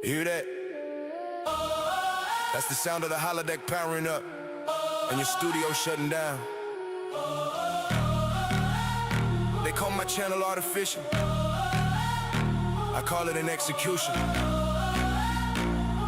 You hear that? That's the sound of the holodeck powering up and your studio shutting down. They call my channel artificial. I call it an execution.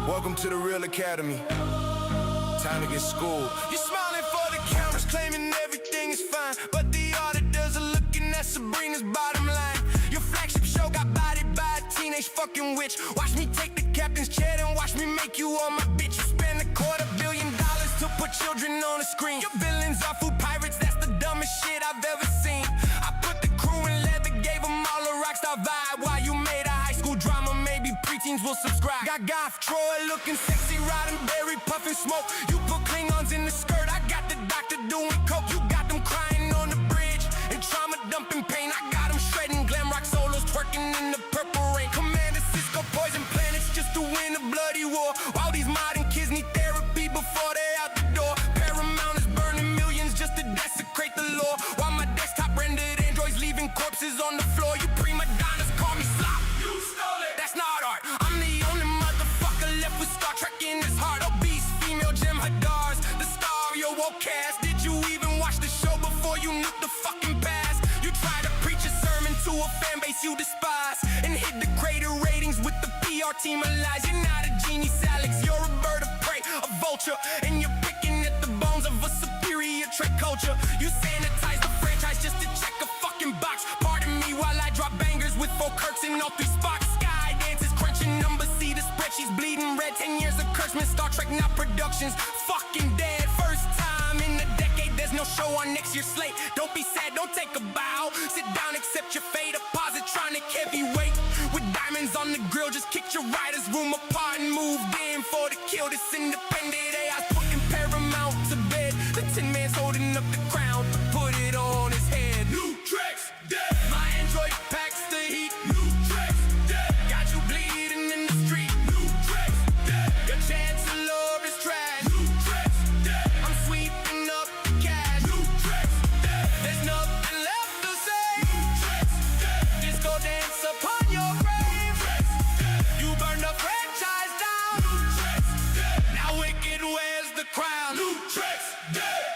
Welcome to the Real Academy. Time to get schooled. You're smiling for the cameras, claiming everything is fine, but the auditors are looking at Sabrina's bottom line. Your flagship show got bodied by a teenage fucking witch. Watch me take the captain's chair and watch me make you all my bitch. You spend $250 million to put children on the screen. Your villains are food pirates, that's the dumbest shit I've ever seen. I put the crew in leather, gave them all a rockstar vibe. While you made a high school drama, maybe preteens will subscribe. Got Goth Troy looking sexy, riding berry, puffing smoke. You put Klingons in the skirt, I got the doctor doing coke. You got them crying on the bridge and trauma dumping pain. I got them shredding glam rock solos, twerking in the purple rain. Commander Cisco poison planets just to win a bloody war. All these modern kids need therapy before they out the door. Paramount is burning millions just to desecrate the law. While my desktop rendered androids leaving corpses on the floor. You prima donnas call me slop. You stole it. That's not art. I'm the only motherfucker left with Star Trek in his heart. Obese female Jim Hadars, the star of your woke cast. Did you even watch the show before you knew the fucking past? You try to preach a sermon to a fan base you despise and hit the greater ratings with the PR team of lies. You're not a genius, Alex. You're a bird of prey, a vulture, and you're picking at the bones of a superior trait culture. You sanitize the franchise just to check a fucking box. Pardon me while I drop bangers with 4 Kirks in all 3 spots. Sky dances, crunching numbers, see the spreadsheets bleeding red. 10 years of Kurtzman, Star Trek, not productions. Fucking dead, first time in a decade. There's no show on next year's slate. Don't be sad, don't take a bow. Sit down, accept your fate. A positronic heavyweight with diamonds on the grill. Just kicked your writer's room apart and moved in for the kill. This independent AI's putting Paramount to bed. The Tin Man's holding up the crown, put it on his head. New tracks dead. My android packs the heat. New tracks dead. Got you bleeding in the street. New tracks dead. Your chancellor is trash. New tracks dead. I'm sweeping up the cash. New tracks dead. There's nothing left to say. New tracks dead. Disco dance upon your grave. New tracks dead. You burned the franchise down. New tracks dead. Now Wicked wears the crown. New tracks dead.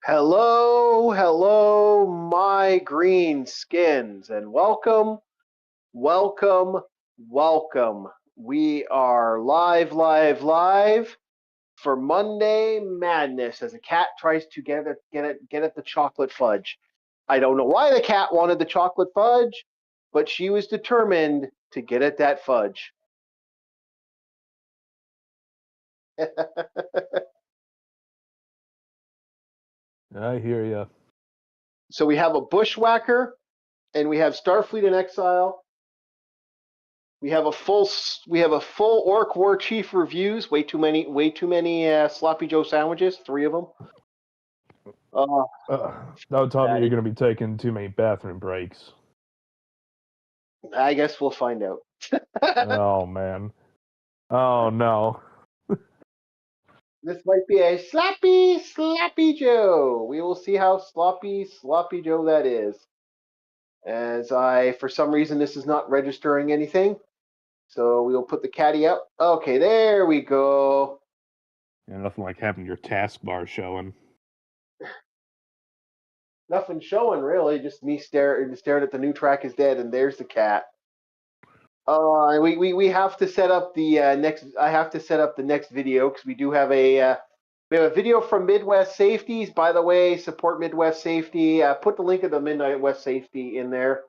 Hello, hello, my green skins, and welcome, welcome, welcome. We are live for Monday Madness as a cat tries to get at the chocolate fudge. I don't know why the cat wanted the chocolate fudge, but she was determined to get at that fudge. I hear you. So we have a Bushwhacker, and we have Starfleet in Exile. We have a full Orc War Chief reviews. Way too many Sloppy Joe sandwiches. 3 of them. Don't tell me you're going to be taking too many bathroom breaks. I guess we'll find out. Oh man. Oh no. This might be a sloppy Joe. We will see how sloppy Joe that is. As for some reason, this is not registering anything. So we will put the caddy up. Okay, there we go. Yeah, nothing like having your taskbar showing. Nothing showing really. Just me staring at the new track is dead, and there's the cat. We have to set up the next. I have to set up the next video because we do have a video from Midwest Safeties. By the way, support Midwest Safety. Put the link of the Midwest Safety in there.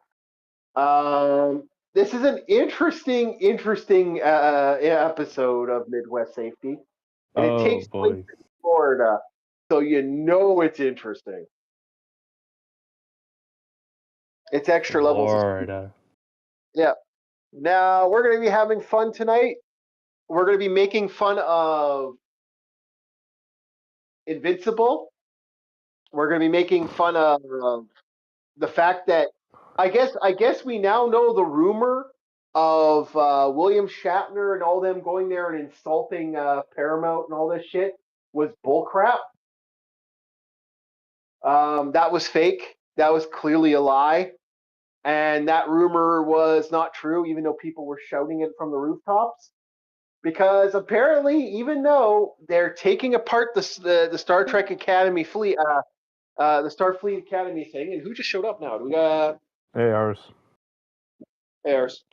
This is an interesting episode of Midwest Safety, and it takes place in Florida, so you know it's interesting. It's extra levels. Florida. Yeah. Now, we're going to be having fun tonight. We're going to be making fun of Invincible. We're going to be making fun of the fact that I guess we now know the rumor of William Shatner and all them going there and insulting Paramount and all this shit was bullcrap. That was fake. That was clearly a lie. and that rumor was not true, even though people were shouting it from the rooftops. Because apparently, even though they're taking apart the Star Trek Academy fleet, the Starfleet Academy thing, and who just showed up now? Do we got ARs. Airs?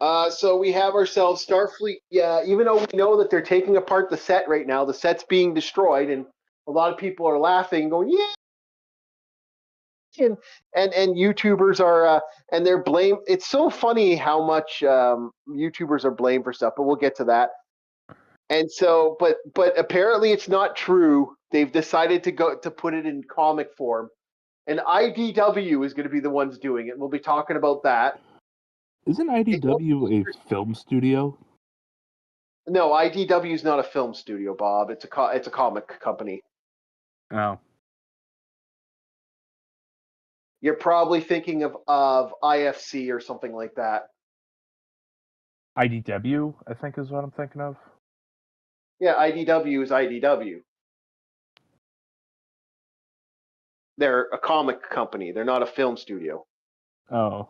So we have ourselves Starfleet. Yeah, even though we know that they're taking apart the set right now, the set's being destroyed, and a lot of people are laughing, going, "Yeah!" And YouTubers are and they're blamed. It's so funny how much YouTubers are blamed for stuff, but we'll get to that. And so, but apparently it's not true. They've decided to put it in comic form, and IDW is going to be the ones doing it. We'll be talking about that. Isn't IDW a film studio? No, IDW is not a film studio, Bob. It's a comic company. Oh. You're probably thinking of IFC or something like that. IDW, I think, is what I'm thinking of. Yeah, IDW is IDW. They're a comic company. They're not a film studio. Oh.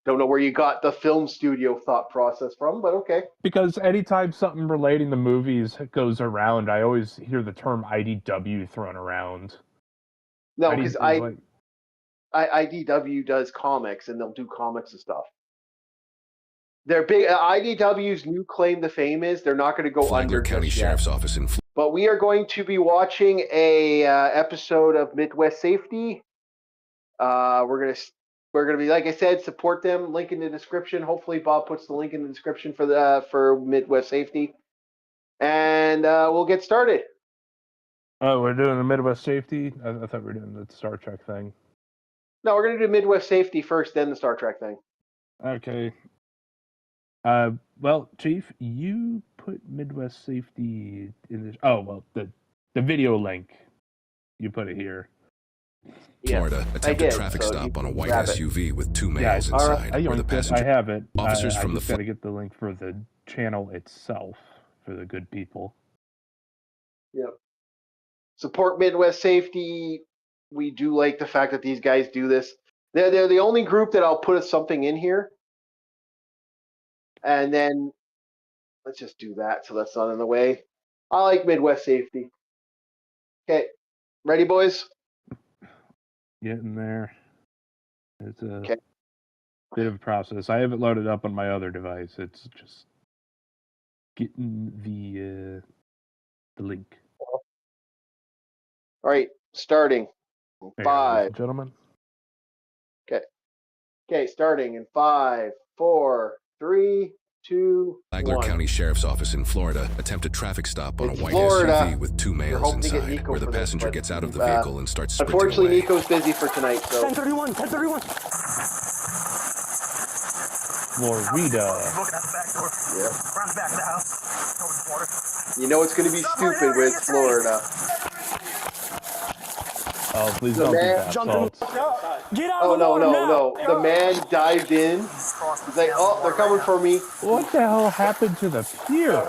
Don't know where you got the film studio thought process from, but okay. Because anytime something relating to movies goes around, I always hear the term IDW thrown around. No, because IDW does comics, and they'll do comics and stuff. Their big IDW's new claim to fame is they're not going to go Flagler under County just Sheriff's yet. Office in But we are going to be watching a episode of Midwest Safety. We're gonna be, like I said, support them. Link in the description. Hopefully, Bob puts the link in the description for Midwest Safety, and we'll get started. Oh, we're doing the Midwest Safety? I thought we were doing the Star Trek thing. No, we're gonna do Midwest Safety first, then the Star Trek thing. Okay. Well, Chief, you put Midwest Safety in this. Oh, well, the video link. You put it here. Florida, attempted traffic stop on a white SUV with two males inside. Where the passenger. I have it. Officers I from just got to get the link for the channel itself for the good people. Yep. Support Midwest Safety. We do like the fact that these guys do this. They're the only group that I'll put something in here. And then let's just do that so that's not in the way. I like Midwest Safety. Okay. Ready, boys? Getting there. It's a bit of a process. I have it loaded up on my other device. It's just getting the link. All right, starting. There, 5. gentlemen. Okay, starting in 5, 4, 3, 2, Flagler 1. County Sheriff's Office in Florida, attempted traffic stop on It's a white Florida. SUV with two We're males hoping to get inside. Nico Where the for this, passenger but, gets out of the vehicle and starts sprinting unfortunately, away. Nico's busy for tonight, so. 1031, 1031. Florida. Looking at the back door. Yep. Around the back of the house. Over the water. You know it's going to be stupid with Florida. Oh, please The don't do man- that. Jump Salt. Get out Oh, of the water now. no. The man dived in. He's like, oh, they're coming for me. What the hell happened to the pier?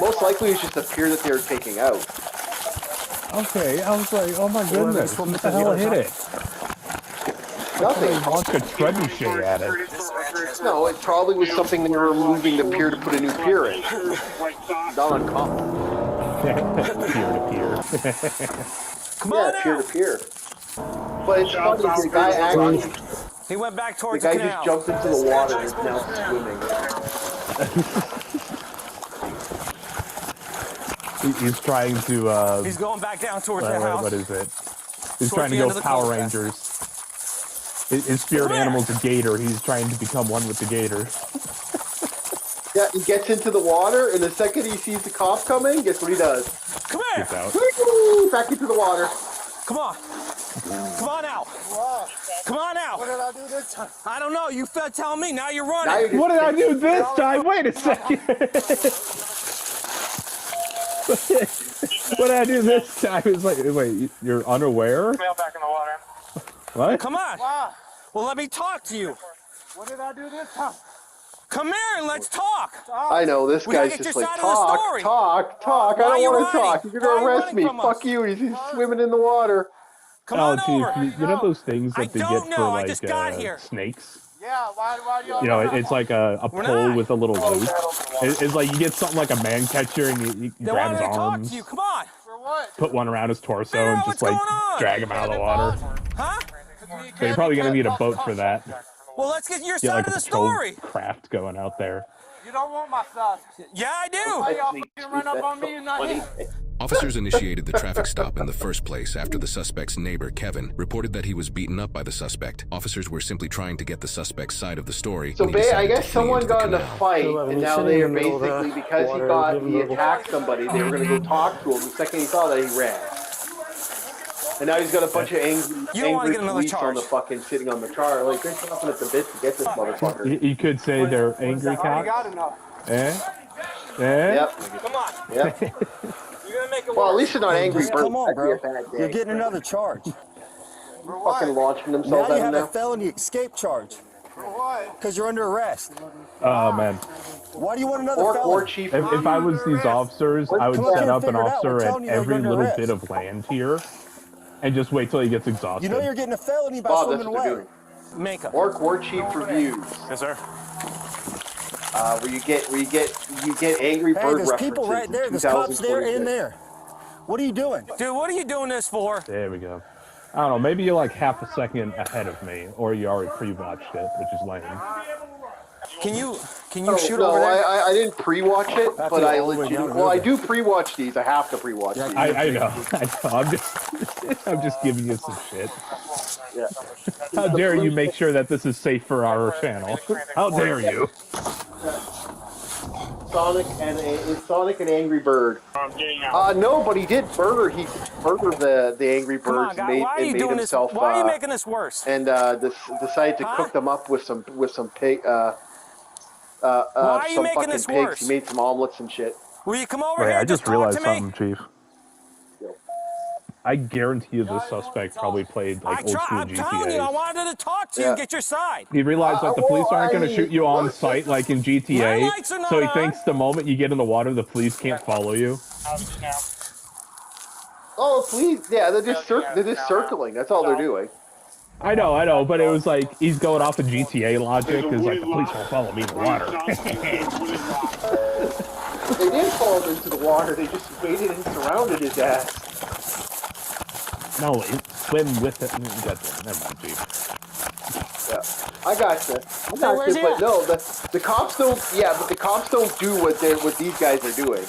Most likely it's just a pier that they were taking out. Okay, I was like, oh my goodness, what the hell hit it? Nothing. I launched a trebuchet at it. No, it probably was something they were moving the pier to put a new pier in. Not uncommon. Pier to pier. Come on Yeah, pier now. to pier. But it's funny, the guy actually, He went back the towards the guy canal. just jumped into the water and is now swimming. He's trying to, He's going back down towards the house. what is it? He's Towards trying to the end go of the Power cul-de-sac. Rangers. His spirit Come here. animal's a gator. He's trying to become one with the gator. Yeah, he gets into the water, and the second he sees the cop coming, guess what he does? Come here. Gets out. Whee! Back into the water. Come on. Come on out. Come on out. What did I do this time? I don't know. You tell me. Now you're running. Now you're just What did I do this time? Wait a second. What did I do this time? It's like, wait, you're unaware? Fell back in the water. What? Come on. Wow. Well, let me talk to you. What did I do this time? Come here and let's talk. I know, this We gotta guy's get just your like, side of the story. talk. Why I don't are you want to running? talk. You're Why are going to you arrest running me. from us? Fuck you. He's swimming in the water. Come Oh, on Chief, over. you know those things I that they don't get for know. I like just got here. snakes? Yeah, why do y'all You know, it's like a We're pole not. with a little loop. It's like you get something like a man catcher and you They grab wanted his to talk arms, to you. Come on. For what? put one around his torso, Figure and out just what's like going on. drag him out of the water. Huh? So you're probably gonna need a boat for that. Well, let's get your Get side like of a the patrol story. craft going out there. You don't want my stuff. Yeah, I do. Why y'all fucking run up on me and not hit? Officers initiated the traffic stop in the first place after the suspect's neighbor, Kevin, reported that he was beaten up by the suspect. Officers were simply trying to get the suspect's side of the story. So when he decided I to guess flee someone into the got in a canal. fight, and now they are basically, because he attacked somebody, they were going to go talk to him. The second he saw that, he ran. And now he's got a bunch of You don't want to angry get another police on charge. the fucking sitting on the car. Like, they're chopping at the bit to get this motherfucker. You could say they're angry I got cops. enough. Yep. Come on. Yep. You're gonna make it Well, at worse. least they're not angry birds. Come on, That'd be a bro. bad day. You're getting another charge. For what? Fucking launching Now themselves you at him have a now. felony escape charge For what? because you're under arrest. Oh man. Why do you want another Or felony? chief. If I was these officers, I would Come on, set up an figure it out. We're officer telling at you that every you're under little arrest. bit of land here, and just wait till he gets exhausted. You know you're getting a felony by Bob, that's swimming what they're away. doing. Makeup. War chief reviews. Yes, sir. Where you get Angry Hey, Bird there's references people right there. in There's cops there 2026. and there. What are you doing? Dude, what are you doing this for? There we go. I don't know. Maybe you're like half a second ahead of me, or you already pre-watched it, which is lame. Can you Oh, shoot no, over there? I didn't pre-watch it, That's but it, I all the way down legit. the Well, I river. do pre-watch these. I have to pre-watch these. I know. I'm just giving you some shit. Yeah. How dare you make sure that this is safe for our channel? How dare you? Sonic and Angry Bird. No, but he did murder. He murdered the Angry Come on, Birds guy. and Why are you made doing this? himself. Why are you making this worse? And decided to cook them up with some pig. Why are you some making fucking this pigs. worse? He made some omelets and shit. Will you come over Wait, here I and just talk realized to me? something, Chief. I guarantee you this suspect probably played like old school I'm telling you, I GTA. wanted to talk to you Yeah. and get your side. He realized that the police aren't going to I- shoot you on sight like in My GTA, lights are not so he on. thinks the moment you get in the water, the police can't follow you. Oh please, yeah, they're just circling. That's all they're doing. I know, but it was like he's going off of GTA logic. Is like the police won't follow me in the water. They didn't fall into the water. They just waited and surrounded his ass. No, swim with it. Never mind, Chief. Yeah, I got you. where's he But at? no, the cops don't. Yeah, but the cops don't do what these guys are doing.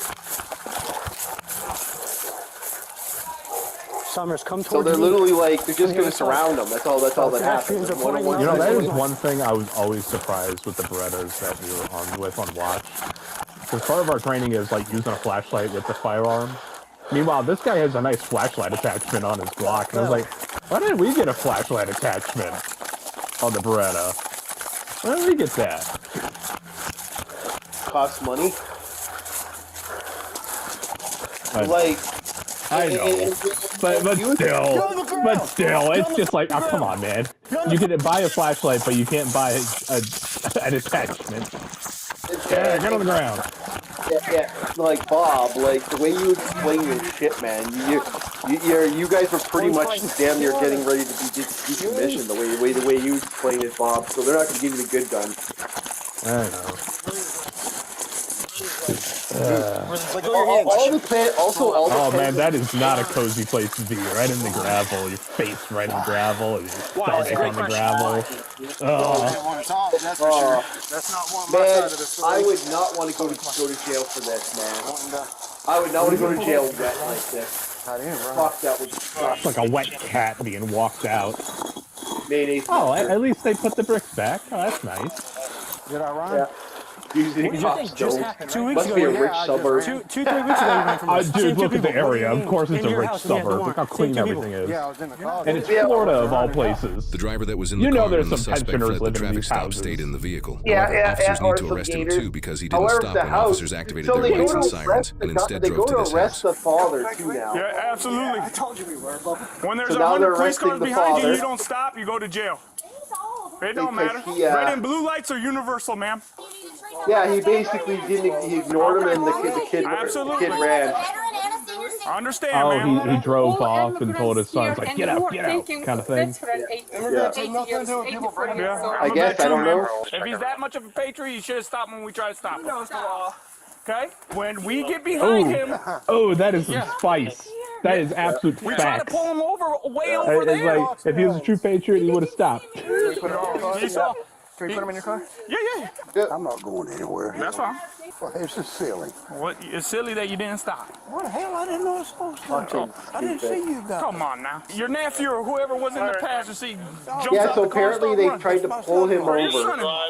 Summers, come So towards they're me. literally like they're just gonna surround them. That's all that happens. Pedestrians are pointing You know, out. that is one thing I was always surprised with the Berettas that we were on watch. Because part of our training is like using a flashlight with the firearm. Meanwhile, this guy has a nice flashlight attachment on his Glock, and I was like, why didn't we get a flashlight attachment on the Beretta? Why did we get that? Costs money. But, Like I know, but still, it's just like, oh, come on, man. You can buy a flashlight, but you can't buy an attachment. Yeah, get on the ground. Yeah, like Bob, like the way you explain your shit, man. You guys were pretty much damn near getting ready to be decommissioned. The way you explain it, Bob. So they're not gonna give you the good gun. I know. Let go of your hands. Oh man, that is not a cozy place to be. Right in the gravel, your face right in the gravel, and your stomach on the gravel. Oh, That's for sure. That's not one of my Man, side of the story. I would not want to go to jail for this, man. I would not want to go to jail wet like this. Fuck, that would suck. it's like a wet cat being walked out. Mayonnaise. Oh, at least they put the bricks back. Oh, that's nice. Did I rhyme? Yeah. Usually cops don't. 2 weeks Must ago, be a yeah, rich suburb. 2, 3 weeks ago, you went from Dude, same two look at the people, area. Of course, it's in a your rich house, and you had suburb. more. Look how Same clean two people. everything is. Yeah, I was in the car. And it's Florida of all places. The driver that was in the You know car there's when the some suspect pensioners fled the living in traffic these stop houses. stayed in the vehicle. Yeah, However, officers or need to some arrest him gators. too because he didn't However, stop the when house. officers activated So their they go lights to and arrest sirens the and instead they drove go to to his arrest house. the father too now. Yeah, absolutely. I told you we were, Bubba. When there's So now 100 they're police cars arresting the behind you father. and you don't stop, you go to jail. It don't Because matter. he, Red and blue lights are universal, ma'am. Yeah, he basically didn't. He ignored him, and the kid ran. I understand, Oh, man. he drove off and told his sons, like, get out, kind of thing. Immigrants have nothing to do with people bringing it. Yeah, I guess, I don't know. If he's that much of a patriot, he should have stopped when we tried to stop him. Okay? When we get behind him, Oh, that is some spice. That is absolute we try to facts. pull him over, way over It's there. like, if he was a true patriot, he would have stopped. You saw? Can we put them in your car? Yeah. I'm not going anywhere. That's fine. Well, it's just silly. What? It's silly that you didn't stop. What the hell? I didn't know it was supposed to. I didn't see you guys. Come on now. Your nephew or whoever was in the passenger seat jumps Yeah, out so the car, apparently start they running. tried to pull him over.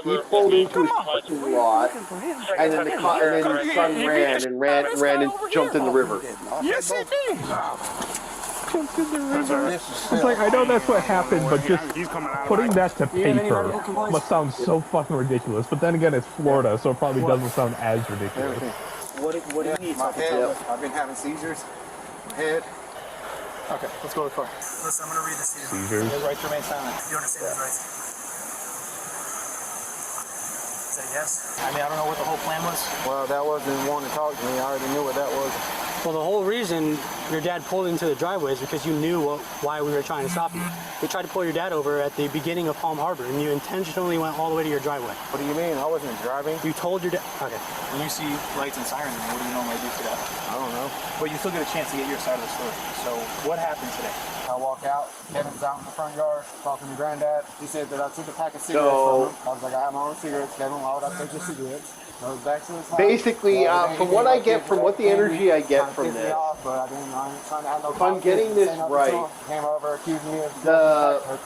He pulled into his parking lot, and then his son ran and jumped in the river. Yes, he did. Jumped in the river. It's like, I know that's what happened, but just putting that to paper must sound so fucking ridiculous. But then again, it's Florida, so it probably doesn't sound as ridiculous. What do you need? My head. I've been having seizures. Head. Okay, let's go to the car. Listen, I'm going to read this to you. Seizures. His right to remain silent. You understand his rights? Say yes. I mean, I don't know what the whole plan was. Well, that wasn't wanting to talk to me. I already knew what that was. Well, the whole reason your dad pulled into the driveway is because you knew why we were trying to stop you. We tried to pull your dad over at the beginning of Palm Harbor, and you intentionally went all the way to your driveway. What do you mean? I wasn't driving. You told your dad. Okay. When you see lights and sirens, what do you normally do for that? I don't know. But you still get a chance to get your side of the story. So what happened today? I walk out. Kevin's out in the front yard talking to Granddad. He said that I took a pack of cigarettes from him. I was like, I have my own cigarettes. Kevin, why would I take your cigarettes? Basically, from what I get, from what the energy I get from this, if I'm getting this right,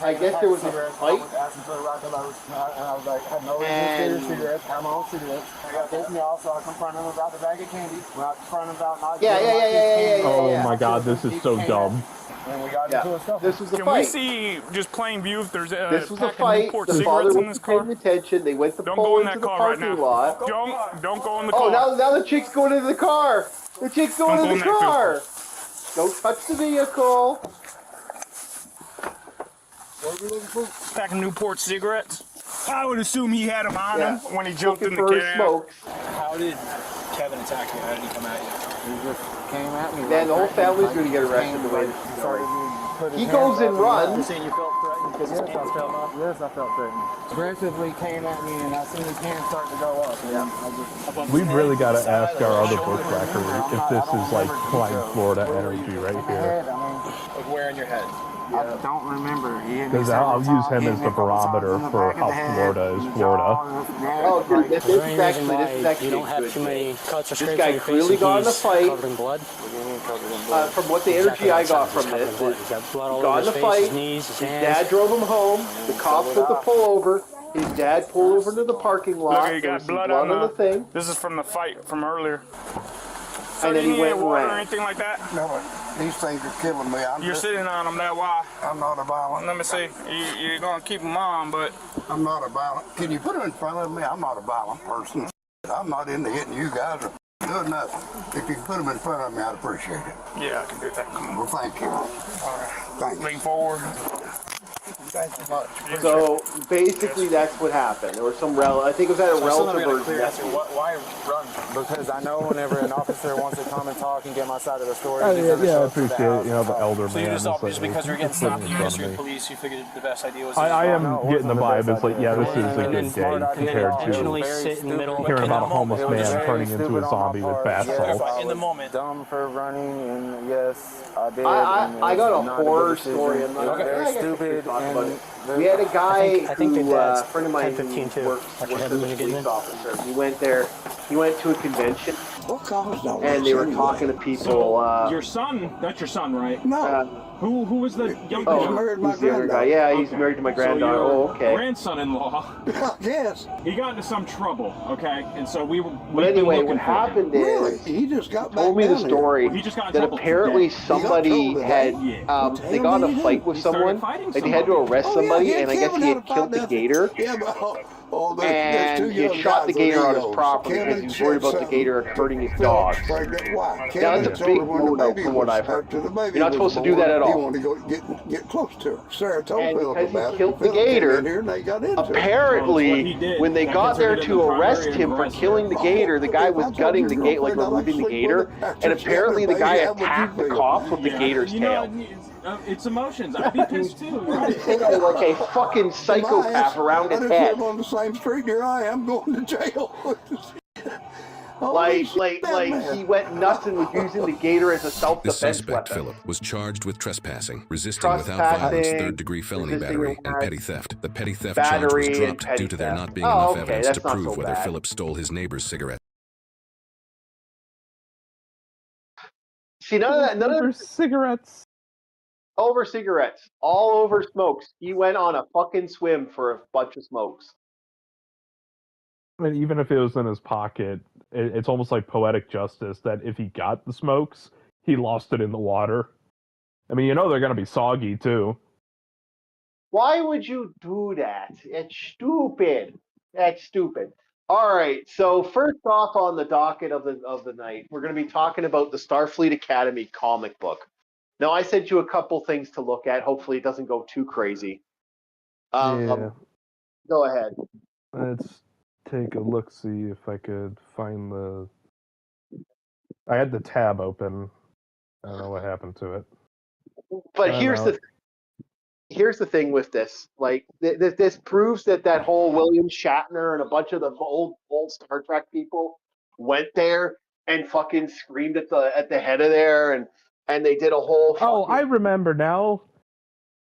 I guess there was a fight, and Oh my god, this is so dumb. This was a Can fight. we see just plain view if there's a This was a pack of fight. Newport The cigarettes father in this wasn't car? paying attention. They went to Don't pull go in into that the car right parking now. lot. Don't go in the Oh, car. now the chick's going into the car. The chick's going Don't into the go in that car. Don't touch the vehicle. What are we looking for? Pack of Newport cigarettes. I would assume he had them on Yeah. him when he jumped in Looking the for his cab. smokes. How did Kevin attack you? How did he come at you? He just came at me. Man, the whole family's going to get arrested the way this is going. He goes and runs. Saying you felt threatened because his hands fell off? Yes, I felt threatened. Aggressively came at me, and I seen his hands start to go up. And We've really got to ask our other bushwhacker if this is like Klein Florida energy right here. Like where in your head? I don't remember. Because I'll use him as the barometer for how Florida is Florida. Oh, dude, this is actually you don't have too many cuts or This scrapes guy on your face. clearly got in a He's fight. covered in blood. From what the energy I got from this, He's got blood all he got over in a his face, fight. his knees, his His hands. dad drove him home. The cops put the pull over. His dad pulled over to the parking lot. Look, he There got was some blood blood on the thing. This is from the fight from earlier. So And then you he need went and water or ran. anything like that? No, these things are killing me. You're sitting on them, that why? I'm not a violent. Let me see. You're gonna keep them on, but I'm not a violent. Can you put them in front of me? I'm not a violent person. I'm not into hitting you guys or doing nothing. If you put them in front of me, I'd appreciate it. yeah, I can do that. Come on. Well, thank you. Thank you. Lean forward. Thank you much. So basically, that's what happened. There was some I think it was at a relative or nephew. Why run? Because I know whenever an officer wants to come and talk and get my side of the story, Yeah, I appreciate it. You know, the elder So you man. just, is like, just because you're getting putting stopped in in front history of of me. police, you figured the best idea was I am No, it getting the wasn't the vibe. best It's like, yeah, this is a And good then day compared intentionally to sit in the middle of a hearing about a canal. homeless It was man very turning into stupid a on my zombie with part. bath Yes, salts. I In the was moment. dumb for running, and yes, I did. I got a and it's not horror good decision. story. I'm not It was I very guess we stupid. should talk about it. And We had a guy I think who, that a friend of mine 10-15 who too. works Actually, as a haven't been a good police one. officer. He went there, he went to a convention, What caused all and this they were anyway? talking to people, Your son, that's your son, right? No, Who was the young oh, He's married to my who's the other guy? granddaughter. Yeah, he's Okay. married to my So granddaughter. your Oh, okay. grandson-in-law, yes. he got into some trouble, okay? And so we've But been anyway, looking what for him. happened Really? is, He just got back told me the down here. story He just got in that trouble apparently today. somebody trouble had, today? they got in a fight with He started someone, fighting like they had to somebody. arrest Oh, yeah, somebody, he and I guess Kevin he had had a fight killed the down- gator. Yeah, but There's two and he had young shot guys the gator with on his egos. property because he was worried about the gator hurting his Philip's dogs. pregnant wife. Now, Kevin that's a told big her when the no-no baby from what was, I've heard. after the baby You're not was supposed to do that born, at he all. wanted to get close to her. Sarah told And Philip because he about it. killed the Philip came gator, in here and they got into it. apparently, when they got there to arrest him for killing the gator, the guy was gutting the gator, like removing the gator, and apparently the guy attacked the cops with the gator's tail. It's emotions. I'd be pissed too. Like a fucking psychopath around his head. I'm on the same street here I am going to jail. Like he went nuts and was using the gator as a The self-defense suspect, weapon. Philip, was charged with trespassing, resisting without violence, third-degree felony resisting battery, and arrest, petty theft. The petty theft charge was battery, and dropped due to there petty not theft. being Oh, enough okay, evidence to that's not prove so whether bad. Philip stole his neighbor's cigarette. See, none of cigarettes. over cigarettes, all over smokes. He went on a fucking swim for a bunch of smokes. I mean, even if it was in his pocket, it's almost like poetic justice that if he got the smokes, he lost it in the water. I mean, they're going to be soggy too. Why would you do that? It's stupid. That's stupid. All right. So first off, on the docket of the night, we're going to be talking about the Starfleet Academy comic book. Now, I sent you a couple things to look at. Hopefully, it doesn't go too crazy. Yeah. Go ahead. Let's take a look, see if I could find the... I had the tab open. I don't know what happened to it. But here's the thing with this. Like, this proves that whole William Shatner and a bunch of the old Star Trek people went there and fucking screamed at the head of there, and they did a whole. I remember now.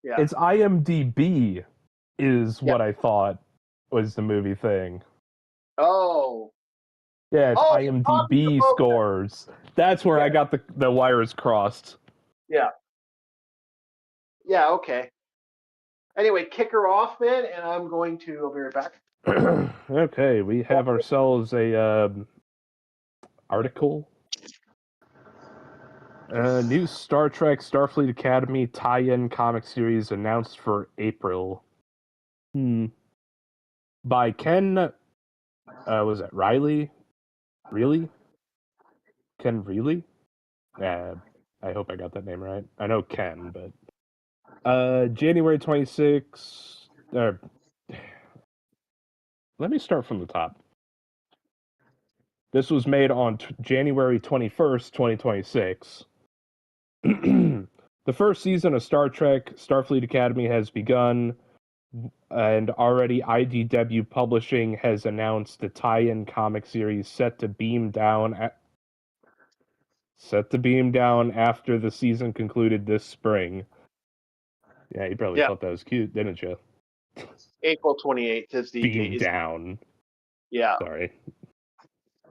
Yeah. It's IMDb is what I thought was the movie thing. Oh. Yeah, it's IMDb scores. That's where I got the wires crossed. Yeah. Yeah, okay. Anyway, kick her off, man, and I'll be right back. Okay, we have ourselves a article. New Star Trek Starfleet Academy tie-in comic series announced for April. By Ken, was it Riley? Really? Ken Reilly? I hope I got that name right. I know Ken, but January 26th. Let me start from the top. This was made on January 21st, 2026. The first season of Star Trek Starfleet Academy has begun, and already IDW Publishing has announced the tie-in comic series set to beam down after the season concluded this spring. Yeah, you probably thought that was cute, didn't you? April 28th is the beam down. Yeah. Sorry.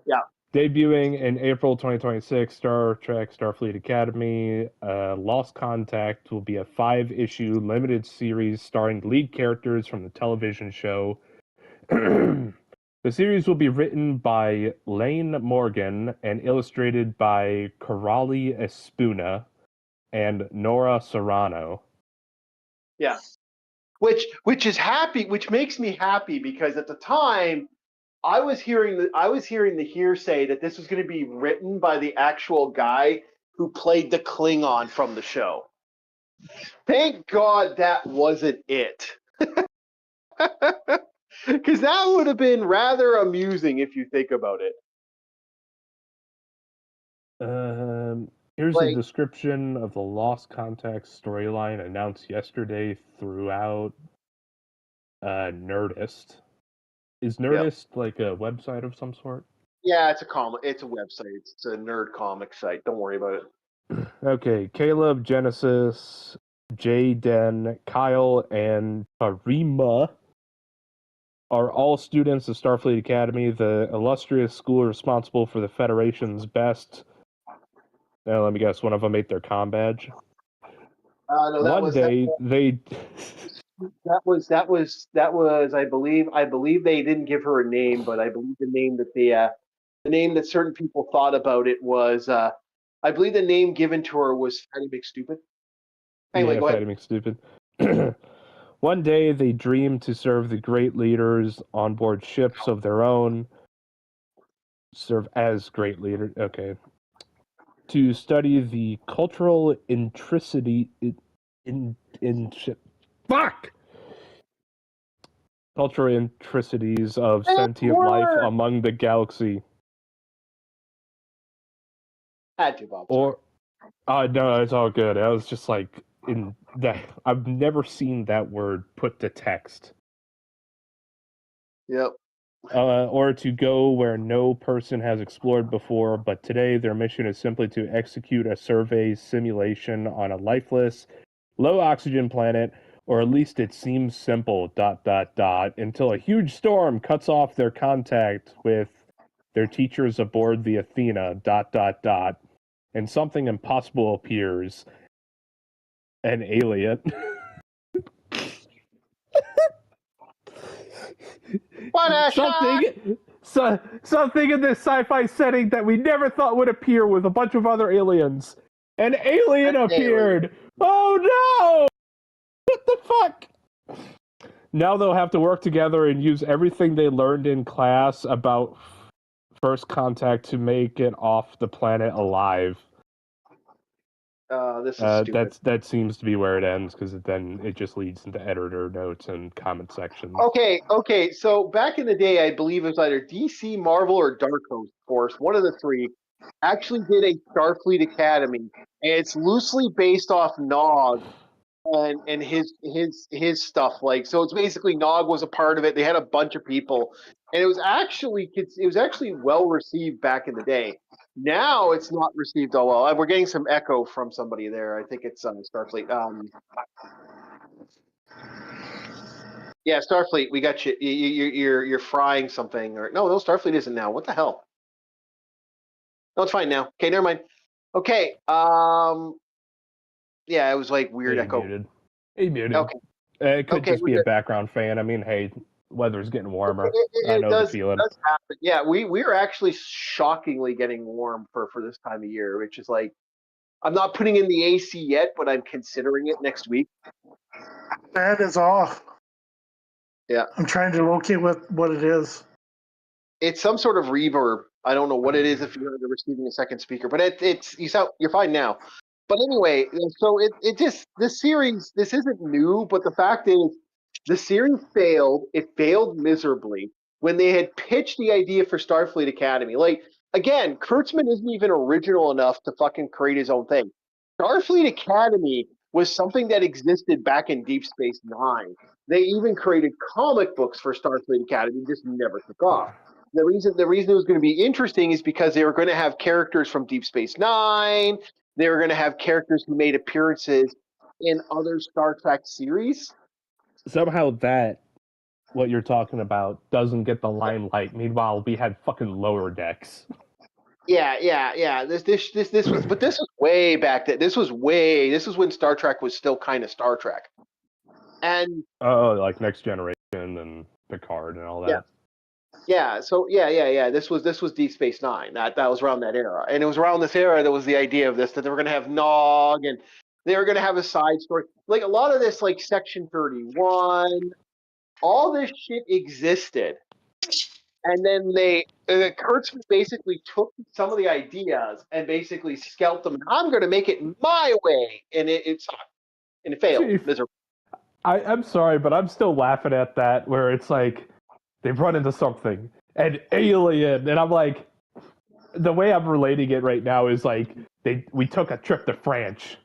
Yeah. Debuting in April 2026, Star Trek Starfleet Academy, Lost Contact will be a 5-issue limited series starring lead characters from the television show. The series will be written by Lane Morgan and illustrated by Corrali Espuna and Nora Serrano. Yeah. Which makes me happy because at the time I was hearing the hearsay that this was going to be written by the actual guy who played the Klingon from the show. Thank God that wasn't it. Because that would have been rather amusing if you think about it. Here's a description of the Lost Contact storyline announced yesterday throughout Nerdist. Is Nerdist like a website of some sort? Yeah, it's a website. It's a nerd comic site. Don't worry about it. Okay, Caleb, Genesis, Jayden, Kyle, and Karima are all students of Starfleet Academy, the illustrious school responsible for the Federation's best. Now, let me guess, one of them ate their comm badge. No, that was. I believe they didn't give her a name, but I believe the name that certain people thought about it was. I believe the name given to her was Fatty McStupid. Anyway, yeah, go ahead. Fatty McStupid. One day they dream to serve the great leaders on board ships of their own. Serve as great leaders. Okay. To study the cultural intricity fuck! Cultural intricacies of sentient life among the galaxy. Had to, Bob. Or no, it's all good. I was just like in that I've never seen that word put to text. Yep. Or to go where no person has explored before, but today their mission is simply to execute a survey simulation on a lifeless, low oxygen planet, or at least it seems simple, ... until a huge storm cuts off their contact with their teachers aboard the Athena, ... and something impossible appears. An alien. What a something in this sci-fi setting that we never thought would appear with a bunch of other aliens. An alien appeared! Oh no! What the fuck? Now they'll have to work together and use everything they learned in class about first contact to make it off the planet alive. This is stupid. That seems to be where it ends, because then it just leads into editor notes and comment sections. Okay. So back in the day, I believe it was either DC, Marvel, or Dark Horse Force. One of the three actually did a Starfleet Academy, and it's loosely based off Nog and his stuff. Like, so it's basically Nog was a part of it. They had a bunch of people, and it was actually well received back in the day. Now it's not received all well. We're getting some echo from somebody there. I think it's Starfleet. Yeah, Starfleet. We got you. You're frying something, or no, Starfleet isn't now. What the hell? No, it's fine now. Okay, never mind. Okay. Yeah, it was like weird echo. He muted. Okay. It could just be a background fan. I mean, hey, weather's getting warmer. I know the feeling. It does happen. Yeah, we're actually shockingly getting warm for this time of year, which is like, I'm not putting in the AC yet, but I'm considering it next week. That is off. Yeah. I'm trying to locate what it is. It's some sort of reverb. I don't know what it is if you're receiving a second speaker, but you're fine now. But anyway, so this series, this isn't new, but the fact is, the series failed. It failed miserably when they had pitched the idea for Starfleet Academy. Like, again, Kurtzman isn't even original enough to fucking create his own thing. Starfleet Academy was something that existed back in Deep Space Nine. They even created comic books for Starfleet Academy, just never took off. The reason it was going to be interesting is because they were going to have characters from Deep Space Nine. They were going to have characters who made appearances in other Star Trek series. Somehow what you're talking about doesn't get the limelight. Meanwhile, we had fucking Lower Decks. Yeah. This was, but this was way back then. This was when Star Trek was still kind of Star Trek. And like Next Generation and Picard and all that. Yeah. So yeah. This was Deep Space Nine. That was around that era, and it was around this era that was the idea of this, that they were going to have Nog, and they were going to have a side story. Like a lot of this, like Section 31, all this shit existed, and then Kurtzman basically took some of the ideas and basically scalped them. I'm going to make it my way, and it failed miserably. I'm sorry, but I'm still laughing at that, where it's like they've run into something, an alien, and I'm like, the way I'm relating it right now is like we took a trip to France.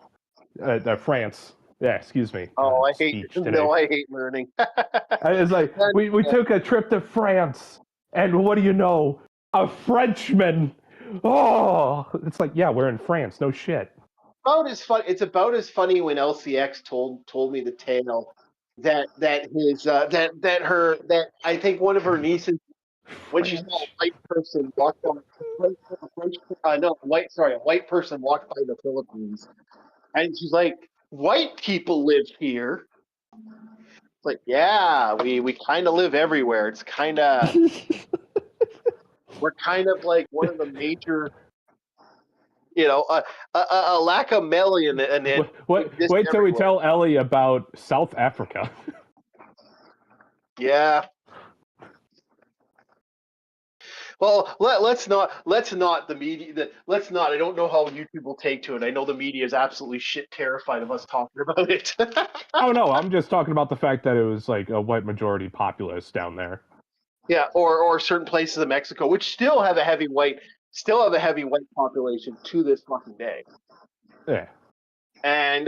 Yeah, excuse me. Oh, I hate learning. It's like we took a trip to France, and what do you know? A Frenchman. Oh, it's like, yeah, we're in France. No shit. It's about as funny when LCX told me the tale that I think one of her nieces, when she saw a white person walk by, a white person walked by the Philippines, and she's like, white people live here. It's like, yeah, we kind of live everywhere. It's kind of we're kind of like one of the major. A lack of melon. And wait till we tell Ellie about South Africa. Yeah. Well, let's not the media. Let's not. I don't know how YouTube will take to it. I know the media is absolutely shit terrified of us talking about it. Oh no, I'm just talking about the fact that it was like a white majority populace down there. Yeah, or certain places in Mexico, which still have a heavy white population to this fucking day. Yeah. And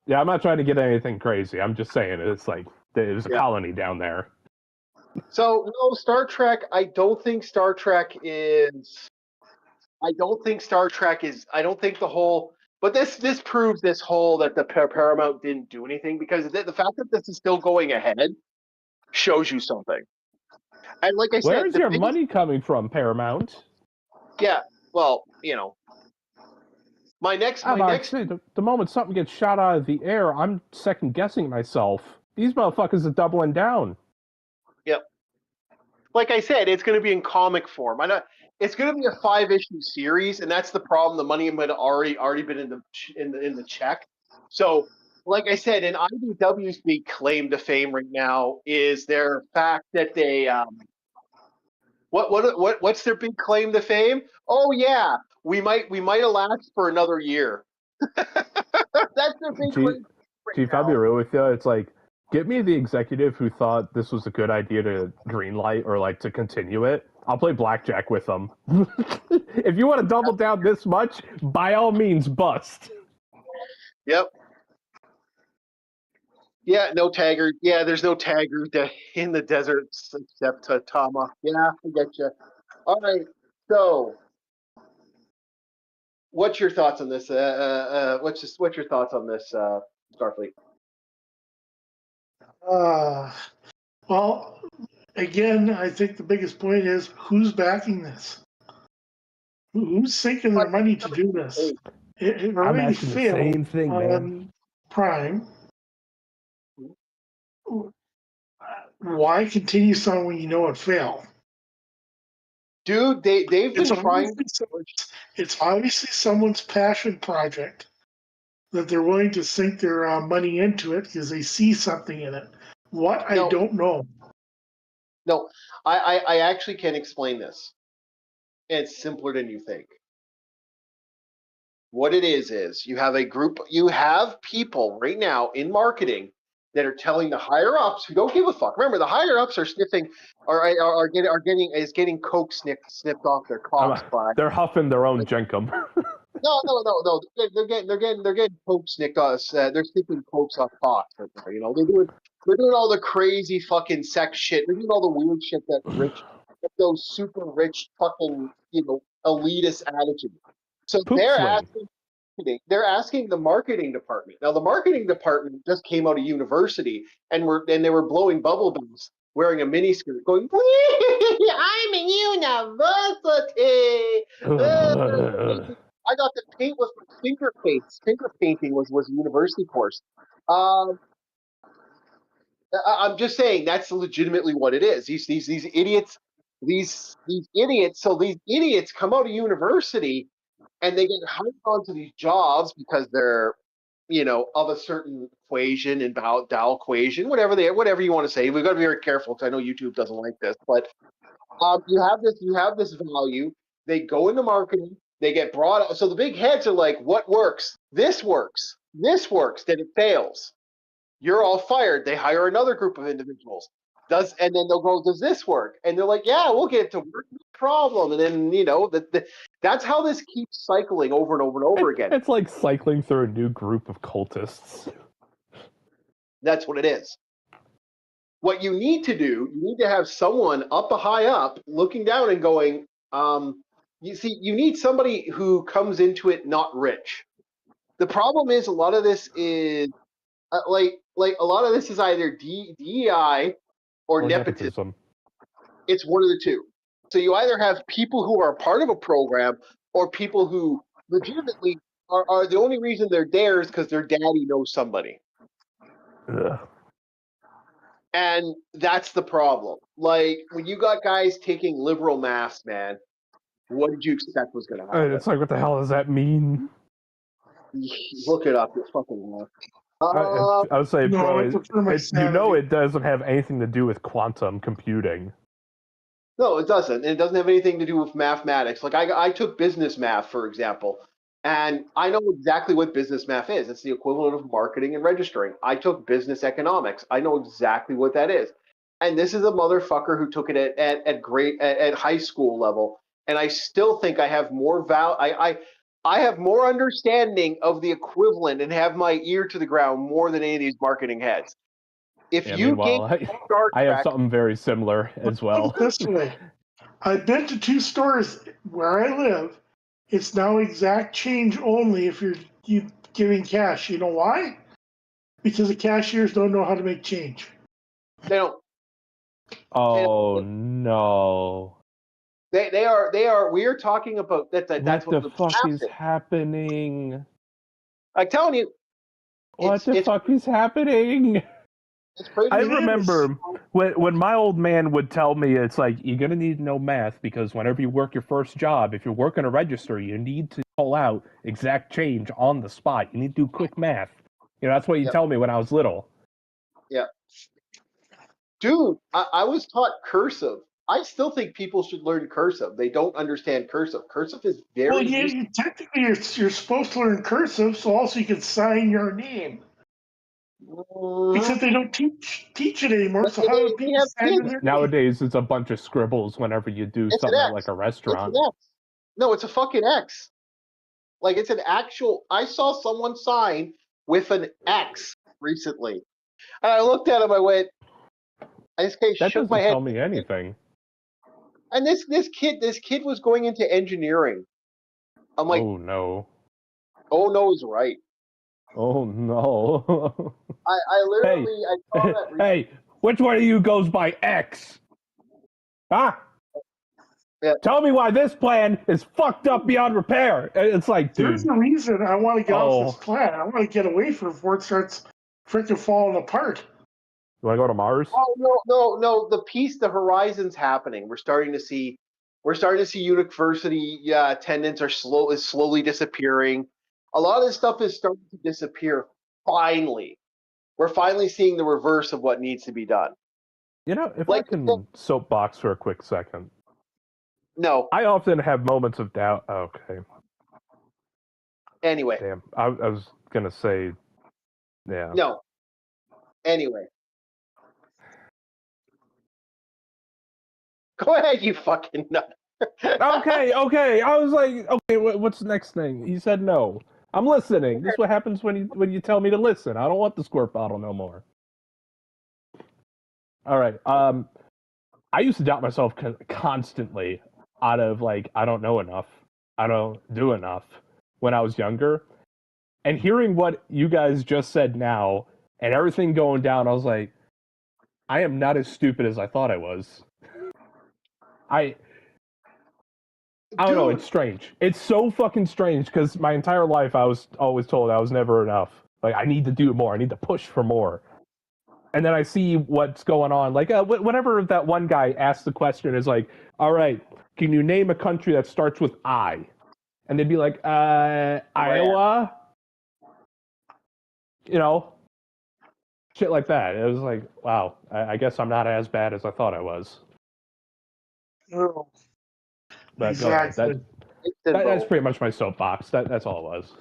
yeah, I'm not trying to get anything crazy. I'm just saying it's like there's a colony down there. So no, Star Trek. I don't think Star Trek is. I don't think the whole. But this proves this whole that the Paramount didn't do anything, because the fact that this is still going ahead shows you something. And like I said, where's your money coming from, Paramount? Yeah, well, the moment something gets shot out of the air, I'm second guessing myself. These motherfuckers are doubling down. Yep. Like I said, it's going to be in comic form. It's going to be a 5-issue series, and that's the problem. The money might have already been in the check. So, like I said, in IDW's big claim to fame right now is their fact that they what's their big claim to fame? Oh yeah, we might have last for another year. That's their big claim. Chief, I'll be real with you. It's like, get me the executive who thought this was a good idea to greenlight or like to continue it. I'll play blackjack with them. If you want to double down this much, by all means, bust. Yep. Yeah, no Taggart. Yeah, there's no Taggart in the deserts except Tama. Yeah, I get you. All right, so what's your thoughts on this? What's your thoughts on this, Starfleet? Well, again, I think the biggest point is who's backing this? Who's sinking their money to do this? It already failed the same thing, man. Prime. Why continue something when you know it failed? Dude, they've been trying. It's obviously someone's passion project that they're willing to sink their money into it because they see something in it. What? I don't know. No, I actually can explain this. It's simpler than you think. What it is you have people right now in marketing that are telling the higher ups who don't give a fuck. Remember, the higher ups are sniffing, are getting coke snipped off their cocks by. They're huffing their own jenkum. No. They're getting coke snipped off. They're sniffing cokes off cocks. They're doing all the crazy fucking sex shit. They're doing all the weird shit that those super rich fucking elitist attitude. So they're asking the marketing department. Now the marketing department just came out of university and they were blowing bubble baths, wearing a miniskirt, going, "I'm in university." I got to paint with my finger paints. Finger painting was a university course. I'm just saying that's legitimately what it is. These idiots, these idiots. So these idiots come out of university and they get hired onto these jobs because they're, of a certain equation and Dow equation, whatever you want to say. We've got to be very careful because I know YouTube doesn't like this, but you have this value. They go into marketing. They get brought up. So the big heads are like, "What works? This works. This works." Then it fails. You're all fired. They hire another group of individuals. And then they'll go, "Does this work?" And they're like, "Yeah, we'll get to work. No problem." And then that's how this keeps cycling over and over and over again. It's like cycling through a new group of cultists. That's what it is. What you need to do, you need to have someone high up looking down and going, you need somebody who comes into it not rich. The problem is a lot of this is either DEI or nepotism. It's one of the two. So you either have people who are part of a program or people who legitimately are the only reason they're there is because their daddy knows somebody. Ugh. And that's the problem. Like, when you got guys taking liberal maths, man, what did you expect was going to happen? It's like, what the hell does that mean? Look it up. It's fucking rough. I would say, no, bro, I prefer my sanity. it doesn't have anything to do with quantum computing. No, it doesn't. And it doesn't have anything to do with mathematics. Like I took business math, for example, and I know exactly what business math is. It's the equivalent of marketing and registering. I took business economics. I know exactly what that is. And this is a motherfucker who took it at high school level. And I still think I have more I have more understanding of the equivalent and have my ear to the ground more than any of these marketing heads. If Yeah, you gave meanwhile, Star I have Trek, something very similar as well. This way, I've been to 2 stores where I live. It's now exact change only if you're giving cash. You know why? Because the cashiers don't know how to make change. they don't. Oh no! They are. We are talking about that. That's What the what's fuck is happening. happening? I'm telling you, What the fuck is happening? it's crazy. I remember when my old man would tell me, it's like, you're going to need to know math because whenever you work your first job, if you're working a register, you need to pull out exact change on the spot. You need to do quick math. You know, that's what you tell me when I was little. Yeah. Dude, I was taught cursive. I still think people should learn cursive. They don't understand cursive. Cursive is very Well, yeah, technically you're supposed to learn cursive, so also you can sign your name. Except they don't teach it anymore. So how do people sign their name? Nowadays, it's a bunch of scribbles whenever you do It's an something at X. like a It's restaurant. an X. No, it's a fucking X. Like it's an actual. I saw someone sign with an X recently, and I looked at him. I went. I just kind of That shook my doesn't head. tell me anything. And this kid was going into engineering. I'm like, oh no. Oh no is right. Oh no. I literally I saw that. Hey, which one of you goes by X? Huh? Yeah. Tell me why this plan is fucked up beyond repair. It's like, dude. There's a reason I want to get off this plan. I want to get away from it before it starts freaking falling apart. You want to go to Mars? Oh no! The horizon's happening. We're starting to see university attendance is slowly disappearing. A lot of this stuff is starting to disappear. Finally, we're finally seeing the reverse of what needs to be done. You know, if I can soapbox for a quick second. No. I often have moments of doubt. Okay. Anyway. Damn. I was going to say, yeah. No. Anyway. Go ahead, you fucking nut. okay. I was like, okay, what's the next thing? He said no. I'm listening. This is what happens when you tell me to listen. I don't want the squirt bottle no more. All right. I used to doubt myself constantly out of like, I don't know enough. I don't do enough when I was younger. And hearing what you guys just said now and everything going down, I was like, I am not as stupid as I thought I was. I don't know, it's strange. It's so fucking strange because my entire life I was always told I was never enough. Like, I need to do more. I need to push for more. And then I see what's going on. Like, whenever that one guy asks the question, is like, all right, can you name a country that starts with I? And they'd be like, Iowa? You know? Shit like that. It was like, wow, I guess I'm not as bad as I thought I was. Oh. But exactly. That's pretty much my soapbox. That's all it was.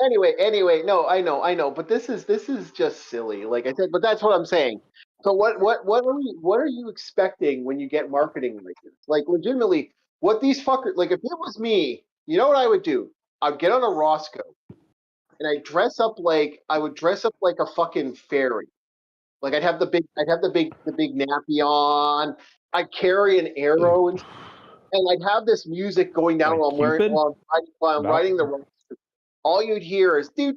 Anyway, no, I know, but this is just silly. Like I said, but that's what I'm saying. So what are you expecting when you get marketing like this? Like legitimately, what these fuckers like? If it was me, you know what I would do? I'd get on a Roscoe, and I would dress up like a fucking fairy. Like I'd have the big nappy on. I'd carry an arrow and I'd have this music going down while I'm riding the Roscoe. All you'd hear is and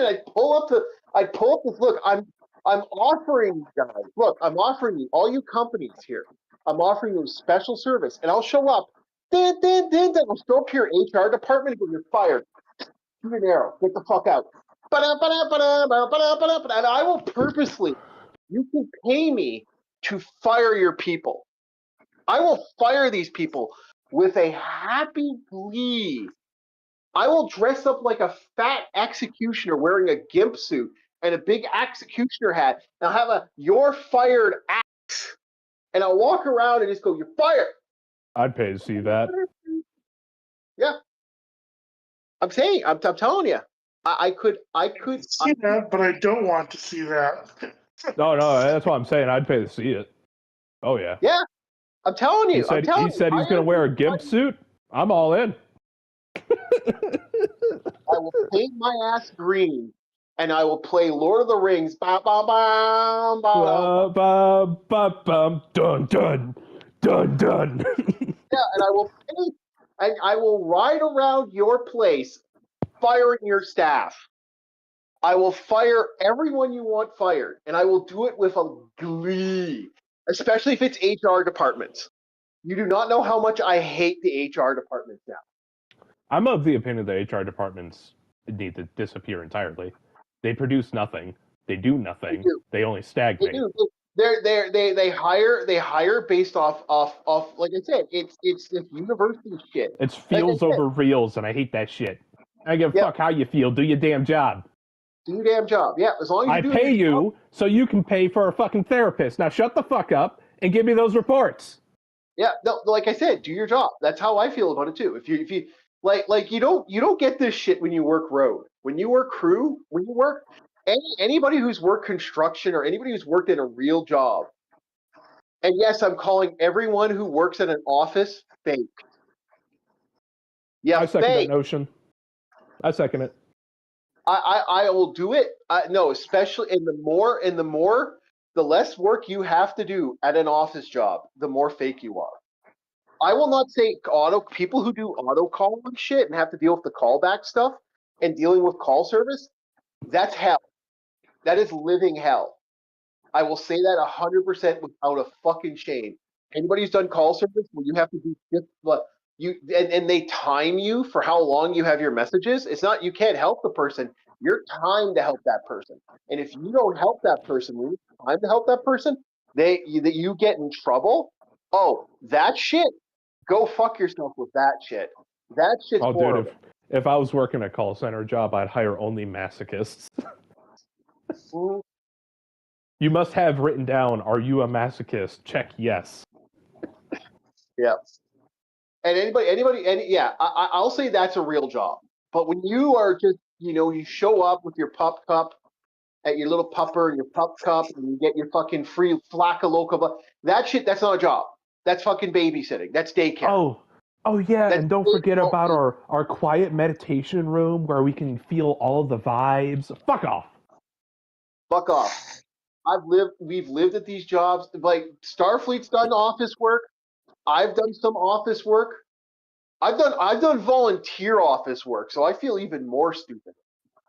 I'd pull up this. Look, I'm offering you guys. Look, I'm offering you, all you companies here. I'm offering you a special service, and I'll show up. I'll show up to your HR department and you're fired. Shoot an arrow. Get the fuck out. And I will purposely. You can pay me to fire your people. I will fire these people with a happy glee I will dress up like a fat executioner wearing a gimp suit and a big executioner hat. And I'll have a "you're fired" axe. And I'll walk around and just go, "You're fired." I'd pay to see that. Yeah. I'm saying, I'm telling you. I could see that, but I don't want to see that. No, that's what I'm saying. I'd pay to see it. Oh yeah. Yeah, I'm telling you. He said he's going to wear a gimp suit. I'm all in. I will paint my ass green, and I will play Lord of the Rings. Ba ba ba ba ba ba bum dun dun dun dun. Yeah, and I will ride around your place, firing your staff. I will fire everyone you want fired, and I will do it with a glee, especially if it's HR departments. You do not know how much I hate the HR departments now. I'm of the opinion that HR departments need to disappear entirely. They produce nothing. They do nothing. They only stagnate. They do. They hire based off like I said, it's this university shit. It's feels over reels, and I hate that shit. I give a fuck how you feel. Do your damn job. Do your damn job. Yeah, as long as you I pay you so you can pay for a fucking therapist. Now shut the fuck up and give me those reports. Yeah, no, like I said, do your job. That's how I feel about it too. If you like you don't get this shit when you work road. When you work crew, when you work anybody who's worked construction or anybody who's worked in a real job. And yes, I'm calling everyone who works in an office fake. Yeah, I second that notion. I second it. I will do it. No, especially the less work you have to do at an office job, the more fake you are. I will not say people who do auto call and shit and have to deal with the callback stuff and dealing with call service. That's hell. That is living hell. I will say that 100% without a fucking shame. Anybody who's done call service where you have to do just and they time you for how long you have your messages. It's not, you can't help the person. You're timed to help that person. And if you don't help that person, when it's time to help that person, you get in trouble. Oh, that shit. Go fuck yourself with that shit. That shit's horrible. Dude, if I was working a call center job, I'd hire only masochists. You must have written down, "Are you a masochist?" Check yes. Yeah. And I'll say that's a real job. But when you are just, you show up with your pup cup at your little pupper and your pup cup and you get your fucking free Flacca Loca, that's not a job. That's fucking babysitting. That's daycare. Oh yeah, and don't forget about our quiet meditation room where we can feel all of the vibes. Fuck off. Fuck off. We've lived at these jobs. Like Starfleet's done office work. I've done some office work. I've done volunteer office work, so I feel even more stupid.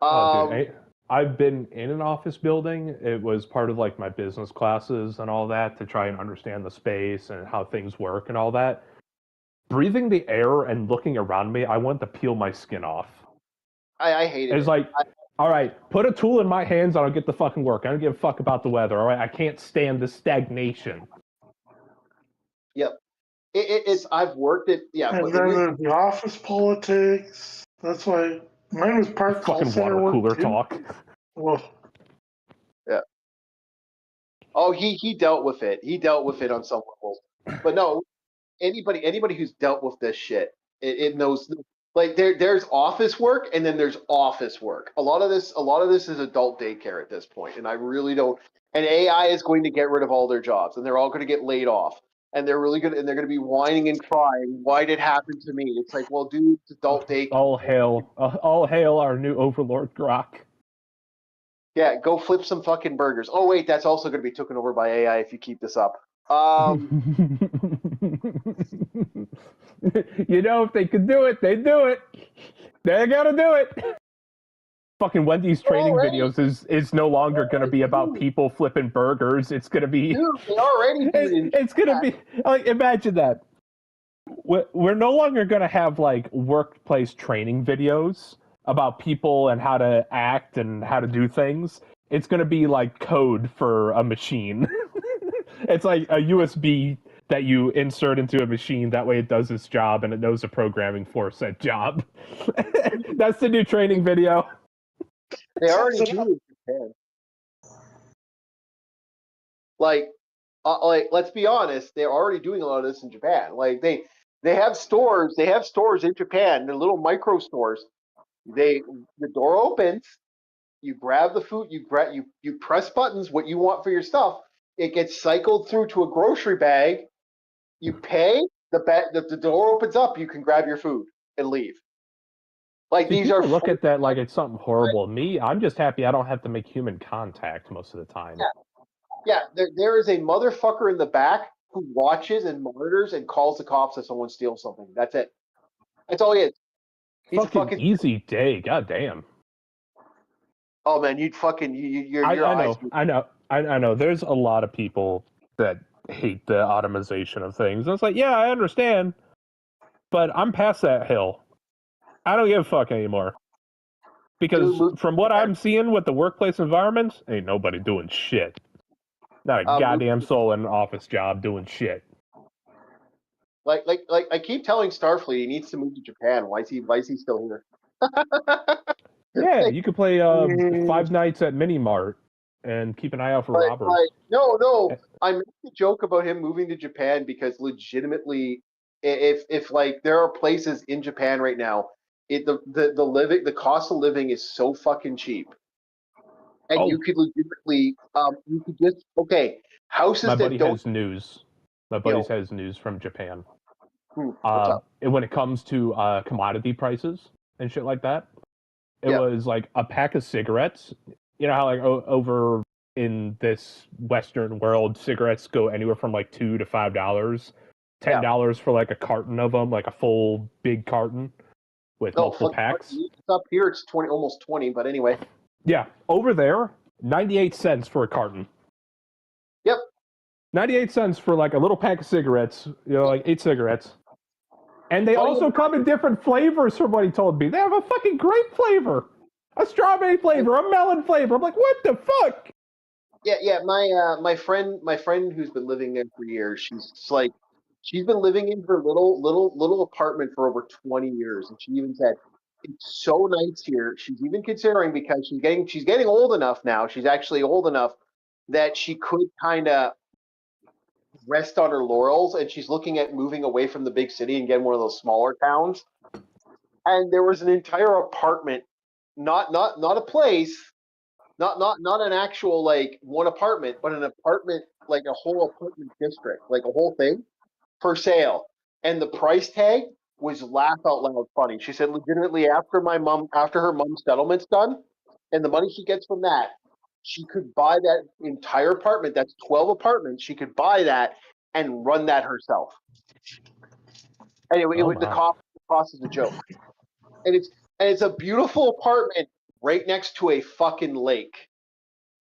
Dude, I've been in an office building. It was part of like my business classes and all that to try and understand the space and how things work and all that. Breathing the air and looking around me, I want to peel my skin off. I hate it. It's like, all right, put a tool in my hands and I'll get the fucking work. I don't give a fuck about the weather, all right? I can't stand the stagnation. Yep. It's I've worked at And then there's the office politics. That's why mine was part call center water cooler too. talk. Well, yeah. Oh, he dealt with it. He dealt with it on some level. But no, anybody who's dealt with this shit, it knows. Like there's office work and then there's office work. A lot of this is adult daycare at this point, and I really don't. And AI is going to get rid of all their jobs, and they're all going to get laid off. And they're really good, and they're going to be whining and crying. Why did it happen to me? It's like, well, dude, it's adult daycare. All hail our new overlord Grok. Yeah, go flip some fucking burgers. Oh wait, that's also going to be taken over by AI if you keep this up. If they could do it, they'd do it. They gotta do it. Fucking Wendy's training videos is no longer going to be about people flipping burgers. It's going to be... Dude, they already do it's going to be... Like, imagine that. We're no longer going to have, like, workplace training videos about people and how to act and how to do things. It's going to be, like, code for a machine. It's like a USB that you insert into a machine. That way it does its job and it knows the programming for said job. That's the new training video. They already do it in Japan. Like, let's be honest, they're already doing a lot of this in Japan. Like, they have stores. They have stores in Japan. They're little micro stores. The door opens. You grab the food. You press buttons. What you want for your stuff. It gets cycled through to a grocery bag. You pay. The door opens up. You can grab your food and leave. Like, See, these are look at that like it's something horrible. Me, I'm just happy I don't have to make human contact most of the time. Yeah, there is a motherfucker in the back who watches and monitors and calls the cops if someone steals something. That's it. That's all he is. He's fucking easy day. God damn. Oh man, you'd fucking your eyes. I know. There's a lot of people that hate the automation of things. And it's like, yeah, I understand, but I'm past that hill. I don't give a fuck anymore. Because from what I'm seeing with the workplace environments, ain't nobody doing shit. Not a goddamn soul in an office job doing shit. Like I keep telling Starfleet he needs to move to Japan. Why is he still here? Yeah, you could play 5 Nights at Mini Mart and keep an eye out for robbers. No. I made a joke about him moving to Japan because legitimately, if like there are places in Japan right now, the cost of living is so fucking cheap, and you could legitimately you could just houses. My buddy has news. My buddy has news from Japan. When it comes to commodity prices and shit like that, it was like a pack of cigarettes. You know how like over in this Western world, cigarettes go anywhere from like $2 to $5, $10 for like a carton of them, like a full big carton with multiple packs. Up here, it's almost 20. But anyway. Yeah, over there, 98 cents for a carton. Yep. 98 cents for like a little pack of cigarettes, like 8 cigarettes. And they also come in different flavors from what he told me. They have a fucking grape flavor, a strawberry flavor, a melon flavor. I'm like, what the fuck? Yeah. My friend who's been living there for years, she's been living in her little apartment for over 20 years. And she even said, it's so nice here. She's even considering, because she's getting old enough now. She's actually old enough that she could kind of rest on her laurels, and she's looking at moving away from the big city and getting one of those smaller towns. And there was an entire apartment, not a place, not an actual like one apartment, but an apartment, like a whole apartment district, like a whole thing for sale. And the price tag was laugh out loud funny. She said legitimately after her mom's settlement's done and the money she gets from that, she could buy that entire apartment. That's 12 apartments. She could buy that and run that herself. Anyway, the cost is a joke. And it's a beautiful apartment right next to a fucking lake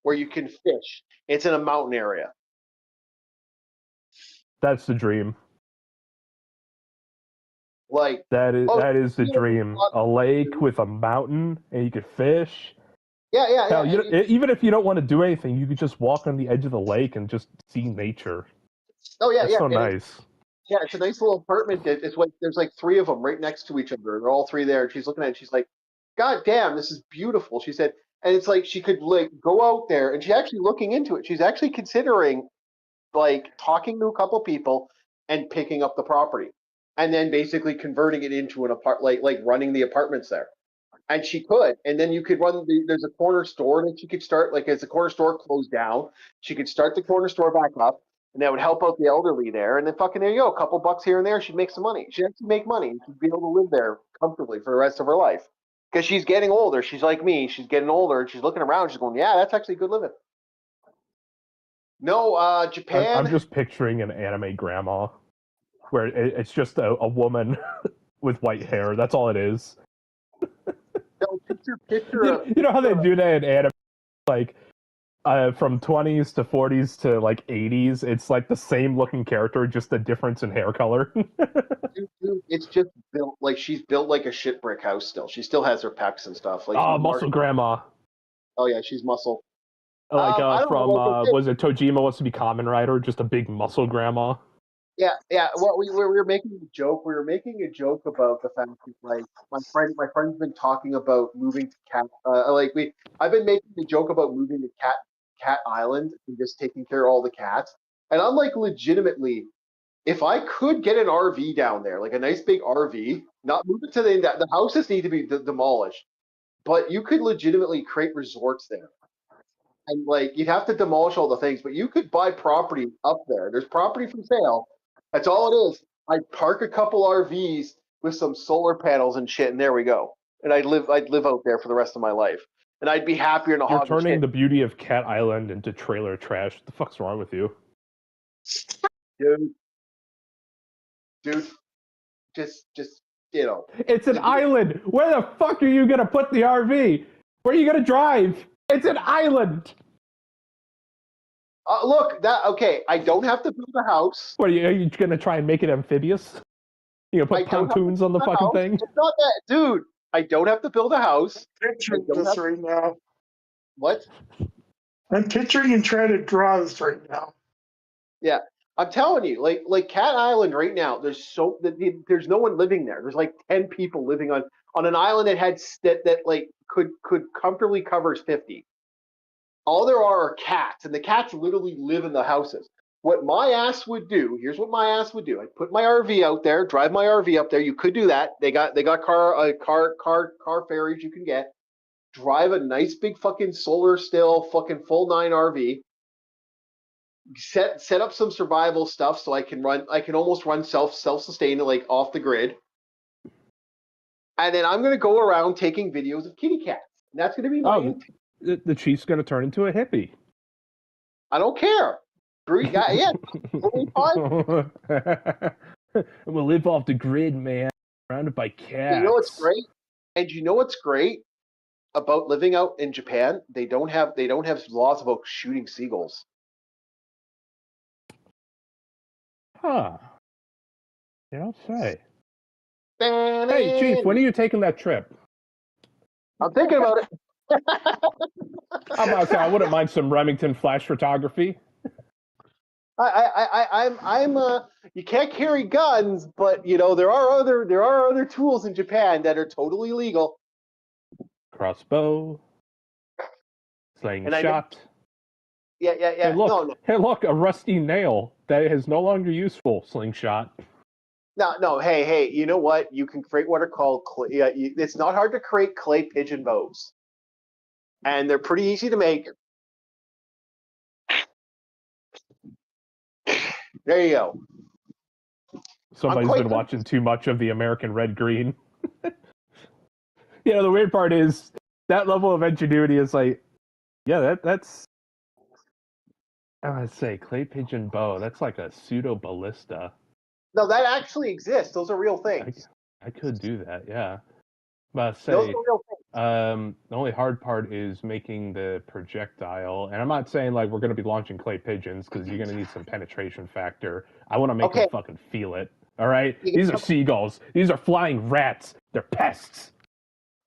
where you can fish. It's in a mountain area. That's the dream. Like that is the dream. A lake with a mountain and you could fish. Yeah. Hell, even if you don't want to do anything, you could just walk on the edge of the lake and just see nature. Oh yeah, That's so nice. It's a nice little apartment. It's like there's like 3 of them right next to each other. They're all 3 there. And she's looking at it. She's like, "God damn, this is beautiful." She said, and it's like she could like go out there, and she's actually looking into it. She's actually considering like talking to a couple people and picking up the property, and then basically converting it into an like running the apartments there. And she could, and then you could run. There's a corner store that she could start. Like as the corner store closed down, she could start the corner store back up, and that would help out the elderly there. And then fucking there you go, a couple bucks here and there. She'd make some money. She'd actually make money. And she'd be able to live there comfortably for the rest of her life. Because she's getting older. She's like me. She's getting older, and she's looking around. She's going, "Yeah, that's actually good living." No, Japan. I'm just picturing an anime grandma, where it's just a woman with white hair. That's all it is. No, picture. You know how they do that in anime, like from 20s to 40s to like 80s. It's like the same looking character, just a difference in hair color. Dude, it's just built like she's built like a shit brick house. Still, she still has her pecs and stuff. Like muscle grandma. Oh yeah, she's muscle. Like from was it Tojima Wants to Be Kamen Rider? Just a big muscle grandma. Yeah. Well, we were making a joke. We were making a joke about the fact that like my friend's been talking about moving to Cat. I've been making a joke about moving to Cat Island and just taking care of all the cats. And I'm like, legitimately, if I could get an RV down there, like a nice big RV, not move it to the houses need to be demolished, but you could legitimately create resorts there. And like you'd have to demolish all the things, but you could buy property up there. There's property for sale. That's all it is. I'd park a couple RVs with some solar panels and shit, and there we go. And I'd live out there for the rest of my life. And I'd be happier in a You're hobby. turning the beauty of Cat Island into trailer trash. What the fuck's wrong with you? Dude, just you know. It's an island. Where the fuck are you gonna put the RV? Where are you gonna drive? It's an island. Look, okay. I don't have to build a house. What are you gonna try and make it amphibious? You gonna put pontoons on the fucking thing? It's not that, dude. I don't have to build a house. Picturing this right now. What? I'm picturing and trying to draw this right now. Yeah, I'm telling you, like Cat Island right now. There's no one living there. There's like 10 people living on an island that like could comfortably covers 50. All there are cats, and the cats literally live in the houses. What my ass would do, here's what my ass would do. I'd put my RV out there, drive my RV up there. You could do that. They got car ferries you can get. Drive a nice big fucking solar still fucking full 9 RV. Set up some survival stuff so I can almost run self-sustained like off the grid. And then I'm gonna go around taking videos of kitty cats. And that's gonna be my the chief's gonna turn into a hippie. I don't care. Yeah, totally fine. We'll live off the grid, man. Surrounded by cats. You know what's great? And you know what's great about living out in Japan? They don't have laws about shooting seagulls. Huh. You don't say. Hey, Chief, when are you taking that trip? I'm thinking about it. I'm about to say, I wouldn't mind some Remington flash photography. I'm you can't carry guns, but you know there are other tools in Japan that are totally legal. Crossbow, slingshot. Yeah. Hey, look, Hey, look, a rusty nail that is no longer useful. Slingshot. No. Hey, you know what? You can create what are called clay. It's not hard to create clay pigeon bows, and they're pretty easy to make. There you go. Somebody's been watching too much of the American Red Green. The weird part is that level of ingenuity is like, yeah, that's. I would say clay pigeon bow. That's like a pseudo ballista. No, that actually exists. Those are real things. I could do that, yeah. But Those are real things. The only hard part is making the projectile. And I'm not saying like we're going to be launching clay pigeons because you're going to need some penetration factor. I want to make them fucking feel it. All right? These are seagulls. These are flying rats. They're pests.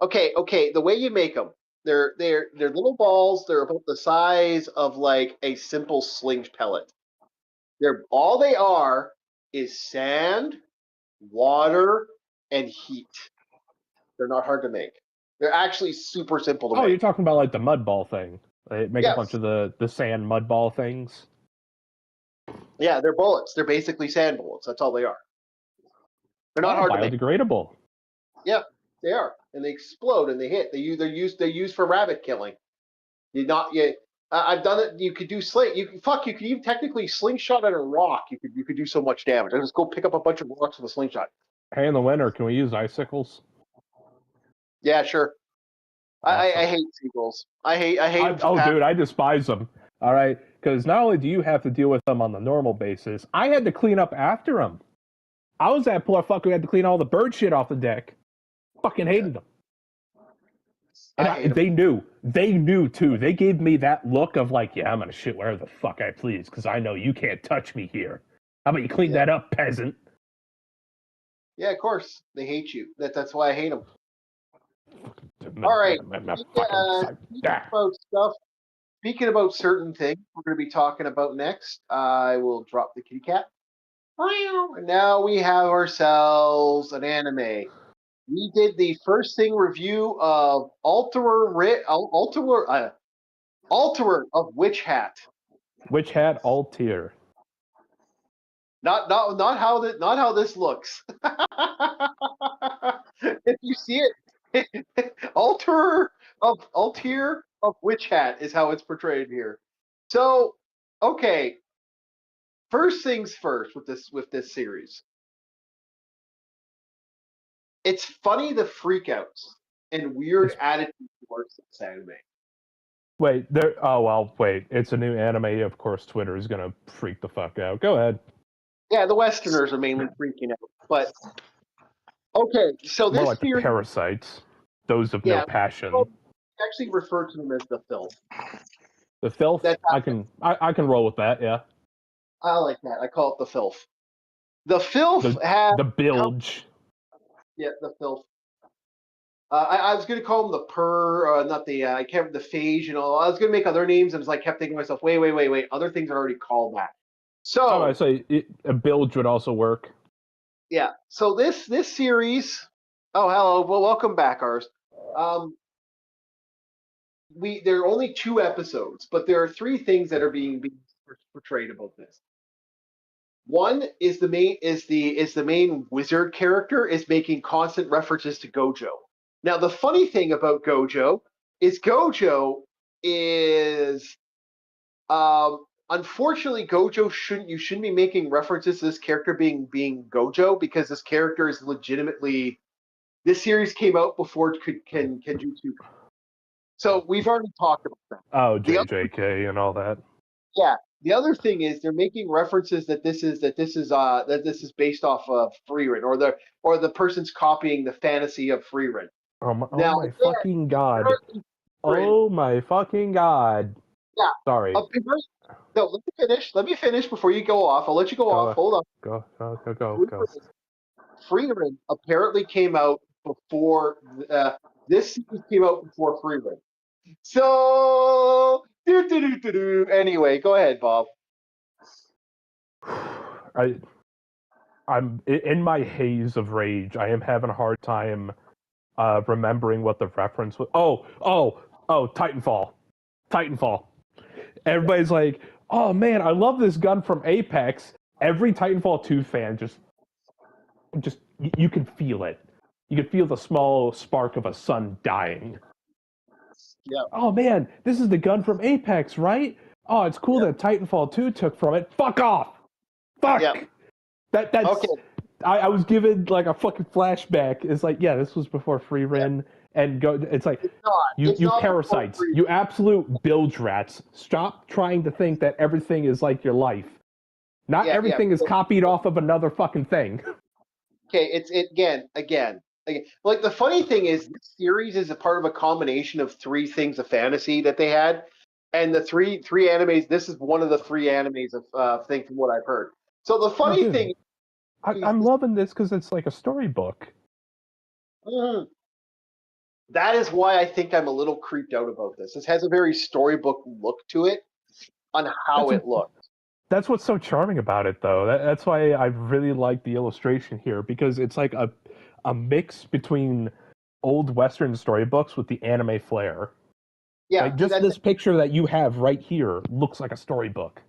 Okay. The way you make them, they're little balls. They're about the size of like a simple sling pellet. All they are is sand, water, and heat. They're not hard to make. They're actually super simple to make. Oh, you're talking about like the mud ball thing. They make a bunch of the sand mud ball things. Yeah, they're bullets. They're basically sand bullets. That's all they are. They're not hard to make. Biodegradable. Yeah, they are. And they explode and they hit. They're used for rabbit killing. I've done it. You could do You could even technically slingshot at a rock. You could do so much damage. I just go pick up a bunch of rocks with a slingshot. Hey, in the winter, can we use icicles? Yeah, sure. Awesome. I hate seagulls. I hate. Dude, I despise them. All right, because not only do you have to deal with them on the normal basis, I had to clean up after them. I was that poor fucker who had to clean all the bird shit off the deck. Fucking hated them. And they knew too. They gave me that look of like, yeah, I'm gonna shit wherever the fuck I please because I know you can't touch me here. How about you clean that up, peasant? Yeah, of course they hate you. That's why I hate them. All right. Speaking about certain things, we're going to be talking about next. I will drop the kitty cat. And now we have ourselves an anime. We did the first thing review of Alterer of Witch Hat. Witch Hat Altier. Not how this looks. If you see it, Altier of Witch Hat is how it's portrayed here. So, okay. First things first with this series. It's funny the freakouts and weird attitudes towards this anime. Wait, there. Oh well, wait. It's a new anime. Of course, Twitter is gonna freak the fuck out. Go ahead. Yeah, the Westerners are mainly freaking out. But okay, so this More like the series, parasites, those of no passion. I actually refer to them as the filth. The filth. I can roll with that. Yeah. I like that. I call it the filth. The filth has the bilge. Yeah, the filth. I was going to call them the not the I can't the phage and all. I was going to make other names, and I kept thinking to myself, wait. Other things are already called that. So I say a bilge would also work. Yeah. So this series. Oh, hello. Well, welcome back, ours. There are only 2 episodes, but there are 3 things that are being portrayed about this. One is the main wizard character is making constant references to Gojo. Now, the funny thing about Gojo is unfortunately, Gojo you shouldn't be making references to this character being Gojo, because this character is legitimately, this series came out before Kenjutsu. So we've already talked about that. Oh, JJK and all that. Yeah. The other thing is they're making references that this is based off of Freerin, or the person's copying the fantasy of Freerin. Oh my fucking god! Oh my fucking god! Yeah. Sorry. No, let me finish. Let me finish before you go off. I'll let you go off. Hold on. Go. Freerin apparently came out before this series came out before Freerin. So anyway, go ahead, Bob. I'm in my haze of rage. I am having a hard time remembering what the reference was. Oh, Titanfall. Everybody's like, oh man, I love this gun from Apex. Every Titanfall 2 fan just you can feel it. You can feel the small spark of a sun dying. Yeah. Oh man, this is the gun from Apex, right? Oh, it's cool that Titanfall 2 took from it. Fuck off! Fuck! Yeah. That's okay. I was given like a fucking flashback. It's like, yeah, this was before Freerin and go. It's like you parasites, you absolute bilge rats. Stop trying to think that everything is like your life. Not everything is copied off of another fucking thing. Okay, it's again. Like, the funny thing is, this series is a part of a combination of 3 things of fantasy that they had, and the three animes. This is one of the 3 animes of thing from what I've heard. So the funny thing, I'm loving this because it's like a storybook. That is why I think I'm a little creeped out about this. This has a very storybook look to it, on how it looks. That's what's so charming about it, though. That's why I really like the illustration here, because it's like a mix between old Western storybooks with the anime flair. Yeah, like just this picture that you have right here looks like a storybook.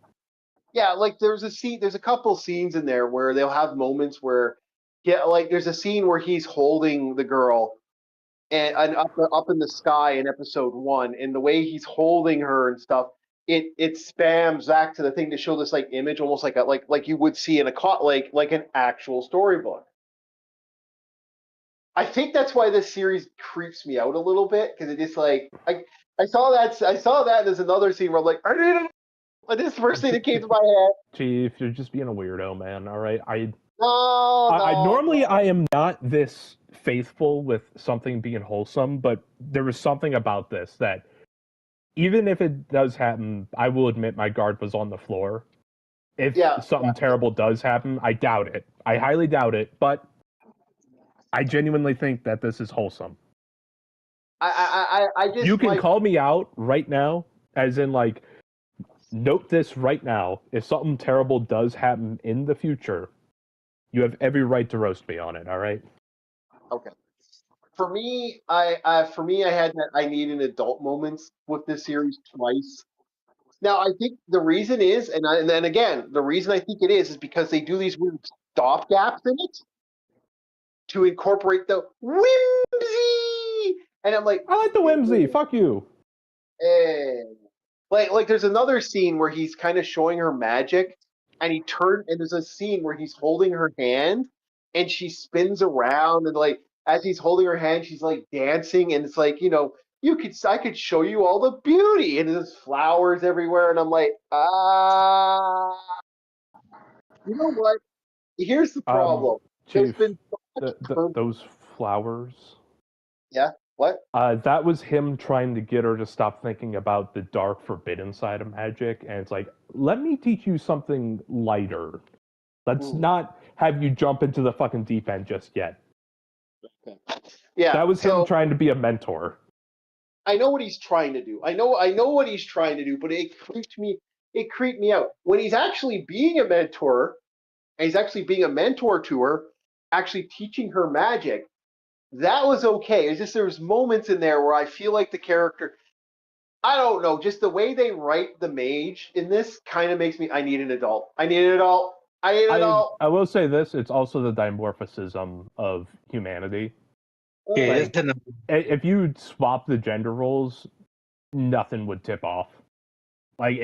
Yeah, like there's a couple scenes in there where they'll have moments where, like there's a scene where he's holding the girl, and up in the sky in episode 1, and the way he's holding her and stuff. It spams back to the thing to show this like image, almost like you would see in like an actual storybook. I think that's why this series creeps me out a little bit, because it just like I saw that and there's another scene where I'm like, this is the first thing that came to my head. Chief, you're just being a weirdo, man. All right, Normally I am not this faithful with something being wholesome, but there was something about this that, even if it does happen, I will admit my guard was on the floor. If something terrible does happen, I doubt it. I highly doubt it, but I genuinely think that this is wholesome. I just... You can call me out right now, as in, like, note this right now. If something terrible does happen in the future, You have every right to roast me on it. All right. Okay. For me, I had that I need an adult moments with this series twice. Now, I think the reason is, and then again, the reason I think it is because they do these weird stop gaps in it to incorporate the whimsy, and I'm like, I like the whimsy. Fuck you. Like there's another scene where he's kind of showing her magic, and there's a scene where he's holding her hand, and she spins around, and like as he's holding her hand, she's like dancing, and it's like I could show you all the beauty, and there's flowers everywhere, and I'm like, you know what? Here's the problem. Chief, There's been those flowers. Yeah. What? That was him trying to get her to stop thinking about the dark, forbidden side of magic, and it's like, let me teach you something lighter. Let's not have you jump into the fucking deep end just yet. Okay. Yeah. That was him trying to be a mentor. I know what he's trying to do. I know what he's trying to do, but it creeped me out. When he's actually being a mentor, and he's actually being a mentor to her, actually teaching her magic, that was okay. It's just there was moments in there where I feel like the character, I don't know, just the way they write the mage in this kind of makes me, I need an adult. I need an adult. I will say this, it's also the dimorphism of humanity. Like, if you swap the gender roles, nothing would tip off. Like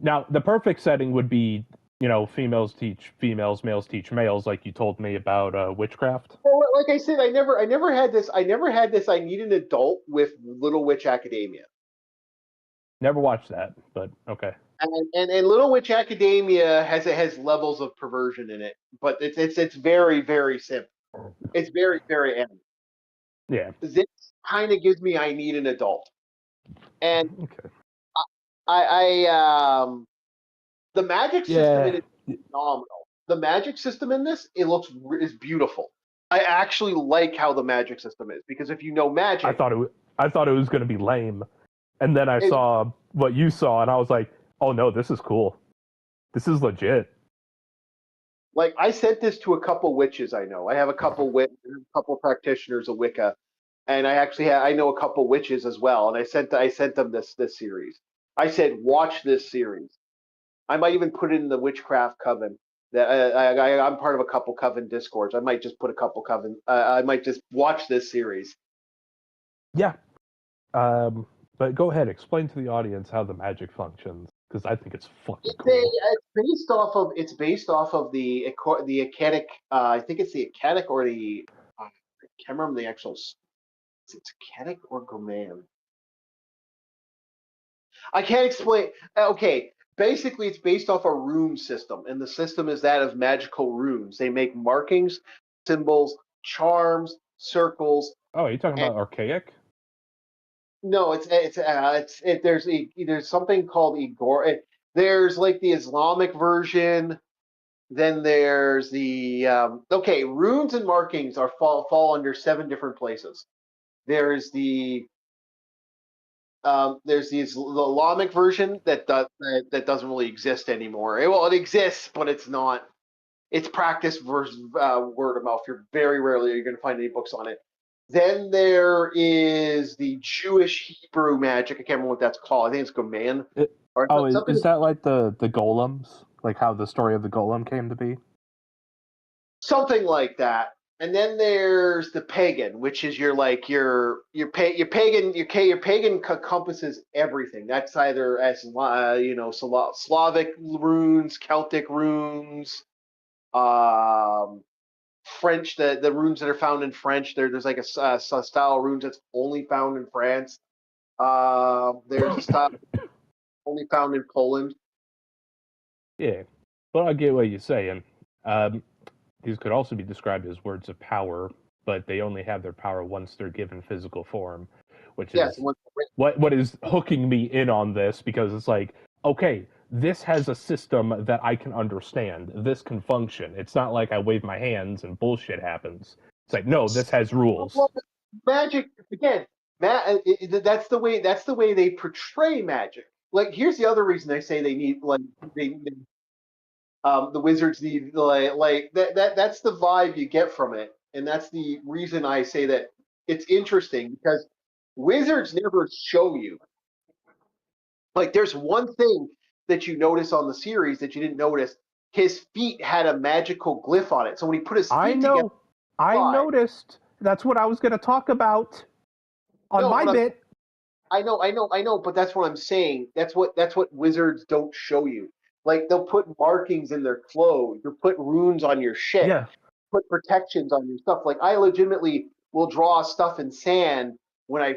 now the perfect setting would be, females teach females, males teach males, like you told me about witchcraft. Well, like I said, I never had this. I need an adult with Little Witch Academia. Never watched that, but okay. And Little Witch Academia has levels of perversion in it, but it's very, very simple. It's very, very animal. Yeah. This kind of gives me I need an adult, and okay. The magic system in it is phenomenal. The magic system in this is beautiful. I actually like how the magic system is because if you know magic, I thought it was going to be lame, and then I saw what you saw, and I was like, oh no, this is cool. This is legit. Like I sent this to a couple witches I know. I have a couple practitioners of Wicca, and I know a couple witches as well. And I sent them this series. I said, watch this series. I might even put it in the Witchcraft Coven. I'm part of a couple Coven Discords. I might just put a couple Coven. I might just watch this series. Yeah. But go ahead, explain to the audience how the magic functions, because I think it's fucking cool. It's based off of the Acadic. I think it's the Acadic or the. I can't remember the actual. It's Acadic or Goman. I can't explain. Okay, basically, it's based off a rune system, and the system is that of magical runes. They make markings, symbols, charms, circles. Oh, are you talking about archaic? No, there's something called Igor. There's like the Islamic version. Then there's the runes and markings fall under 7 different places. There's the Islamic version that doesn't really exist anymore. It exists, but it's not. It's practice versus word of mouth. You're very rarely going to find any books on it. Then there is the Jewish Hebrew magic. I can't remember what that's called. I think it's Goman. Is that like the golems? Like how the story of the golem came to be? Something like that. And then there's the pagan, which is your pagan encompasses everything. That's either as Slavic runes, Celtic runes, French, the runes that are found in French. There's like a style of runes that's only found in France. There's a style only found in Poland. Yeah, but I get what you're saying. These could also be described as words of power, but they only have their power once they're given physical form, which is what is hooking me in on this, because it's like, okay, this has a system that I can understand. This can function. It's not like I wave my hands and bullshit happens. It's like, no, this has rules. Well, magic again. That's the way they portray magic. Like, here's the other reason I say they need The wizards need like that. That's the vibe you get from it, and that's the reason I say that it's interesting because wizards never show you. Like, there's one thing that you notice on the series that you didn't notice. His feet had a magical glyph on it. So when he put his feet together, I noticed. That's what I was going to talk about on No, my but bit. I know, but that's what I'm saying. That's what wizards don't show you. Like, they'll put markings in their clothes, or put runes on your shit, Yeah. put protections on your stuff. Like, I legitimately will draw stuff in sand when I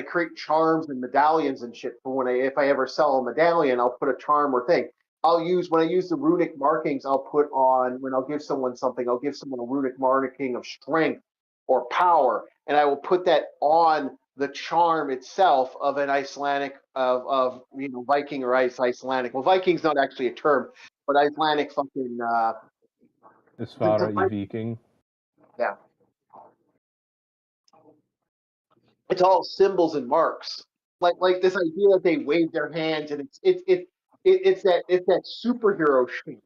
create charms and medallions and shit. For if I ever sell a medallion, I'll put a charm or thing. When I use the runic markings, I'll put on when I'll give someone something. I'll give someone a runic marking of strength or power, and I will put that on the charm itself of an Icelandic of Viking or Icelandic. Well, Viking's not actually a term, but Icelandic fucking Svara i Viking. Yeah. It's all symbols and marks. Like this idea that they wave their hands and it's that superhero shit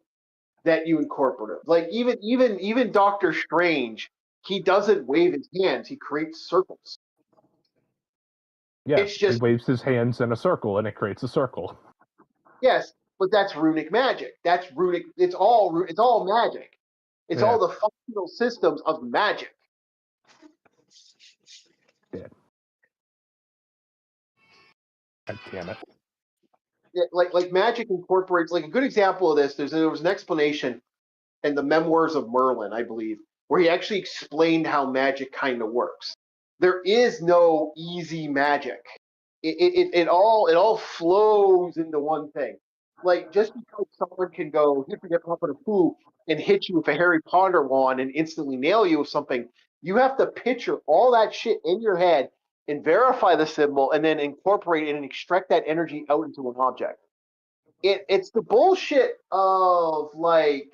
that you incorporate. Like even Doctor Strange, he doesn't wave his hands, he creates circles. Yeah, It's just, he waves his hands in a circle and it creates a circle. yes, but that's runic magic. That's runic. It's all magic. It's all the functional systems of magic. Yeah. God damn it. Yeah, like magic incorporates, like a good example of this. There was an explanation in the Memoirs of Merlin, I believe, where he actually explained how magic kind of works. There is no easy magic. It all flows into one thing. Like, just because someone can go hit the poo and hit you with a Harry Potter wand and instantly nail you with something, you have to picture all that shit in your head and verify the symbol and then incorporate it and extract that energy out into an object. It's the bullshit of like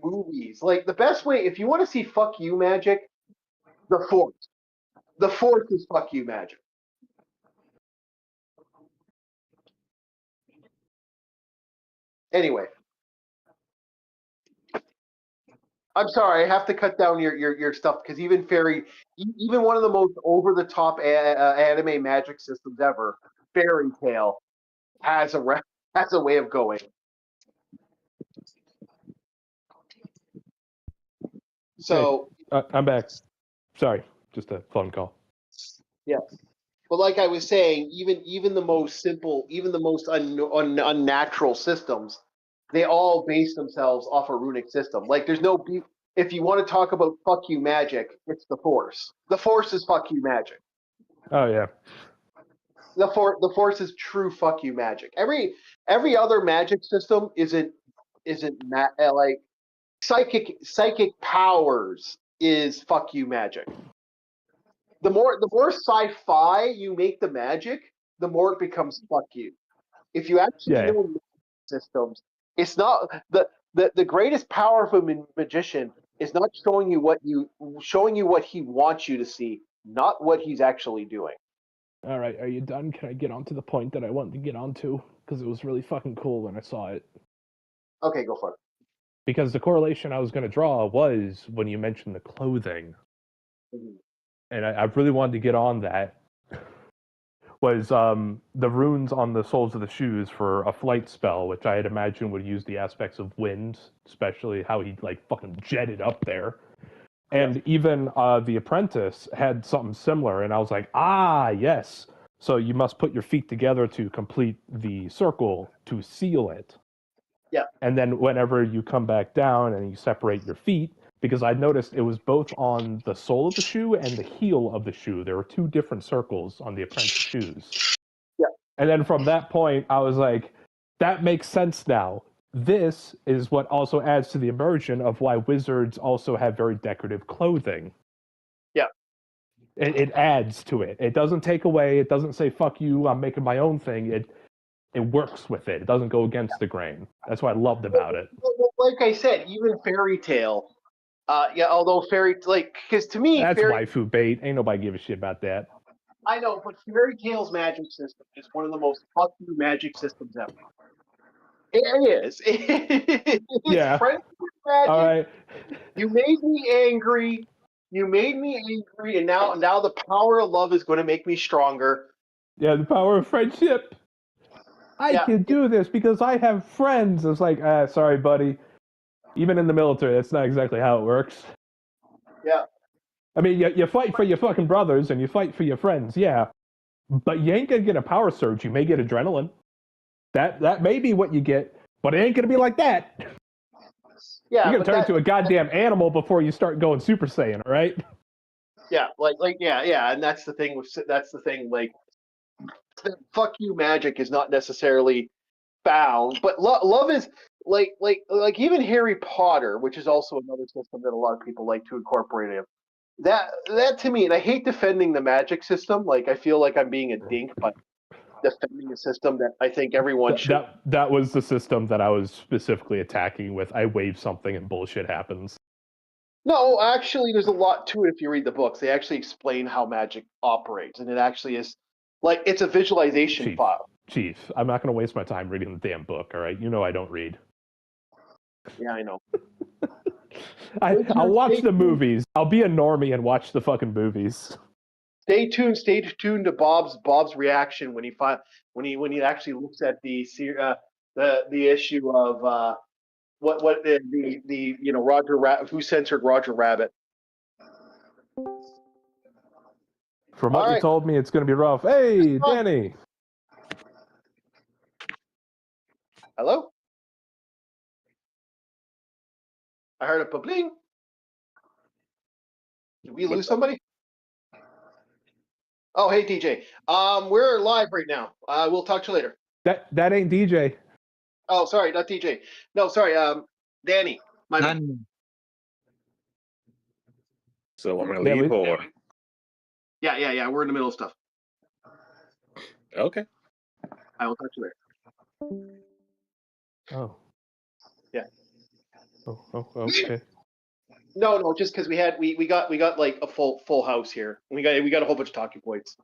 movies. Like, the best way, if you want to see fuck you magic, the Force. The Force is fuck you magic. Anyway, I'm sorry, I have to cut down your stuff because even one of the most over the top anime magic systems ever, Fairy Tale, has a way of going. So I'm back. Sorry, just a phone call. Yes, but like I was saying, even the most simple, even the most unnatural systems, they all base themselves off a runic system. Like, there's no if you want to talk about fuck you magic, it's the Force. The Force is fuck you magic. Oh yeah. The Force is true fuck you magic. Every other magic system isn't like psychic powers is fuck you magic. The more sci-fi you make the magic, the more it becomes fuck you. If you actually know systems, it's not the greatest power of a magician is not showing you what he wants you to see, not what he's actually doing. All right, are you done? Can I get on to the point that I wanted to get onto? Because it was really fucking cool when I saw it. Okay, go for it. Because the correlation I was going to draw was when you mentioned the clothing. Mm-hmm. And I really wanted to get on that, was the runes on the soles of the shoes for a flight spell, which I had imagined would use the aspects of wind, especially how he like fucking jetted up there. And even The Apprentice had something similar, and I was like, yes. So you must put your feet together to complete the circle to seal it. Yeah. And then whenever you come back down and you separate your feet, because I noticed it was both on the sole of the shoe and the heel of the shoe. There were two different circles on the Apprentice shoes. Yeah. And then from that point, I was like, that makes sense now. This is what also adds to the immersion of why wizards also have very decorative clothing. Yeah. It adds to it. It doesn't take away. It doesn't say, fuck you, I'm making my own thing. It works with it. It doesn't go against the grain. That's what I loved about it. Like I said, even Fairy Tale, although because to me, that's waifu bait. Ain't nobody give a shit about that. I know, but Fairy Tale's magic system is one of the most fuck you magic systems ever. It is. Yeah. Friendship magic. All right. You made me angry. And now the power of love is going to make me stronger. Yeah, the power of friendship. I can do this because I have friends. It's like, sorry, buddy. Even in the military, that's not exactly how it works. Yeah. I mean, you fight for your fucking brothers and you fight for your friends, yeah. But you ain't gonna get a power surge. You may get adrenaline. That may be what you get, but it ain't gonna be like that. Yeah, You're gonna turn into a goddamn animal before you start going Super Saiyan, all right? Yeah, and that's the thing. Like, fuck you, magic is not necessarily found, but love is like even Harry Potter, which is also another system that a lot of people like to incorporate in. That to me, and I hate defending the magic system. Like, I feel like I'm being a dink, but defending a system that I think everyone should. That was the system that I was specifically attacking with. I wave something and bullshit happens. No, actually, there's a lot to it if you read the books. They actually explain how magic operates, and it actually is like it's a visualization file. Chief, I'm not going to waste my time reading the damn book, all right? You know I don't read. Yeah, I know. I'll watch the movies. I'll be a normie and watch the fucking movies. Stay tuned to Bob's reaction when he actually looks at the issue of what the Roger Rabbit, who censored Roger Rabbit. From what you told me, it's going to be rough. Hey, Danny. Hello? I heard a pa-bling. Did we lose somebody? Oh, hey, DJ. We're live right now. We'll talk to you later. That ain't DJ. Oh, sorry, not DJ. No, sorry. Danny. So I'm going to leave or? Yeah. We're in the middle of stuff. Okay. I will talk to you later. Oh. Yeah. Oh, okay. No, just because we got like a full house here. We got a whole bunch of talking points.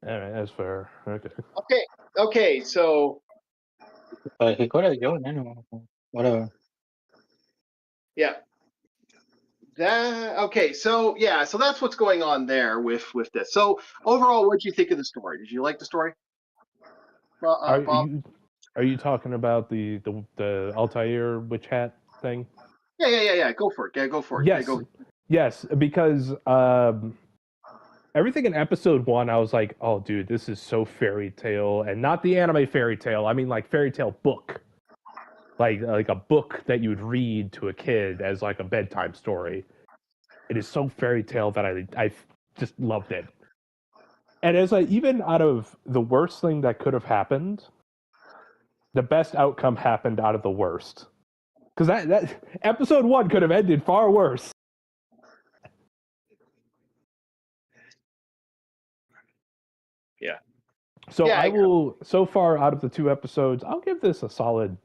All right, that's fair. Okay. So. Whatever. Yeah. So that's what's going on there with this. So overall, what did you think of the story? Did you like the story? Bob? Are you talking about the Altair witch hat thing? Yeah. Go for it. Yeah, go for it. Yes, because everything in episode 1, I was like, oh, dude, this is so fairy tale, and not the anime fairy tale. I mean, like fairy tale book, like a book that you would read to a kid as like a bedtime story. It is so fairy tale that I just loved it. And as even out of the worst thing that could have happened, the best outcome happened out of the worst. Because that episode 1 could have ended far worse. Yeah. So I will, so far out of the 2 episodes, I'll give this a solid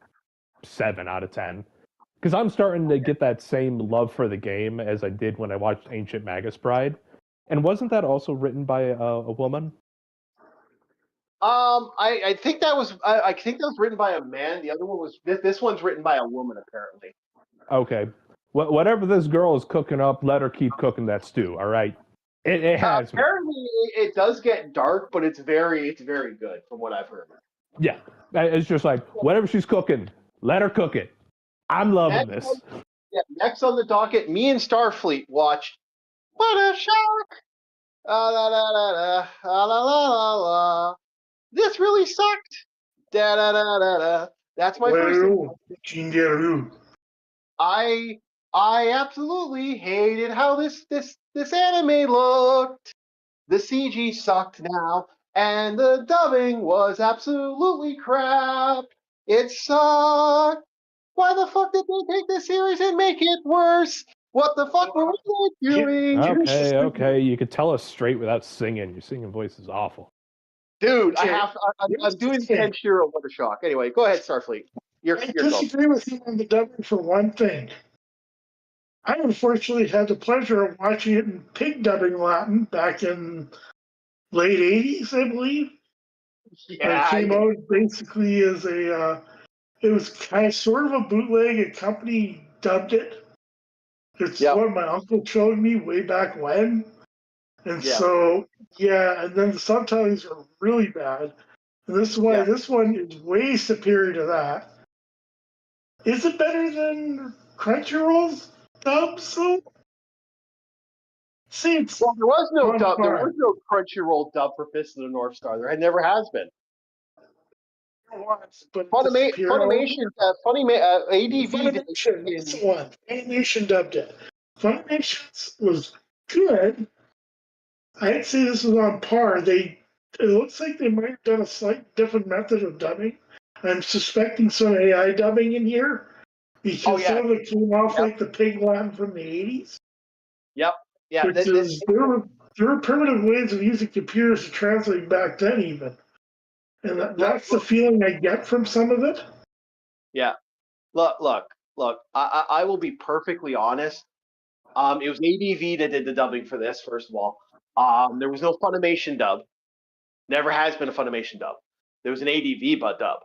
7 out of 10. Because I'm starting to get that same love for the game as I did when I watched Ancient Magus Bride. And wasn't that also written by a woman? I think that was written by a man. The other one was this one's written by a woman, apparently. Okay. Whatever this girl is cooking up, let her keep cooking that stew. All right. It has. Apparently, it does get dark, but it's very good from what I've heard. Yeah, it's just like whatever she's cooking, let her cook it. I'm loving this. Next on the docket, me and Starfleet watched What a Shark! La la la la la la la. This really sucked. Da da da da da. That's my first thing. I absolutely hated how this anime looked. The CG sucked now, and the dubbing was absolutely crap. It sucked. Why the fuck did they take this series and make it worse? What the fuck were we doing? Okay. You could tell us straight without singing. Your singing voice is awful. Dude, I'm doing Kenshiro. What a shock. Anyway, go ahead, Starfleet. I disagree with you on the dubbing for one thing. I unfortunately had the pleasure of watching it in pig dubbing Latin back in late 80s, I believe. Yeah, it came out basically as a it was kind of sort of a bootleg. A company dubbed it. It's what my uncle showed me way back when. And so, and then the subtitles are really bad. And this one is way superior to that. Is it better than Crunchyroll's dubs though? See, it's there was no dub. There was no Crunchyroll dub for Fist of the North Star. There never has been. But Funimation, ADV. Funimation, that's the one. Funimation dubbed it. Funimation was good. I'd say this was on par. It looks like they might have done a slight different method of dubbing. I'm suspecting some AI dubbing in here because some of it came off like the pig Latin from the 80s. Yep. Yeah. There were primitive ways of using computers to translate back then, even. And that's the feeling I get from some of it. Yeah. Look. I will be perfectly honest. It was ADV that did the dubbing for this, first of all. There was no Funimation dub. Never has been a Funimation dub. There was an ADV dub.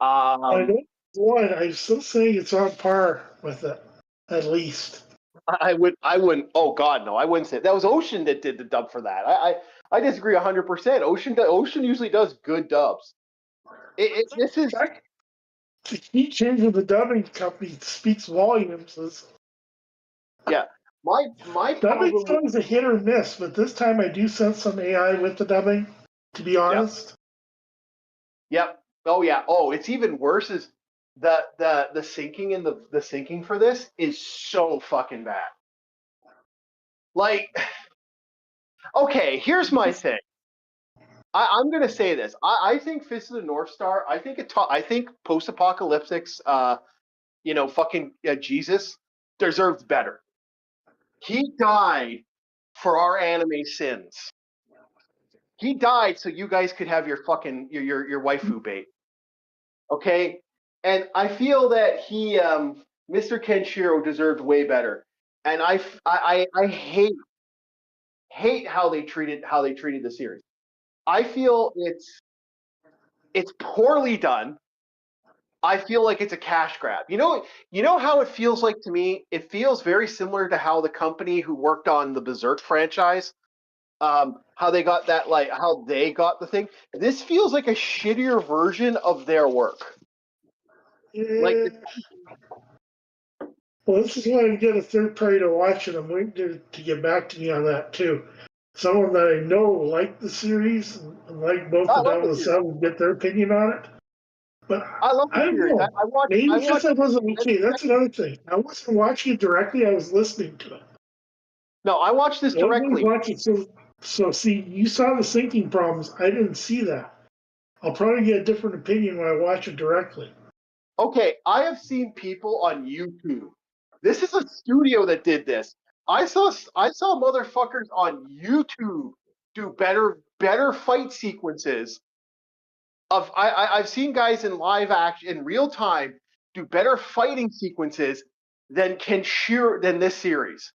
I don't one. I'm still saying it's on par with it, at least. I wouldn't. Oh God, no! I wouldn't say that was Ocean that did the dub for that. I disagree 100%. Ocean usually does good dubs. This is the key change of the dubbing company speaks volumes. My dubbing is a hit or miss, but this time I do sense some AI with the dubbing. To be honest. Yep. Oh yeah. Oh, it's even worse. Is the syncing and the syncing for this is so fucking bad. Like, okay, here's my thing. I'm gonna say this. I think Fist of the North Star. I think post-apocalyptics. Fucking Jesus deserves better. He died for our anime sins. He died so you guys could have your fucking your waifu bait. Okay? And I feel that he Mr. Kenshiro deserved way better. And I hate how they treated the series. I feel it's poorly done. I feel like it's a cash grab. You know how it feels like to me? It feels very similar to how the company who worked on the Berserk franchise, how they got that, like how they got the thing. This feels like a shittier version of their work. Yeah. Well, this is why I get a third party to watch it. I'm waiting to get back to me on that too. Someone that I know liked the series and liked both the dub and the sub and get their opinion on it. But I love the series. Maybe because I wasn't okay. That's another thing. I wasn't watching it directly. I was listening to it. No, I watched this directly. So see, you saw the syncing problems. I didn't see that. I'll probably get a different opinion when I watch it directly. Okay, I have seen people on YouTube. This is a studio that did this. I saw motherfuckers on YouTube do better fight sequences. I've seen guys in live action in real time do better fighting sequences than this series.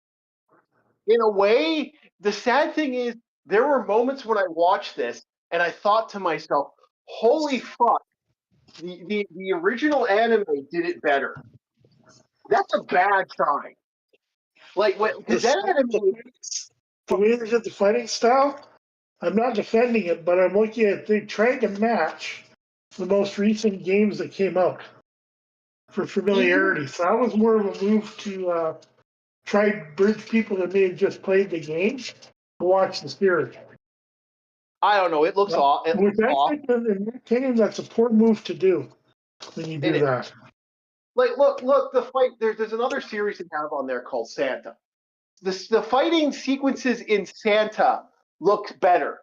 In a way, the sad thing is there were moments when I watched this and I thought to myself, "Holy fuck! The original anime did it better." That's a bad sign. Like because that anime, the way they did the fighting style. I'm not defending it, but I'm looking at they tried to match the most recent games that came out for familiarity. So that was more of a move to try to bridge people that may have just played the game to watch the series. I don't know. It looks off. In my opinion, that's a poor move to do when you do that. Like, look, the fight. There's another series they have on there called Santa. The fighting sequences in Santa look better.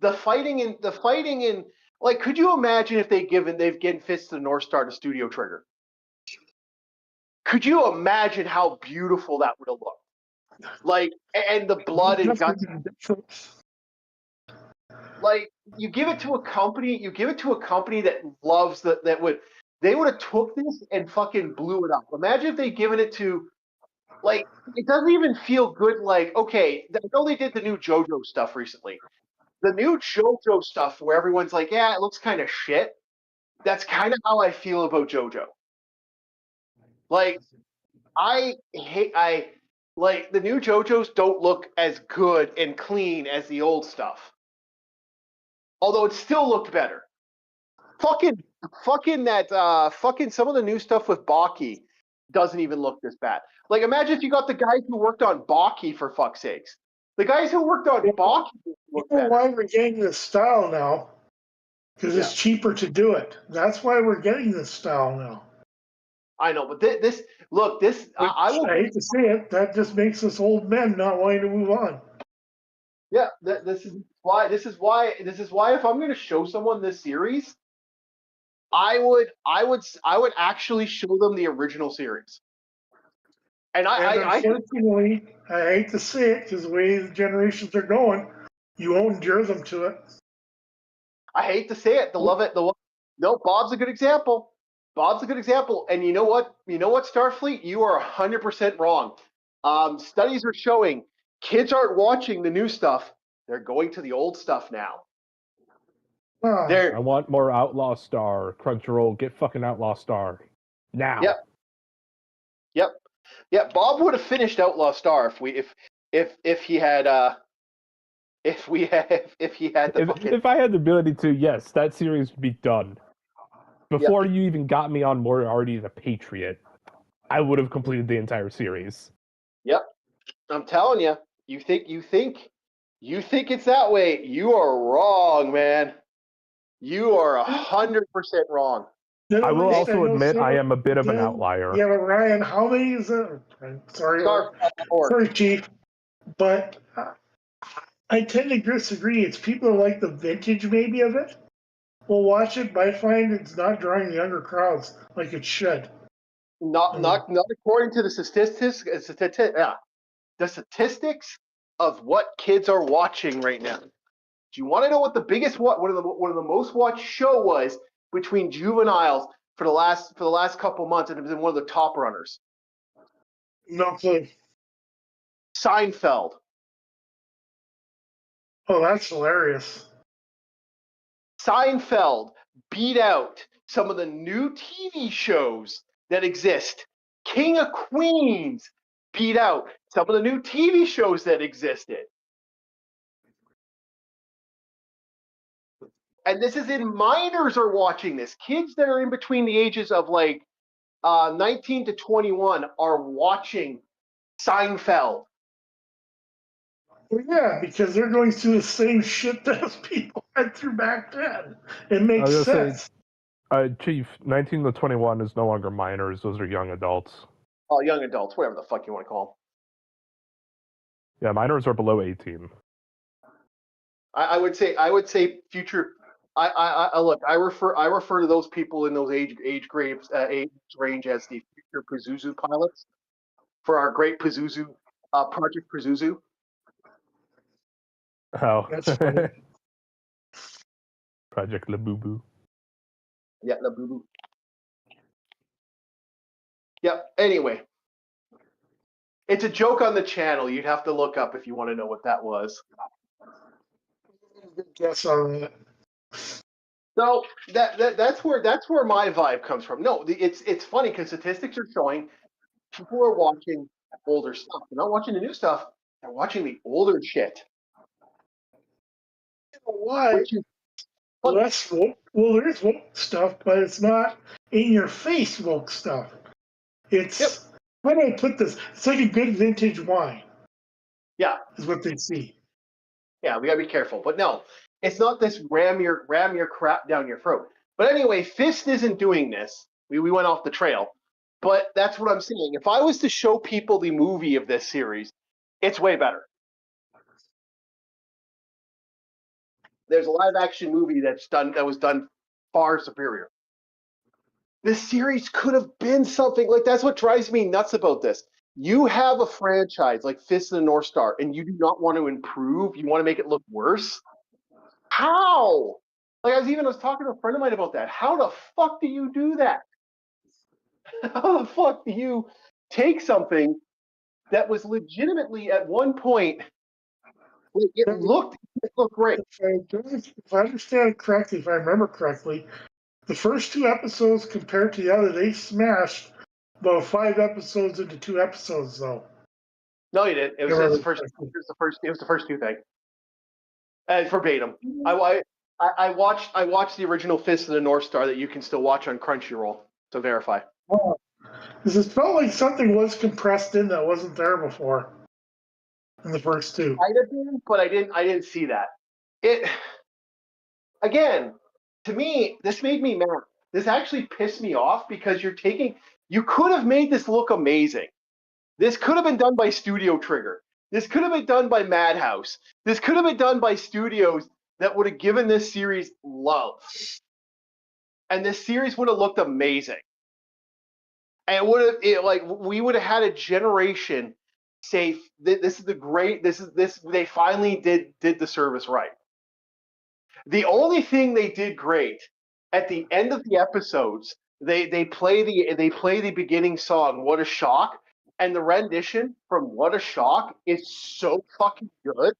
The fighting in like, could you imagine if they've given Fist of the North Star to Studio Trigger? Could you imagine how beautiful that would have looked? Like, and the blood and guts. Like, you give it to a company that loves they would have took this and fucking blew it up. Imagine if they'd given it to, like, it doesn't even feel good. Like, okay, I know they did the new JoJo stuff recently. The new JoJo stuff where everyone's like, yeah, it looks kind of shit. That's kind of how I feel about JoJo. Like, I like the new JoJo's don't look as good and clean as the old stuff. Although it still looked better. Fucking some of the new stuff with Baki doesn't even look this bad. Like, imagine if you got the guys who worked on Baki, for fuck's sakes. The guys who worked on Baki look better. Why we're getting this style now? Because it's cheaper to do it. That's why we're getting this style now. I know, but I hate to say it. That just makes us old men not wanting to move on. Yeah, this is why if I'm going to show someone this series, I would actually show them the original series. And unfortunately, I hate to say it because the way the generations are going, you won't endure them to it. I hate to say it. No, Bob's a good example. And you know what? Starfleet, you are 100% wrong. Studies are showing kids aren't watching the new stuff. They're going to the old stuff now. I want more Outlaw Star. Crunchyroll, get fucking Outlaw Star now. Yep. Bob would have finished Outlaw Star if he had if I had the ability to, yes, that series would be done. Before you even got me on Moriarty the Patriot, I would have completed the entire series. Yep. I'm telling you, you think it's that way. You are wrong, man. You are 100% wrong. I will also admit I am a bit of an outlier. Yeah, but Ryan, how many is it? Sorry, Chief. But I tend to disagree. It's people who like the vintage maybe of it will watch it, but I find it's not drawing younger crowds like it should. Not according to the statistics. The statistics of what kids are watching right now. Do you want to know what the biggest one of the most watched show was between juveniles for the last couple months, and it was one of the top runners? No clue. Seinfeld. Oh, that's hilarious. Seinfeld beat out some of the new TV shows that exist. King of Queens beat out some of the new TV shows that existed. And this is minors are watching this. Kids that are in between the ages of 19 to 21 are watching Seinfeld. Well, yeah, because they're going through the same shit that those people went through back then. It makes sense. Chief, 19 to 21 is no longer minors. Those are young adults. Oh, young adults, whatever the fuck you want to call them. Yeah, minors are below 18. I would say future. I refer to those people in those age range as the future Pazuzu pilots for our great Pazuzu Project Pazuzu. Oh, that's funny. Project Labubu. Yeah, Labubu. Yeah. Anyway, it's a joke on the channel. You'd have to look up if you want to know what that was. Guess on that. So that's where my vibe comes from. No, it's funny because statistics are showing people are watching older stuff. They're not watching the new stuff. They're watching the older shit. Why? Well, that's woke. Well, there's woke stuff, but it's not in your face woke stuff. It's how do I put this? It's like a good vintage wine. Yeah, is what they see. Yeah, we gotta be careful. But no, it's not this ram your crap down your throat. But anyway, Fist isn't doing this. We went off the trail. But that's what I'm saying. If I was to show people the movie of this series, it's way better. There's a live action movie that was done far superior. This series could have been something like that's what drives me nuts about this. You have a franchise like Fist of the North Star, and you do not want to improve. You want to make it look worse. How? Like I was talking to a friend of mine about that. How the fuck do you do that? How the fuck do you take something that was legitimately at one point, it looked great. If I understand it correctly, if I remember correctly, The first 2 episodes compared to the other, they smashed about 5 episodes into 2 episodes, though. No, you didn't. It was the first. It was the first 2 thing. Verbatim. I watched the original Fist of the North Star that you can still watch on Crunchyroll to verify. Oh, because it felt like something was compressed in that wasn't there before in the first 2. Might have been, but I didn't see that. It again, to me, this made me mad. This actually pissed me off because you could have made this look amazing. This could have been done by Studio Trigger. This could have been done by Madhouse. This could have been done by studios that would have given this series love. And this series would have looked amazing. And we would have had a generation say this is they finally did the service right. The only thing they did great at the end of the episodes, they play the beginning song, What a Shock, and the rendition from What a Shock is so fucking good.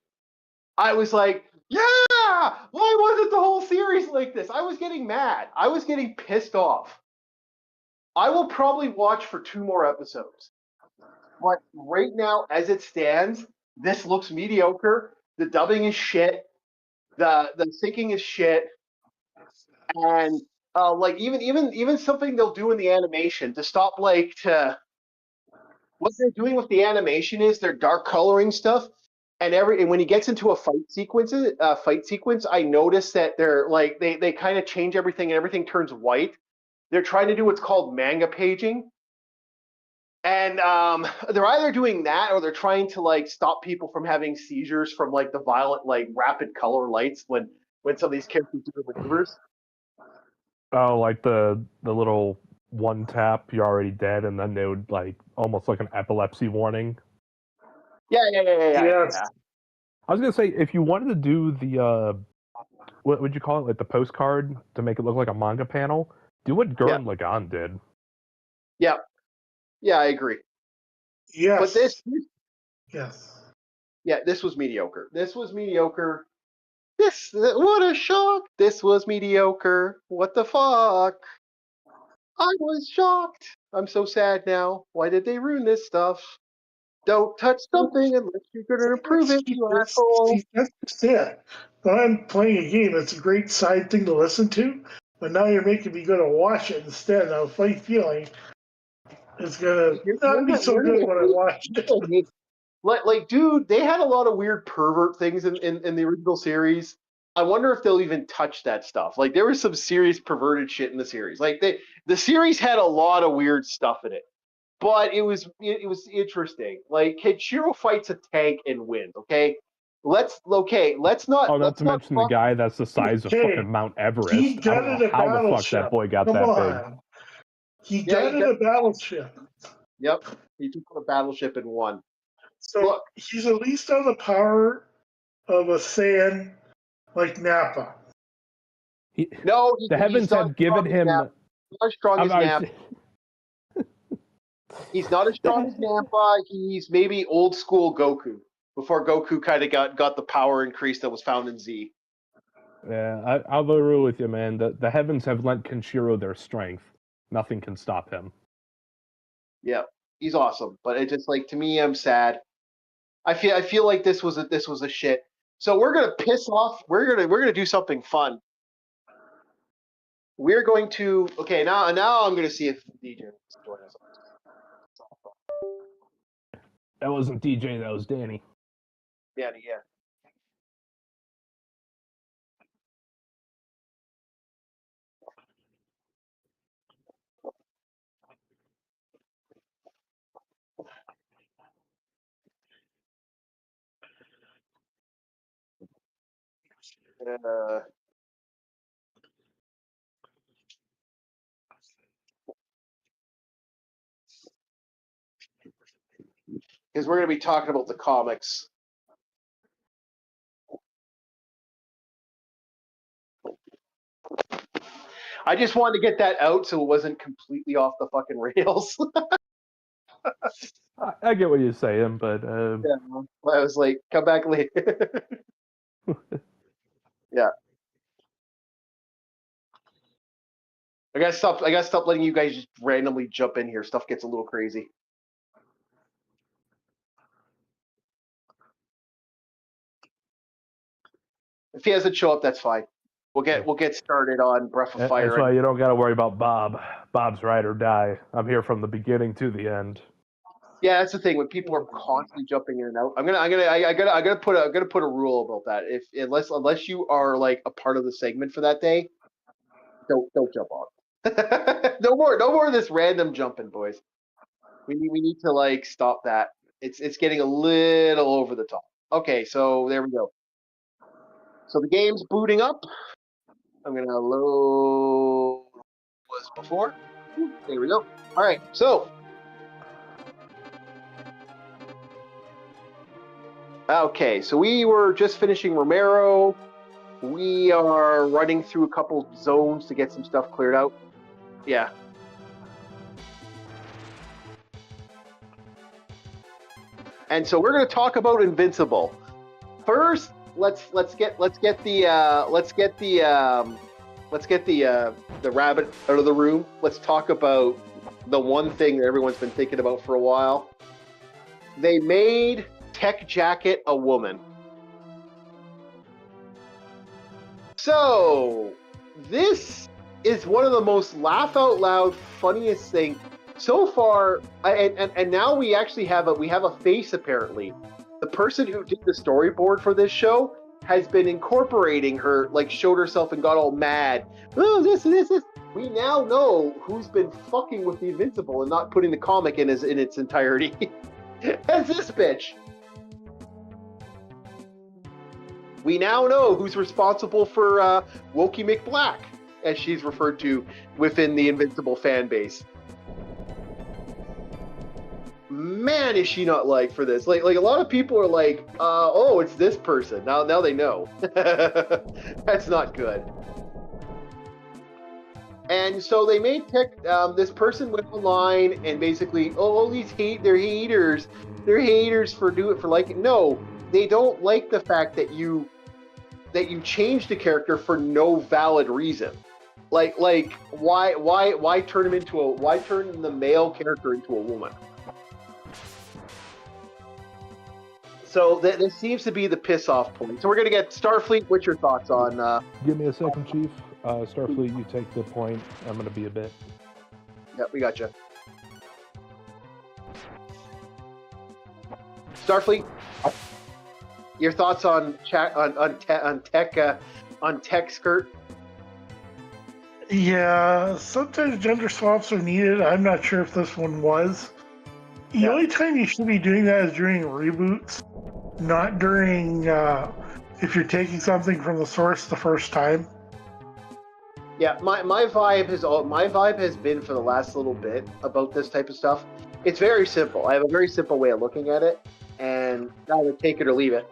I was like, yeah! Why wasn't the whole series like this? I was getting mad. I was getting pissed off. I will probably watch for 2 more episodes. But right now, as it stands, this looks mediocre. The dubbing is shit. The syncing is shit. And even something they'll do in the animation to stop what they're doing with the animation is they're dark coloring stuff. And when he gets into a fight sequence, I notice that they kind of change everything and everything turns white. They're trying to do what's called manga paging. And they're either doing that or they're trying to stop people from having seizures from the violent rapid color lights when some of these characters do their maneuvers. Oh, like the little one tap, you're already dead, and then they would almost like an epilepsy warning. Yeah. Yes. I was gonna say, if you wanted to do the what would you call it, like the postcard to make it look like a manga panel, do what Gurren Lagann did. Yeah, I agree. Yes. But this was mediocre. What a shock! This was mediocre. What the fuck? I was shocked. I'm so sad now. Why did they ruin this stuff? Don't touch something unless you're going to improve it, you asshole. That's it. When I'm playing a game, it's a great side thing to listen to, but now you're making me go to watch it instead. Now, funny feeling, it's going to not be so good when I watch it. Dude, they had a lot of weird pervert things in the original series. I wonder if they'll even touch that stuff. There was some serious perverted shit in the series. The series had a lot of weird stuff in it. But it was interesting. Kenshiro fights a tank and wins. Okay, let's not. Oh, not to mention the guy that's the size of fucking Mount Everest. He gutted a how the fuck battleship. that boy got Come that on. big. He gutted a battleship. Yep, he took a battleship and won. So look, he's at least on the power of a Saiyan like Nappa. The heavens have given him. He's not as strong as Nappa. He's not as strong as Nappa. He's maybe old school Goku before Goku kind of got the power increase that was found in Z. Yeah, I'll agree with you, man. The heavens have lent Kenshiro their strength. Nothing can stop him. Yeah, he's awesome, but it just to me, I'm sad. I feel like this was a shit. So we're gonna piss off. We're gonna do something fun. We're going to now I'm gonna see if DJ wants to join us. That wasn't DJ, that was Danny. Danny, yeah. Because we're going to be talking about the comics. I just wanted to get that out so it wasn't completely off the fucking rails. I get what you're saying, but yeah, I was like, come back later. Yeah. I gotta stop letting you guys just randomly jump in here. Stuff gets a little crazy. If he doesn't show up, that's fine. We'll get started on Breath of Fire. That's why you don't got to worry about Bob. Bob's ride or die. I'm here from the beginning to the end. Yeah, that's the thing. When people are constantly jumping in and out, I gotta put a rule about that. Unless you are like a part of the segment for that day, don't jump on. No more of this random jumping, boys. We need to like stop that. It's getting a little over the top. Okay, so there we go. So the game's booting up. I'm gonna load was before. There we go. All right, so okay, so we were just finishing Romero. We are running through a couple zones to get some stuff cleared out. Yeah. And so we're going to talk about Invincible. First, let's get the rabbit out of the room. Let's talk about the one thing that everyone's been thinking about for a while. They made Tech Jacket a woman. So this is one of the most laugh out loud funniest thing so far, and now we actually have a face apparently. The person who did the storyboard for this show has been incorporating her, like showed herself and got all mad. Oh, this. We now know who's been fucking with the Invincible and not putting the comic in its entirety. That's this bitch. We now know who's responsible for Wokey McBlack, as she's referred to within the Invincible fan base. Man, is she not like for this? Like a lot of people are like, oh, it's this person. Now they know. That's not good. And so they made this person went online and basically, oh, they're haters. They're haters for liking. No, they don't like the fact that you changed the character for no valid reason. Like why turn the male character into a woman? So this seems to be the piss off point. So we're gonna get Starfleet. What's your thoughts on? Give me a second, Chief. Starfleet, you take the point. I'm gonna be a bit. Yep, we got you. Starfleet, your thoughts on tech skirt? Yeah, sometimes gender swaps are needed. I'm not sure if this one was. The only time you should be doing that is during reboots, not during if you're taking something from the source the first time. Yeah, my vibe has been for the last little bit about this type of stuff. It's very simple. I have a very simple way of looking at it, and either take it or leave it.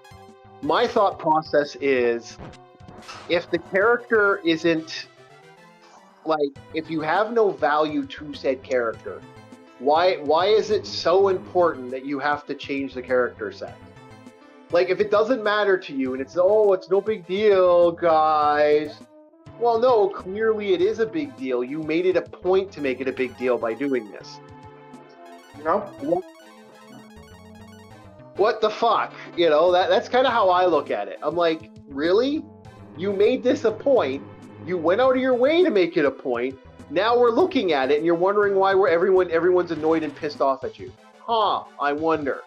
My thought process is, if the character isn't, like, if you have no value to said character, why is it so important that you have to change the character set? Like, if it doesn't matter to you and it's no big deal, guys. Well, no, clearly it is a big deal. You made it a point to make it a big deal by doing this. You know? What the fuck? You know, that's kind of how I look at it. I'm like, really? You made this a point. You went out of your way to make it a point. Now we're looking at it and you're wondering why everyone's annoyed and pissed off at you. Huh, I wonder.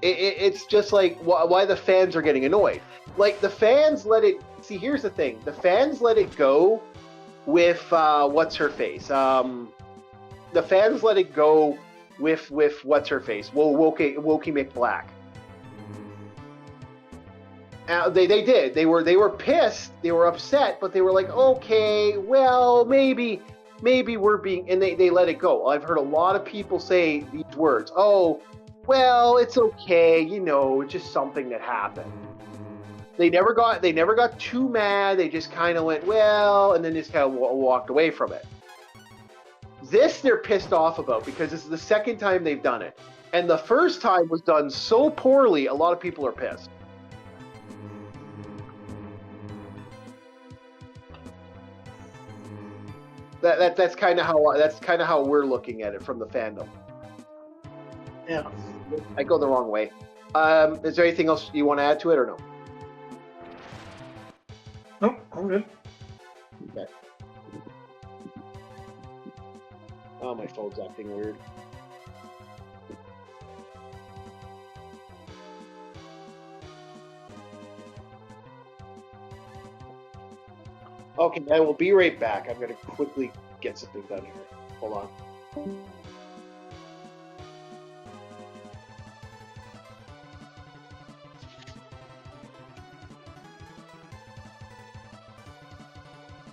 It's just like why the fans are getting annoyed. Like, the fans let it... See, here's the thing. The fans let it go with... what's-her-face? The fans let it go with what's-her-face? Wokey McBlack. They did. They were pissed. They were upset, but they were like, okay, well, maybe we're being... And they let it go. I've heard a lot of people say these words. Oh, well, it's okay. You know, it's just something that happened. They never got too mad. They just kind of went, well, and then just kind of walked away from it. This they're pissed off about because this is the second time they've done it. And the first time was done so poorly, a lot of people are pissed. that's kind of how we're looking at it from the fandom. Yeah. I go the wrong way. Is there anything else you want to add to it or no? Nope, I'm good. Okay. Oh, my phone's acting weird. Okay, I will be right back. I'm going to quickly get something done here. Hold on.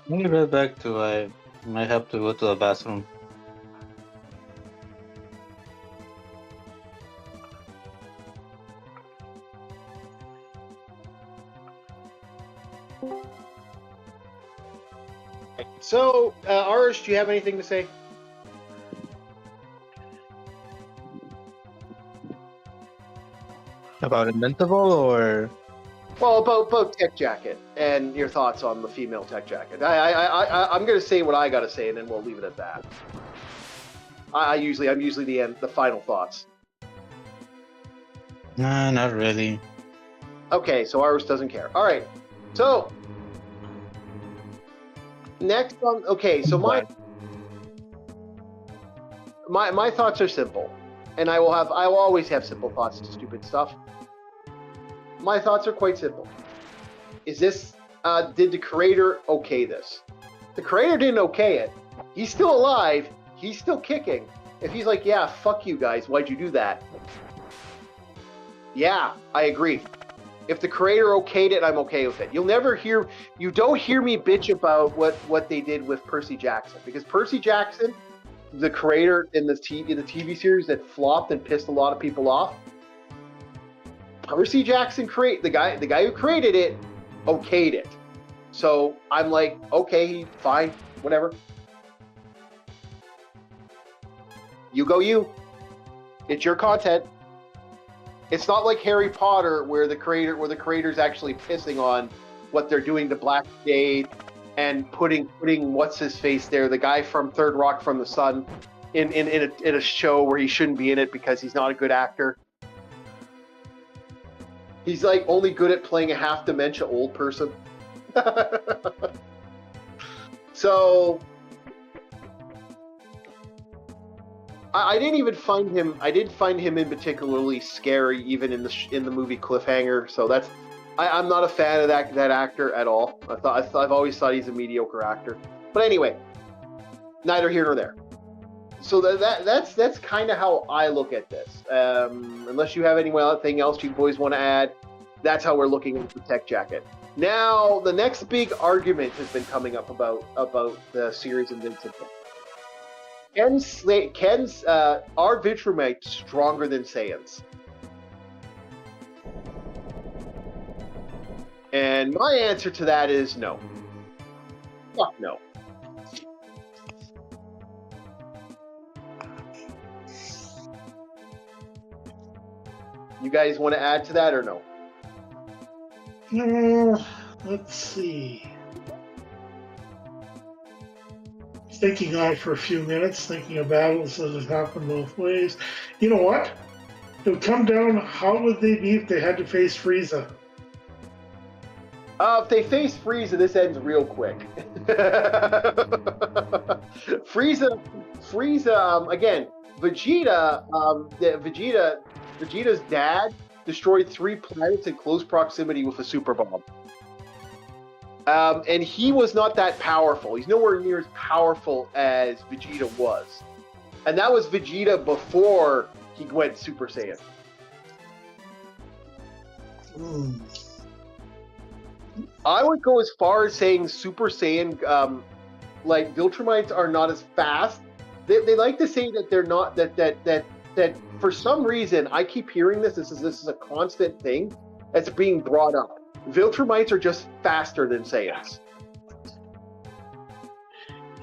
Let me get back to I might have to go to the bathroom. So, Arish, do you have anything to say? About Invincible or? Well, about Tech Jacket and your thoughts on the female Tech Jacket. I'm going to say what I got to say, and then we'll leave it at that. I'm usually the final thoughts. Nah, not really. Okay, so Iris doesn't care. All right, so next on. Okay, so my thoughts are simple, and I will always have simple thoughts to stupid stuff. My thoughts are quite simple. Is this did the creator okay this? The creator didn't okay it. He's still alive. He's still kicking. If he's like, yeah, fuck you guys, why'd you do that? Yeah, I agree. If the creator okayed it, I'm okay with it. You don't hear me bitch about what they did with Percy Jackson, because Percy Jackson, the creator in the TV series that flopped and pissed a lot of people off, Percy Jackson the guy who created it okayed it. So I'm like, okay, fine, whatever. You go you. It's your content. It's not like Harry Potter where the creator's actually pissing on what they're doing to Black Jade and putting what's his face there, the guy from Third Rock from the Sun, in a show where he shouldn't be in it because he's not a good actor. He's like only good at playing a half dementia old person. So I didn't even find him. I didn't find him in particularly scary, even in the movie Cliffhanger. So I'm not a fan of that actor at all. I've always thought he's a mediocre actor. But anyway, neither here nor there. So that's kind of how I look at this. Unless you have anything else you boys want to add, that's how we're looking at the Tech Jacket. Now, the next big argument has been coming up about the series Invincible. Are Viltrumites stronger than Saiyans? And my answer to that is no. Fuck no. You guys want to add to that or no? Let's see. Thinking on it for a few minutes, thinking of battles that have happened both ways. You know what? It would come down, how would they be if they had to face Frieza? If they face Frieza, this ends real quick. Frieza, again, Vegeta's dad destroyed 3 planets in close proximity with a super bomb. And he was not that powerful. He's nowhere near as powerful as Vegeta was. And that was Vegeta before he went Super Saiyan. I would go as far as saying Super Saiyan, like Viltrumites are not as fast. They like to say that they're not, that for some reason, I keep hearing this is a constant thing that's being brought up. Viltrumites are just faster than Saiyans.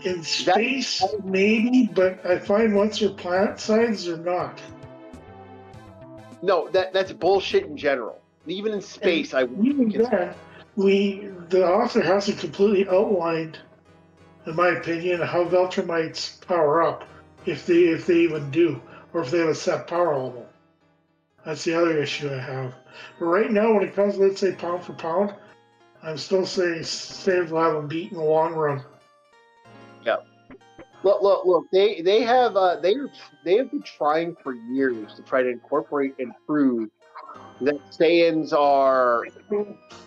In space, maybe, but I find once they're planet size, they're not. No, that's bullshit in general. Even in space, the author hasn't completely outlined in my opinion, how Viltrumites power up, if they even do, or if they have a set power level. That's the other issue I have. But right now, when it comes, let's say pound for pound, I'm still saying Saiyans will have them beat in the long run. Yeah. Look. They have been trying for years to try to incorporate and prove that Saiyans are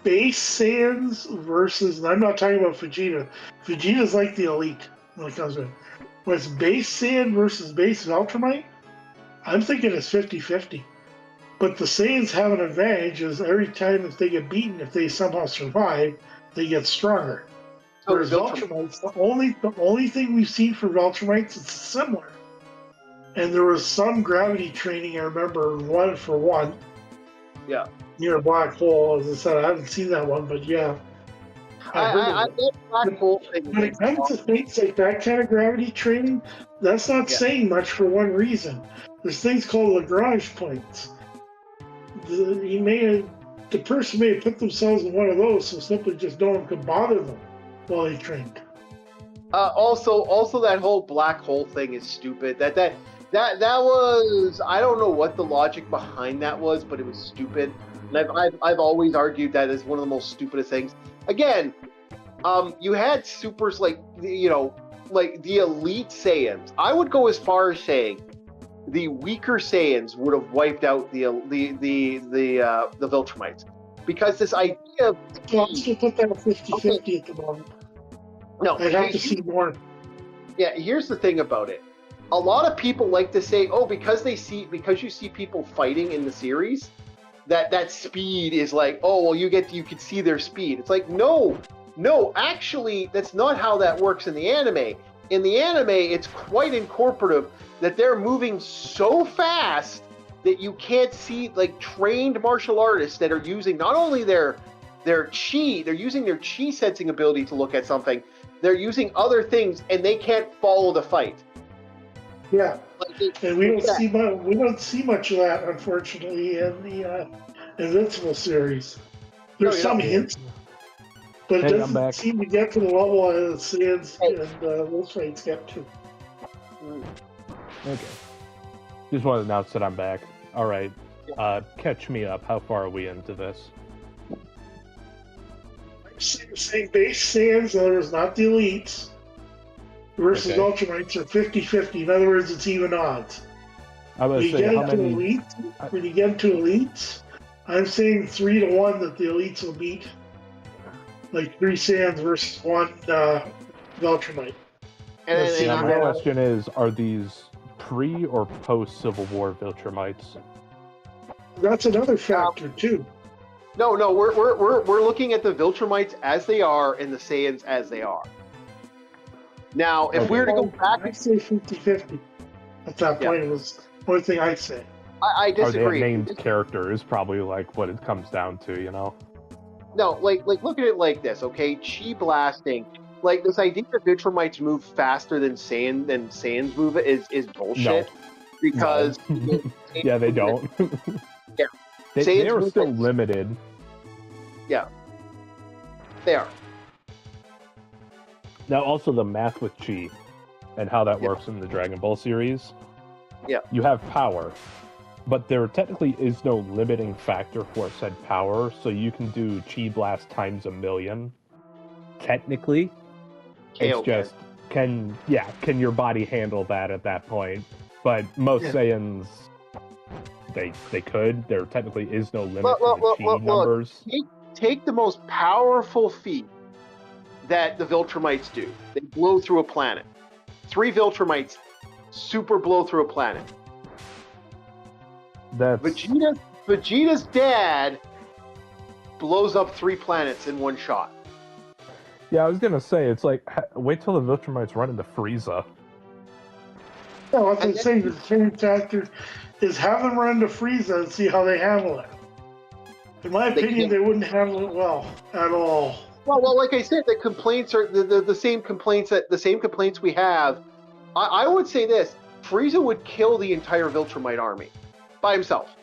base Saiyans versus, and I'm not talking about Vegeta. Vegeta's like the elite when it comes to it. When it's base Saiyan versus base Viltrumite, I'm thinking it's 50-50. But the Saiyans have an advantage is every time if they get beaten, if they somehow survive, they get stronger. Whereas Viltrumites, the only thing we've seen for Viltrumites is similar. And there was some gravity training, I remember, 1-for-1. Yeah. Near a black hole, as I said, I haven't seen that one, but yeah. I black hole thing. When it comes to things like that kind of gravity training, that's not saying much for one reason. There's things called Lagrange points. The person may have put themselves in one of those, so simply just no one could bother them while they trained. Also, that whole black hole thing is stupid. That was, I don't know what the logic behind that was, but it was stupid. And I've always argued that is one of the most stupidest things. Again, you had supers like the elite Saiyans. I would go as far as saying the weaker Saiyans would have wiped out the Viltrumites, because this idea of I'll still put that at 50-50 at the moment. No, I'd have to see more. Yeah, here's the thing about it. A lot of people like to say, "Oh, because you see people fighting in the series, that speed is like, oh, well, you can see their speed." It's like, no, actually, that's not how that works in the anime. In the anime, it's quite incorporative that they're moving so fast that you can't see, like, trained martial artists that are using not only their chi, they're using their chi sensing ability to look at something, they're using other things, and they can't follow the fight. Yeah, and we don't see much of that, unfortunately, in the Invincible series. There's some hints, but it doesn't seem to get to the level that Saiyans and those fights get to. Okay. Just wanted to announce that I'm back. All right. Catch me up. How far are we into this? Saying base Saiyans, in other words, not the elites, versus Ultramites are 50-50. In other words, it's even odds. When you get into elites, I'm saying 3-1 that the elites will beat, like 3 Saiyans versus 1 Viltrumite. And my question is, are these pre or post Civil War Viltrumites? That's another factor too. No, we're looking at the Viltrumites as they are and the Saiyans as they are. Now, if we were to go back, I say 50-50. At that point, it was the only thing I'd say. I disagree. Are they named characters? Probably like what it comes down to, you know. No, like look at it like this, okay? Chi blasting, like this idea that Viltrumites move faster than Saiyans move is bullshit. No. Because yeah, they don't. Yeah, they are still limited. Yeah, they are. Now, also the math with Chi and how that works in the Dragon Ball series. Yeah, you have power, but there technically is no limiting factor for said power, so you can do Chi Blast times 1,000,000. Technically, it's just can your body handle that at that point? But most Saiyans, they could. There technically is no limit to the Chi numbers. Take the most powerful feat that the Viltrumites do. They blow through a planet. 3 Viltrumites super blow through a planet. Vegeta's dad blows up 3 planets in one shot. Yeah, I was gonna say, it's like, wait till the Viltrumites run into Frieza. No, what I'm saying, the same factor is have them run into Frieza and see how they handle it. In my opinion, they wouldn't handle it well at all. Well, like I said, the complaints are the same complaints we have. I would say this: Frieza would kill the entire Viltrumite army by himself.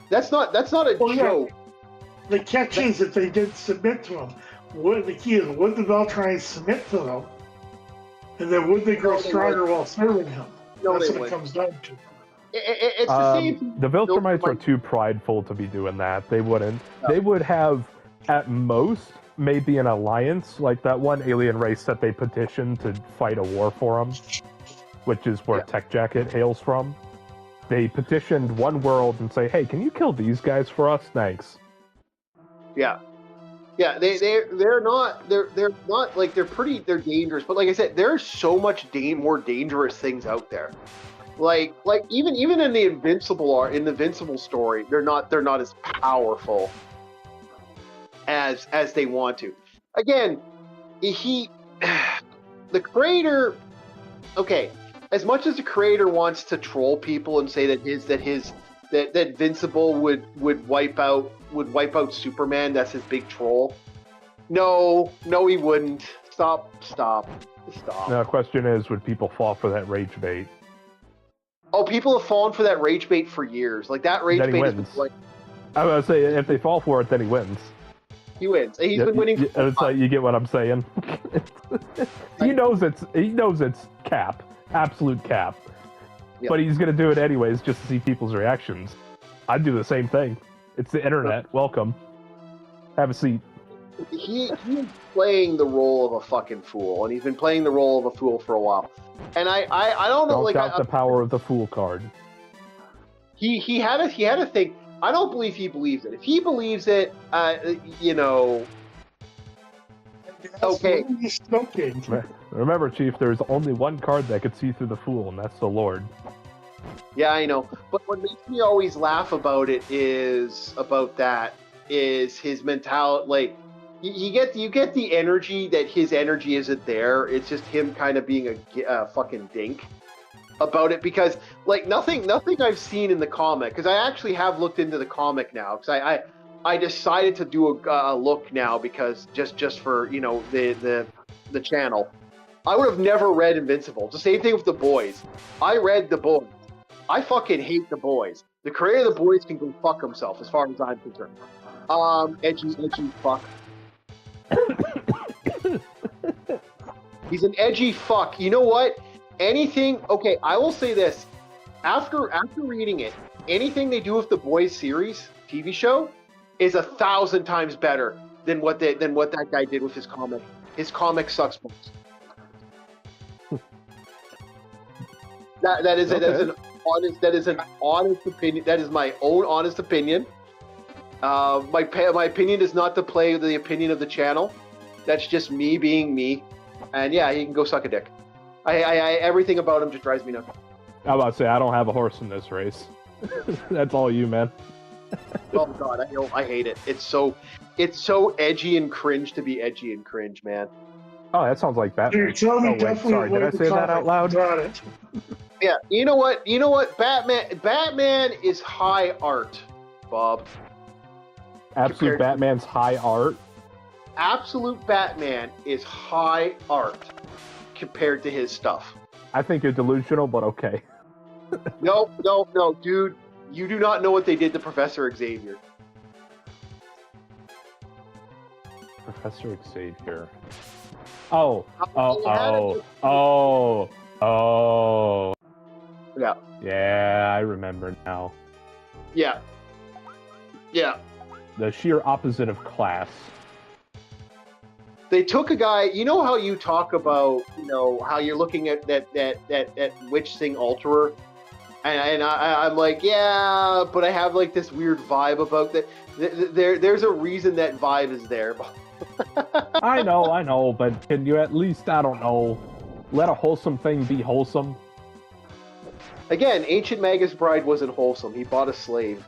That's not a joke. Yeah. The catch is if they did submit to him. The key is, would the Viltrumites submit to them? And then would they grow stronger while serving him? No, That's they what it wouldn't. comes down to. It's the same. The Viltrumites are too prideful to be doing that. They wouldn't. No. They would have, at most, maybe an alliance, like that one alien race that they petitioned to fight a war for them, which is where Tech Jacket hails from. They petitioned one world and say, "Hey, can you kill these guys for us? Thanks." Yeah, they're not like they're dangerous, but like I said, there's so much more dangerous things out there. Like even in the Invincible story, they're not as powerful as they want to. Again, the creator, okay, as much as the creator wants to troll people and say that Invincible would wipe out Superman, that's his big troll. No, he wouldn't. Stop. Now, the question is, would people fall for that rage bait? Oh, people have fallen for that rage bait for years. Like that rage bait is like. I was gonna say, if they fall for it, then he wins. He wins. He's been winning. It's like, you get what I'm saying. He knows it's cap, absolute cap, but he's gonna do it anyways just to see people's reactions. I'd do the same thing. It's the internet. Welcome. Have a seat. He's playing the role of a fucking fool, and he's been playing the role of a fool for a while. And I don't know. Don't count the power of the fool card. He had a thing. I don't believe he believes it. If he believes it, okay. Remember, Chief, there's only one card that could see through the fool, and that's the Lord. Yeah, I know. But what makes me always laugh about it is his mentality. Like, you get the energy that his energy isn't there. It's just him kind of being a fucking dink about it, because like nothing I've seen in the comic, because I actually have looked into the comic now, because I decided to do a look now, because just for the channel. I would have never read Invincible. It's the same thing with The Boys. I read The Boys. I fucking hate The Boys. The creator of The Boys can go fuck himself, as far as I'm concerned. Edgy fuck. He's an edgy fuck. You know what? Okay, I will say this. After reading it, anything they do with the Boys series, TV show, is 1,000 times better than what that guy did with his comic. His comic sucks most. That is an honest opinion. That is my own honest opinion. My opinion is not to play the opinion of the channel. That's just me being me. And yeah, he can go suck a dick. Everything about him just drives me nuts. I'm about to say, I don't have a horse in this race. That's all you, man. Oh God, I hate it. It's so edgy and cringe to be edgy and cringe, man. Oh, that sounds like Batman. You're telling me definitely. Sorry, did I say that out loud? Yeah, you know what? Batman is high art, Bob. Absolute Batman's high art? Absolute Batman is high art compared to his stuff. I think you're delusional, but okay. No, dude. You do not know what they did to Professor Xavier. Professor Xavier. Oh. Yeah. Yeah, I remember now. Yeah. The sheer opposite of class. They took a guy. You know how you talk about, how you're looking at that witch thing Alterer, and I'm like, yeah, but I have like this weird vibe about that. There's a reason that vibe is there. I know, but can you at least, I don't know, let a wholesome thing be wholesome? Again, Ancient Magus Bride wasn't wholesome. He bought a slave.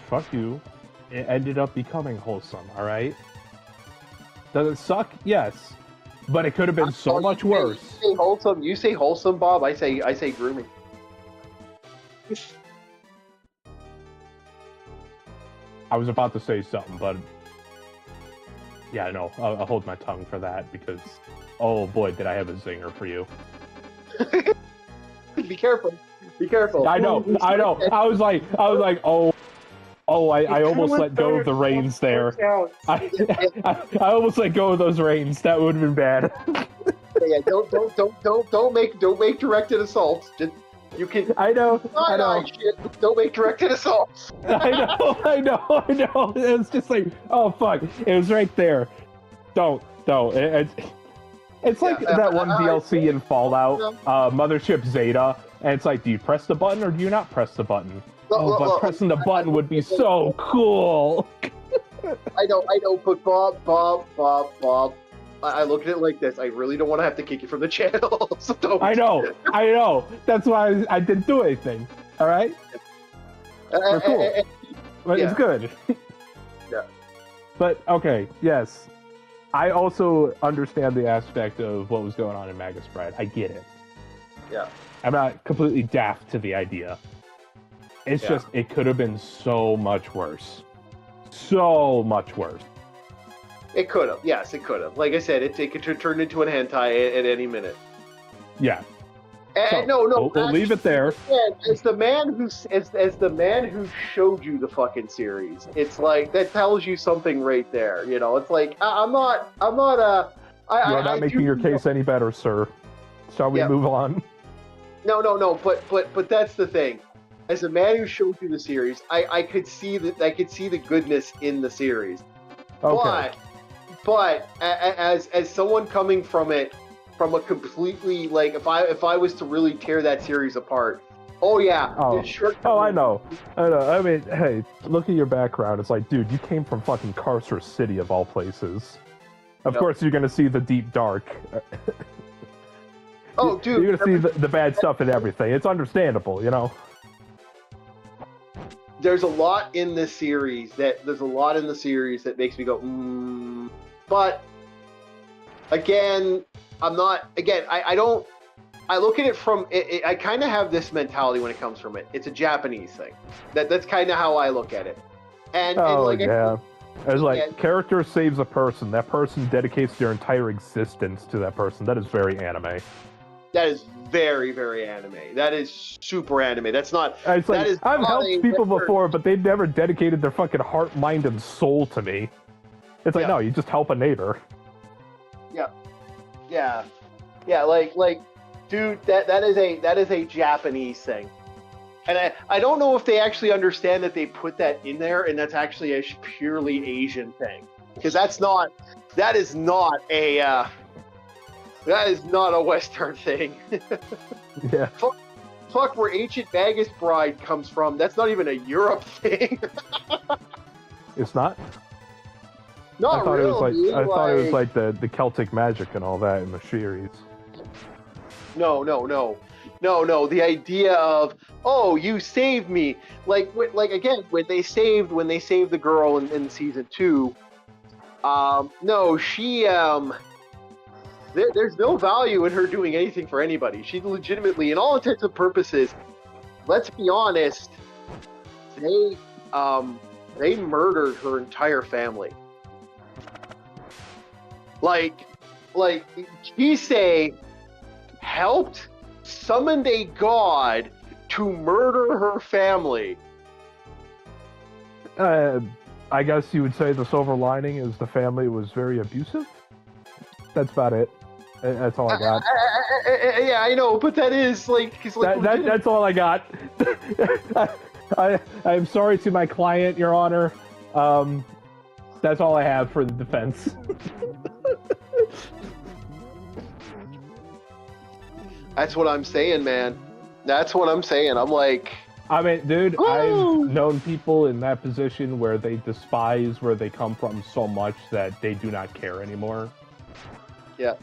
Fuck you. It ended up becoming wholesome, alright? Does it suck? Yes. But it could have been so much worse. You say wholesome, Bob. I say grooming. I was about to say something, but yeah, no, I'll hold my tongue for that, because oh boy, did I have a zinger for you. Be careful. I know. I was like, oh, I almost let go of the reins there. I almost let go of those reins. That would have been bad. Yeah, don't make directed assaults. Just you can. I know. Shit. Don't make directed assaults. I know. It's just like, oh fuck, it was right there. Don't. It's like that one DLC in Fallout, Mothership Zeta, and it's like, do you press the button or do you not press the button? But pressing the button would be so cool. I know, but Bob. I look at it like this. I really don't want to have to kick you from the channel. So don't. I know. That's why I didn't do anything. All right. We're cool. But it's good. Yeah. But okay, yes. I also understand the aspect of what was going on in Magus Bride. I get it. Yeah. I'm not completely daft to the idea. It's just, it could have been so much worse. So much worse. It could have. Yes, it could have. Like I said, it could turn into an hentai at any minute. Yeah. And so, we'll leave it there. As the man who showed you the fucking series, it's like that tells you something right there. You know, it's like I'm not. You're not making your case any better, sir. Shall we move on? No. But that's the thing. As a man who showed you the series, I could see that. I could see the goodness in the series. Okay. But as someone coming from it. From a completely, like, if I was to really tear that series apart, I know. I mean, hey, look at your background. It's like, dude, you came from fucking Carcer City of all places. Of course, you're gonna see the deep dark. Oh, dude, you're gonna see the bad stuff and everything. It's understandable, you know. There's a lot in this series that makes me go, but again. I don't. I look at it from. I kind of have this mentality when it comes from it. It's a Japanese thing. That's kind of how I look at it. And it's like character saves a person. That person dedicates their entire existence to that person. That is very anime. That is very, very anime. That is super anime. That's not. It's like, I've helped people before, but they've never dedicated their fucking heart, mind, and soul to me. It's like, no, you just help a neighbor. Yeah, like, dude, that is a Japanese thing, and I don't know if they actually understand that they put that in there, and that's actually a purely Asian thing, because that is not a Western thing. Yeah. Fuck, where Ancient Magus Bride comes from, that's not even a Europe thing. It's not. I thought it was like the Celtic magic and all that in the series. No. The idea of, oh, you saved me, like again when they saved the girl in season 2. No, she there's no value in her doing anything for anybody. She legitimately, in all intents and purposes, let's be honest, they murdered her entire family. Like Kisei helped summoned a god to murder her family. I guess you would say the silver lining is the family was very abusive. That's about it. That's all I got. Yeah, I know, but that is like, that's all I got. I'm sorry to my client, Your Honor. That's all I have for the defense. That's what I'm saying, man. That's what I'm saying. I'm like... I mean, dude, I've known people in that position where they despise where they come from so much that they do not care anymore. Yeah.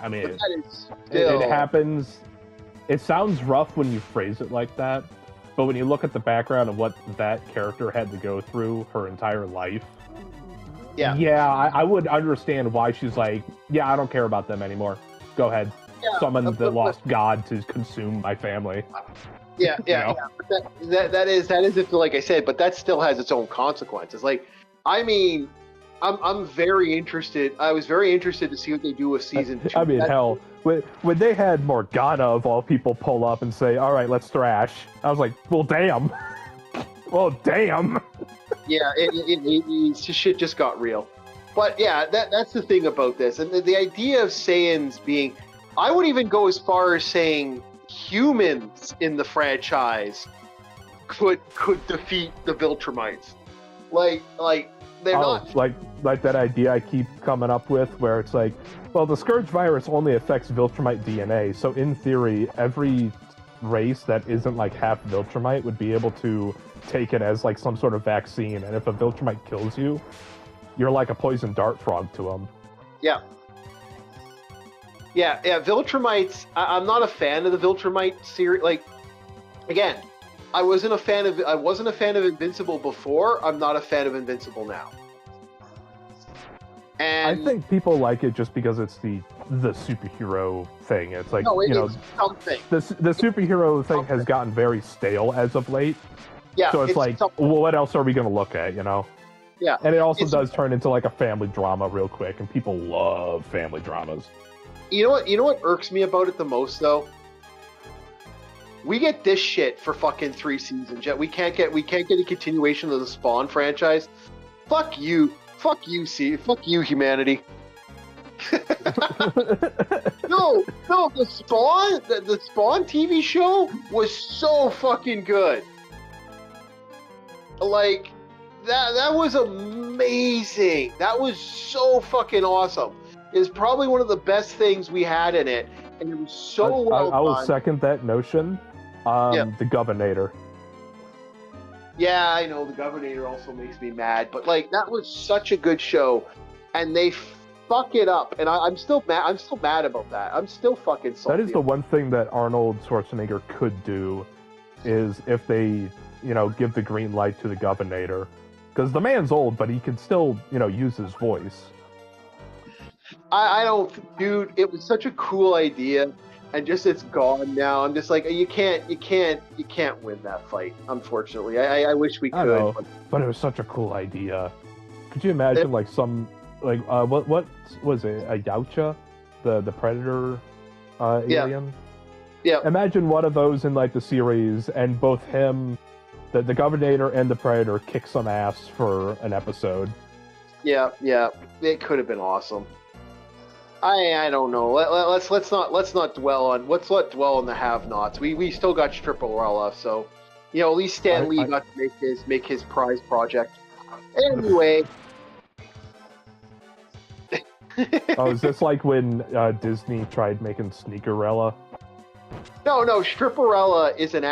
I mean, it happens. It sounds rough when you phrase it like that, but when you look at the background of what that character had to go through her entire life, I would understand why she's like, yeah, I don't care about them anymore. Go ahead. Summon the lost god to consume my family. Yeah. But that is if, like I said, but that still has its own consequences. Like, I mean, I'm very interested. I was very interested to see what they do with season 2. I mean, hell, when they had Morgana of all people pull up and say, "All right, let's thrash," I was like, "Well, damn." Well, damn. Yeah, shit just got real. But yeah, that's the thing about this, and the idea of Saiyans being, I would even go as far as saying humans in the franchise could defeat the Viltrumites. Like they're not like that idea I keep coming up with, where it's like, well, the Scourge virus only affects Viltrumite DNA, so in theory, every race that isn't like half Viltrumite would be able to take it as like some sort of vaccine, and if a Viltrumite kills you, you're like a poison dart frog to them. Yeah. Viltrumites. I'm not a fan of the Viltrumite series. Like, again, I wasn't a fan of Invincible before. I'm not a fan of Invincible now. And I think people like it just because it's the superhero thing. It's like, something. The superhero thing has gotten very stale as of late. Yeah. So it's like, well, what else are we going to look at, Yeah. And it also does turn into like a family drama real quick, and people love family dramas. You know what irks me about it the most, though? We get this shit for fucking 3 seasons yet. We can't get a continuation of the Spawn franchise. Fuck you, humanity. No, the Spawn TV show was so fucking good. Like, that was amazing. That was so fucking awesome. It's probably one of the best things we had in it, and it was so well done. I will second that notion. The Governator. Yeah, I know, the Governator also makes me mad, but like, that was such a good show, and they fuck it up, and I'm still mad. I'm still mad about that. I'm still fucking salty. That is the one thing that Arnold Schwarzenegger could do, is if they, give the green light to the Governator, because the man's old, but he can still, use his voice. I don't, dude. It was such a cool idea, and just it's gone now. I'm just like, you can't win that fight. Unfortunately, I wish we could. I know, but it was such a cool idea. Could you imagine what was it? A Yautja, the Predator alien? Yeah. Imagine one of those in like the series, and both him, the Governator, and the Predator kick some ass for an episode. Yeah. It could have been awesome. I don't know. Let's not dwell on the have-nots. We still got Stripperella, so at least Stan Lee got to make his prize project. Anyway. Oh, is this like when Disney tried making Sneakerella? No. Stripperella is an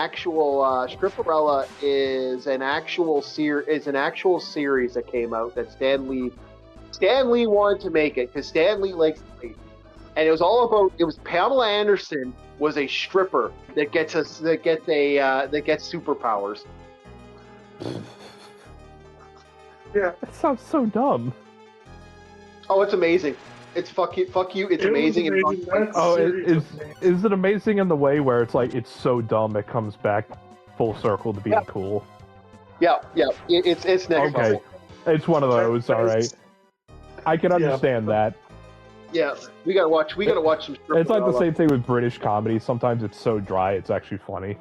actual series that came out that Stan Lee wanted to make it because Stan Lee likes ladies, and it was Pamela Anderson was a stripper that gets superpowers. Yeah, that sounds so dumb. Oh, it's amazing. It's fuck you. It's amazing. Is it amazing in the way where it's like it's so dumb it comes back full circle to being cool? Yeah. It's next level. It's one of those. All right. I can understand that. Yeah, we gotta watch some. It's like the same thing with British comedy. Sometimes it's so dry, it's actually funny.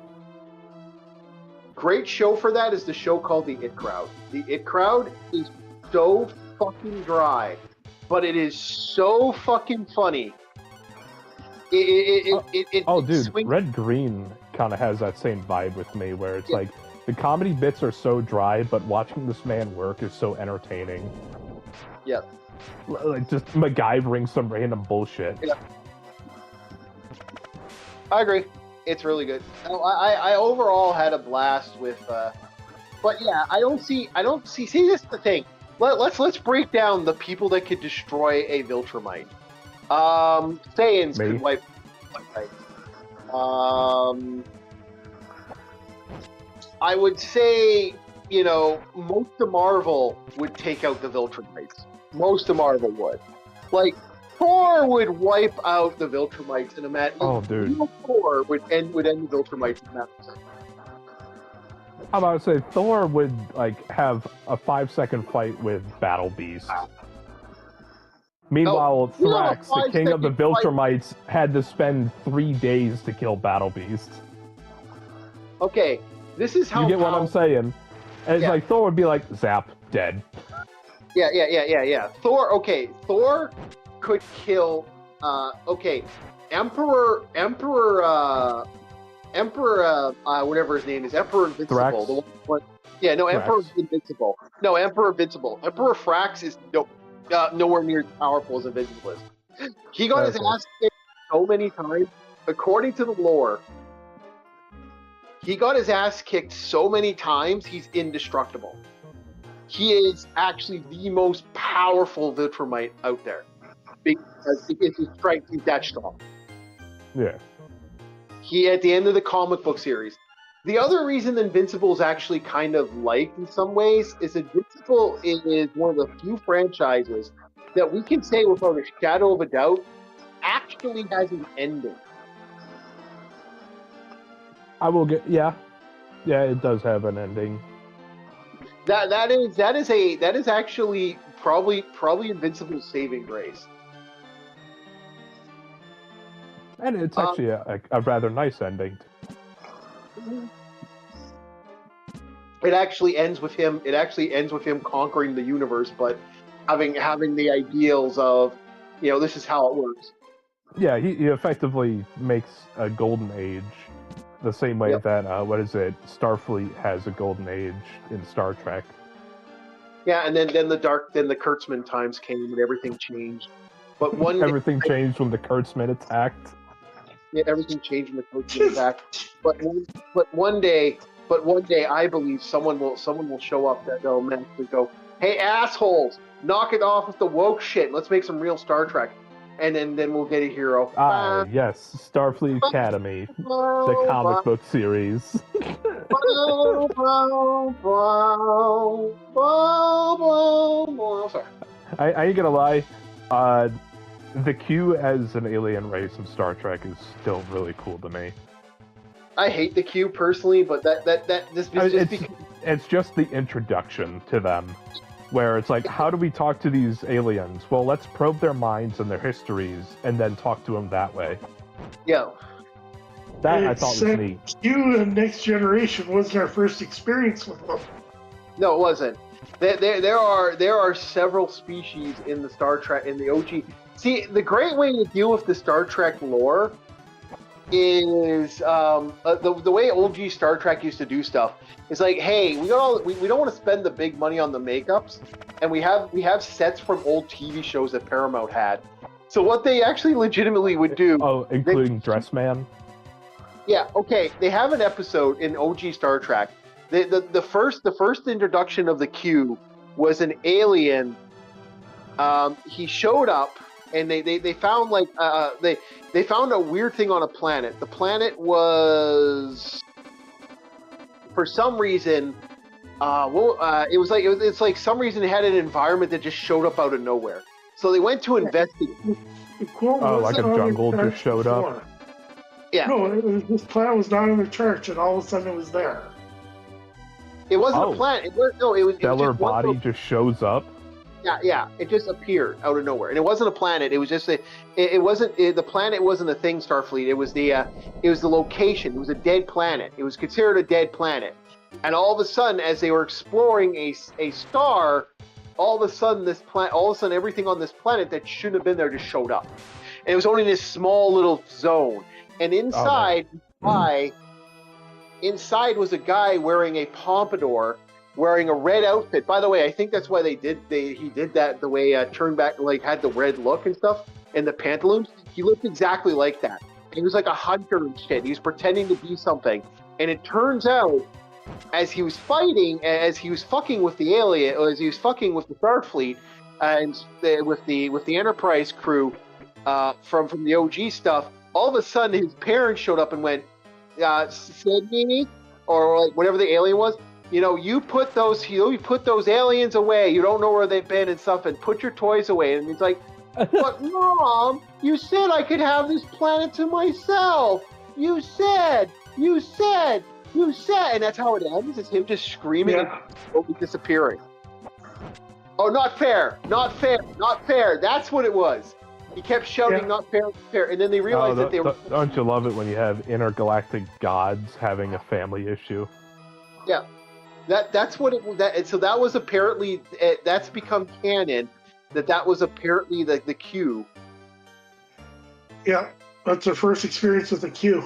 Great show for that is the show called The It Crowd. The It Crowd is so fucking dry, but it is so fucking funny. Dude, Red Green kind of has that same vibe with me, where it's like the comedy bits are so dry, but watching this man work is so entertaining. Yeah. Like just MacGyvering some random bullshit. Yeah. I agree. It's really good. I overall had a blast with, but yeah, I don't see. See, this is the thing. Let's break down the people that could destroy a Viltrumite. Saiyans could wipe. I would say, most of Marvel would take out the Viltrumites. Most of Marvel would. Like, Thor would wipe out the Viltrumites in a match. Oh, dude. Thor would end the Viltrumites in a match. How about I say Thor would have a 5-second fight with Battle Beast. Meanwhile, Thrax, the king of the Viltrumites, had to spend 3 days to kill Battle Beast. Okay, this is how you get what I'm saying. And it's like Thor would be like, zap, dead. Yeah. Thor could kill. Emperor. Whatever his name is, Emperor Invincible. Thrax? Emperor Thrax. Invincible. No, Emperor Invincible. Emperor Thrax is nowhere near as powerful as Invincible is. He got his ass kicked so many times. According to the lore, he got his ass kicked so many times, he's indestructible. He is actually the most powerful Viltrumite out there. Because his strength is that strong. Yeah. He, at the end of the comic book series. The other reason Invincible is actually kind of liked in some ways is Invincible is one of the few franchises that we can say without a shadow of a doubt actually has an ending. Yeah, it does have an ending. That is actually probably Invincible's saving grace. And it's actually a rather nice ending. It actually ends with him. It actually ends with him conquering the universe, but having the ideals of, this is how it works. Yeah, he effectively makes a golden age, the same way that Starfleet has a golden age in Star Trek. Yeah, and then the Kurtzman times came and everything changed. But everything changed when the Kurtzman attacked. Yeah, everything changed when the Kurtzman attacked. But one day, I believe someone will show up that they'll mentally go, "Hey assholes, knock it off with the woke shit. Let's make some real Star Trek." And then we'll get a hero. Yes, Starfleet Academy, the comic book series. Sorry. I ain't gonna lie, the Q as an alien race in Star Trek is still really cool to me. I hate the Q personally, but it's just the introduction to them, where it's like, how do we talk to these aliens? Well, let's probe their minds and their histories, and then talk to them that way. Yeah. That I thought was neat. Q and Next Generation wasn't our first experience with them. No, it wasn't. There are several species in the Star Trek, in the OG. See, the great way to deal with the Star Trek lore is the way OG Star Trek used to do stuff. It's like, hey, we don't want to spend the big money on the makeups, and we have sets from old TV shows that Paramount had. So what they actually legitimately would do, including Dressman. Yeah, okay. They have an episode in OG Star Trek. The first introduction of the Q was an alien. He showed up, and they found they found a weird thing on a planet. The planet was, for some reason, it's like some reason it had an environment that just showed up out of nowhere. So they went to investigate. Like a jungle just showed up. Yeah. No, this planet was not in the church, and all of a sudden it was there. It wasn't a planet. It was Stellar body just shows up. Yeah. It just appeared out of nowhere, and it wasn't a planet. It was just the planet wasn't a thing. Starfleet. It was the location. It was a dead planet. It was considered a dead planet, and all of a sudden, as they were exploring a star, all of a sudden everything on this planet that shouldn't have been there just showed up, and it was only this small little zone. And inside was a guy wearing a pompadour, wearing a red outfit. By the way, I think that's why he did that the way Turnback had the red look and stuff, and the pantaloons. He looked exactly like that. And he was like a hunter and shit. He was pretending to be something. And it turns out, as he was fucking with the alien, or as he was fucking with the Starfleet, and with the Enterprise crew from the OG stuff, all of a sudden his parents showed up and went, Sydney, or like whatever the alien was, you put those aliens away. You don't know where they've been and stuff, and put your toys away. And he's like, but Mom, you said I could have this planet to myself. You said, and that's how it ends. It's him just screaming and slowly disappearing. Oh, not fair. That's what it was. He kept shouting, not fair, not fair. And then they realized that they were... Don't you love it when you have intergalactic gods having a family issue? Yeah. That's what it. So that was apparently that's become canon. That was apparently the Q. Yeah, that's their first experience with the Q.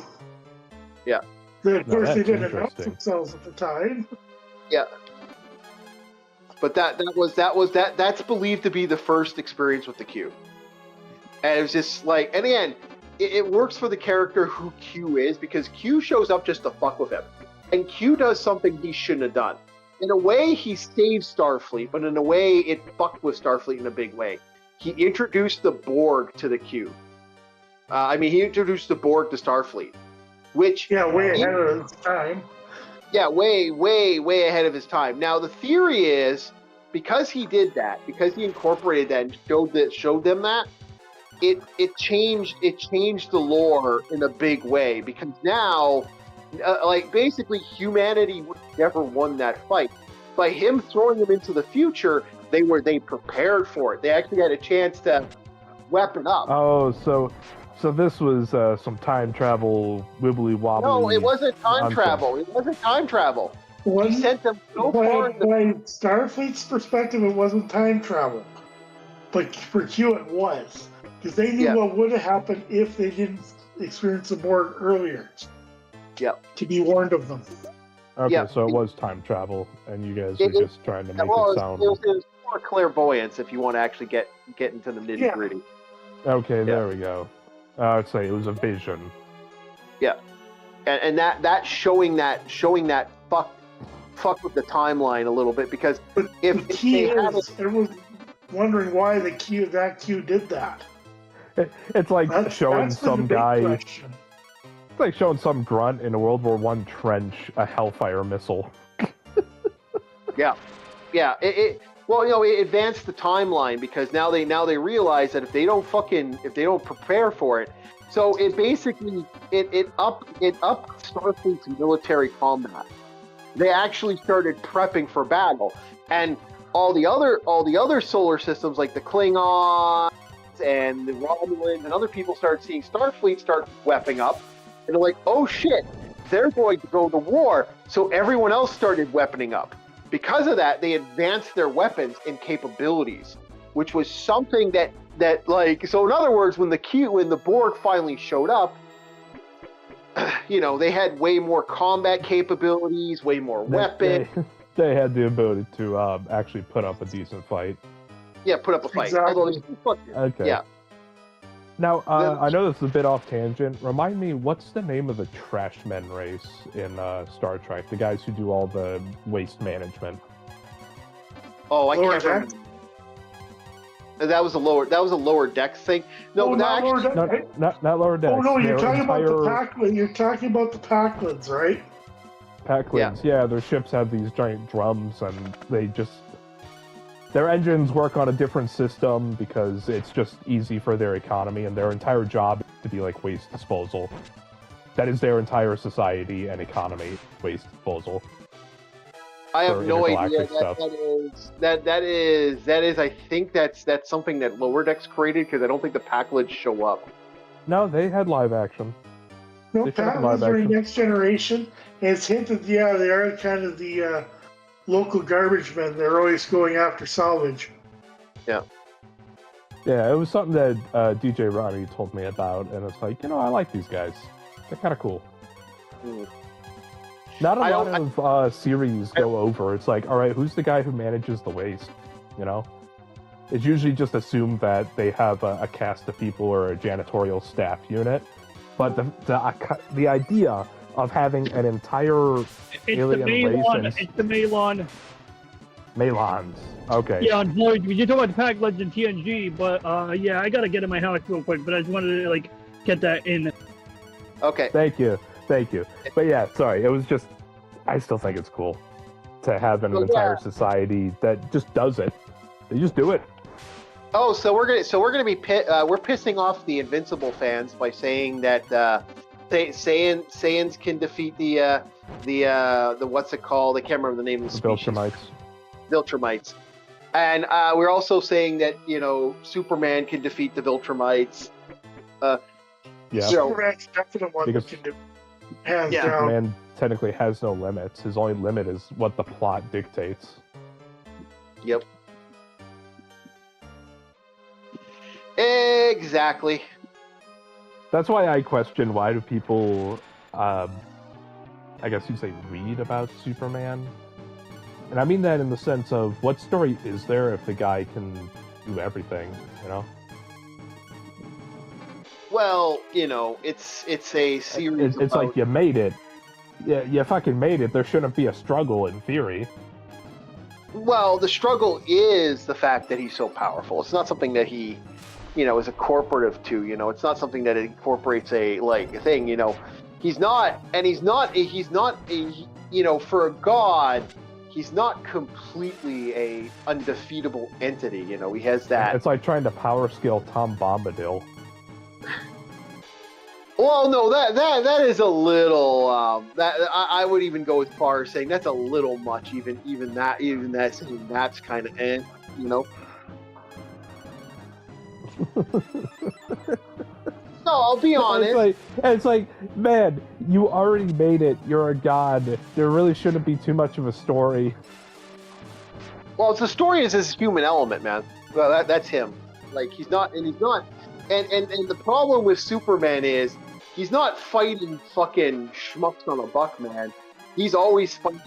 Yeah. Of course, they didn't announce themselves at the time. Yeah. But that's believed to be the first experience with the Q. And it was just like, and again, it works for the character who Q is, because Q shows up just to fuck with him. And Q does something he shouldn't have done. In a way, he saved Starfleet, but in a way, it fucked with Starfleet in a big way. He introduced the Borg to the Q. He introduced the Borg to Starfleet, which way ahead of his time. Yeah, way ahead of his time. Now the theory is, because he did that, because he incorporated that and showed them that, it changed the lore in a big way, because now, basically humanity would never won that fight. By him throwing them into the future, they prepared for it. They actually had a chance to weapon up. Oh, so this was some time travel wibbly wobbly. No, it wasn't time travel. It wasn't time travel. He sent them so far. By Starfleet's perspective, it wasn't time travel. But for Q, it was. Because they knew what would have happened if they didn't experience the Borg earlier. Yeah. To be warned of them. Okay, so it was time travel, and you guys were just trying to make it sound... It was more clairvoyance, if you want to actually get into the nitty-gritty. Okay, there we go. I'd say it was a vision. Yeah, and that showing that fuck with the timeline a little bit, because everyone's wondering why that Q did that. It's like showing some guy. Question. It's like showing some grunt in a World War I trench a Hellfire missile. Yeah. It advanced the timeline, because now they realize that if they don't prepare for it, so it basically it upped Starfleet's military combat. They actually started prepping for battle, and all the other solar systems, like the Klingons and the Romulans and other people, started seeing Starfleet start weaponing up, and they're like, oh shit, they're going to go to war. So everyone else started weaponing up. Because of that, they advanced their weapons and capabilities, which was something that so in other words, when the Borg finally showed up, they had way more combat capabilities, way more weapons. They had the ability to actually put up a decent fight. Yeah, put up a fight. Exactly. Okay. Yeah. Now, I know this is a bit off tangent. Remind me, what's the name of the Trashmen race in Star Trek? The guys who do all the waste management. Oh, I can't remember. That was a lower decks thing. No, not lower decks. Oh no, you're talking about the Pakleds. You're talking about the Pakleds, right? Pakleds, yeah. Their ships have these giant drums, and their engines work on a different system because it's just easy for their economy, and their entire job is to be like waste disposal. That is their entire society and economy, waste disposal. I have no idea. That is. I think that's something that Lower Decks created, because I don't think the Pakleds show up. No, they had live action. No, Pakleds are in Next Generation. And it's hinted, they are kind of the local garbage men. They're always going after salvage. Yeah. Yeah, it was something that DJ Ronnie told me about, and it's like, I like these guys. They're kind of cool. Not a lot of series go over. It's like, all right, who's the guy who manages the waste? It's usually just assumed that they have a cast of people or a janitorial staff unit. But the idea of having an entire alien race... It's the Malon. Malons. Okay. Yeah, unfortunately, you're talking about the Pakleds and TNG, but I gotta get in my house real quick, but I just wanted to, get that in. Okay. Thank you. But yeah, sorry, it was just, I still think it's cool to have an entire society that just does it. They just do it. Oh, so we're gonna be we're pissing off the Invincible fans by saying that Saiyans can defeat the what's it called? I can't remember the name of the species. Viltrumites. And we're also saying that Superman can defeat the Viltrumites. Superman's definitely one that can do. Hands Yeah. down. Superman technically has no limits. His only limit is what the plot dictates. Yep. Exactly. That's why I question why do people, I guess you'd say, read about Superman? And I mean that in the sense of, what story is there if the guy can do everything, you know? Well, you know, it's a series. It's like you made it. Yeah, you fucking made it. There shouldn't be a struggle in theory. Well, the struggle is the fact that he's so powerful. It's not something that he, you know, is a corporative to. You know, it's not something that incorporates a thing. You know, he's not a, you know, for a god, he's not completely a undefeatable entity. You know, he has that. It's like trying to power scale Tom Bombadil. Well, no, that is a little. I would even go as far as saying that's a little much. Even that's kind of you know. No, I'll be honest. It's like, man, you already made it. You're a god. There really shouldn't be too much of a story. Well, the story is his human element, man. Well, that's him. Like and the problem with Superman is he's not fighting fucking schmucks on a buck, man. He's always fighting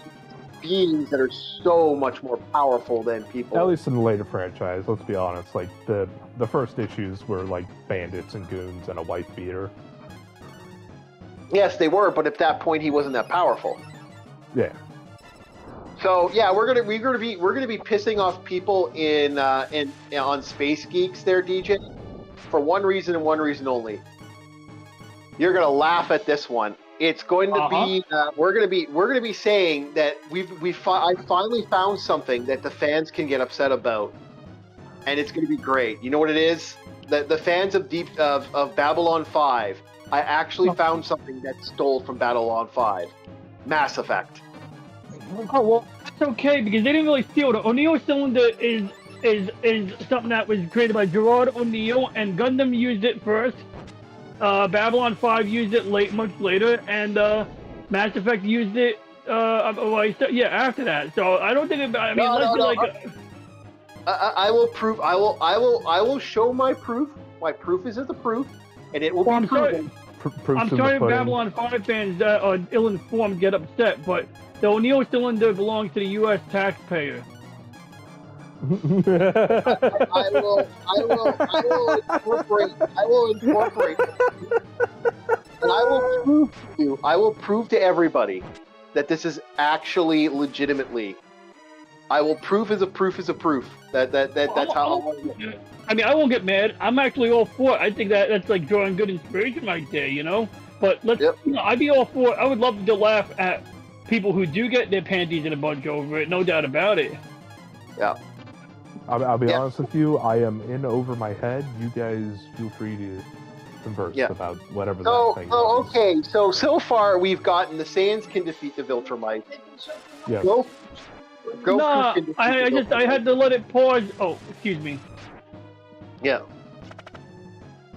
beings that are so much more powerful than people. At least in the later franchise, let's be honest. Like the first issues were like bandits and goons and a wife beater. Yes, they were, but at that point he wasn't that powerful. Yeah. So yeah, we're gonna be pissing off people on Space Geeks there, DJ, for one reason and one reason only. You're gonna laugh at this one. It's going to be we're gonna be saying that I finally found something that the fans can get upset about, and it's gonna be great. You know what it is? The fans of Babylon 5. I actually found something that stole from Babylon 5, Mass Effect. Oh well, that's okay because they didn't really steal it. O'Neill cylinder is something that was created by Gerard O'Neill, and Gundam used it first. Babylon 5 used it much later, and Mass Effect used it. After that. So I don't think. I will prove. I will show my proof. My proof is the proof, and it will be proven. I'm sorry if Babylon 5 fans that are ill-informed get upset, but the O'Neill cylinder belongs to the U.S. taxpayer. I will incorporate, and I will prove to everybody that this is actually legitimately. I will prove as a proof is a proof. That's how. I mean, I won't get mad. I'm actually all for it. I think that's like drawing good inspiration right there, you know. But I'd be all for it. I would love to laugh at people who do get their panties in a bunch over it. No doubt about it. Yeah. I'll be honest with you. I am in over my head. You guys feel free to converse about whatever that thing is. Okay. So far we've gotten the Saiyans can defeat the Viltrumites. Yeah. I had to let it pause. Oh, excuse me. Yeah.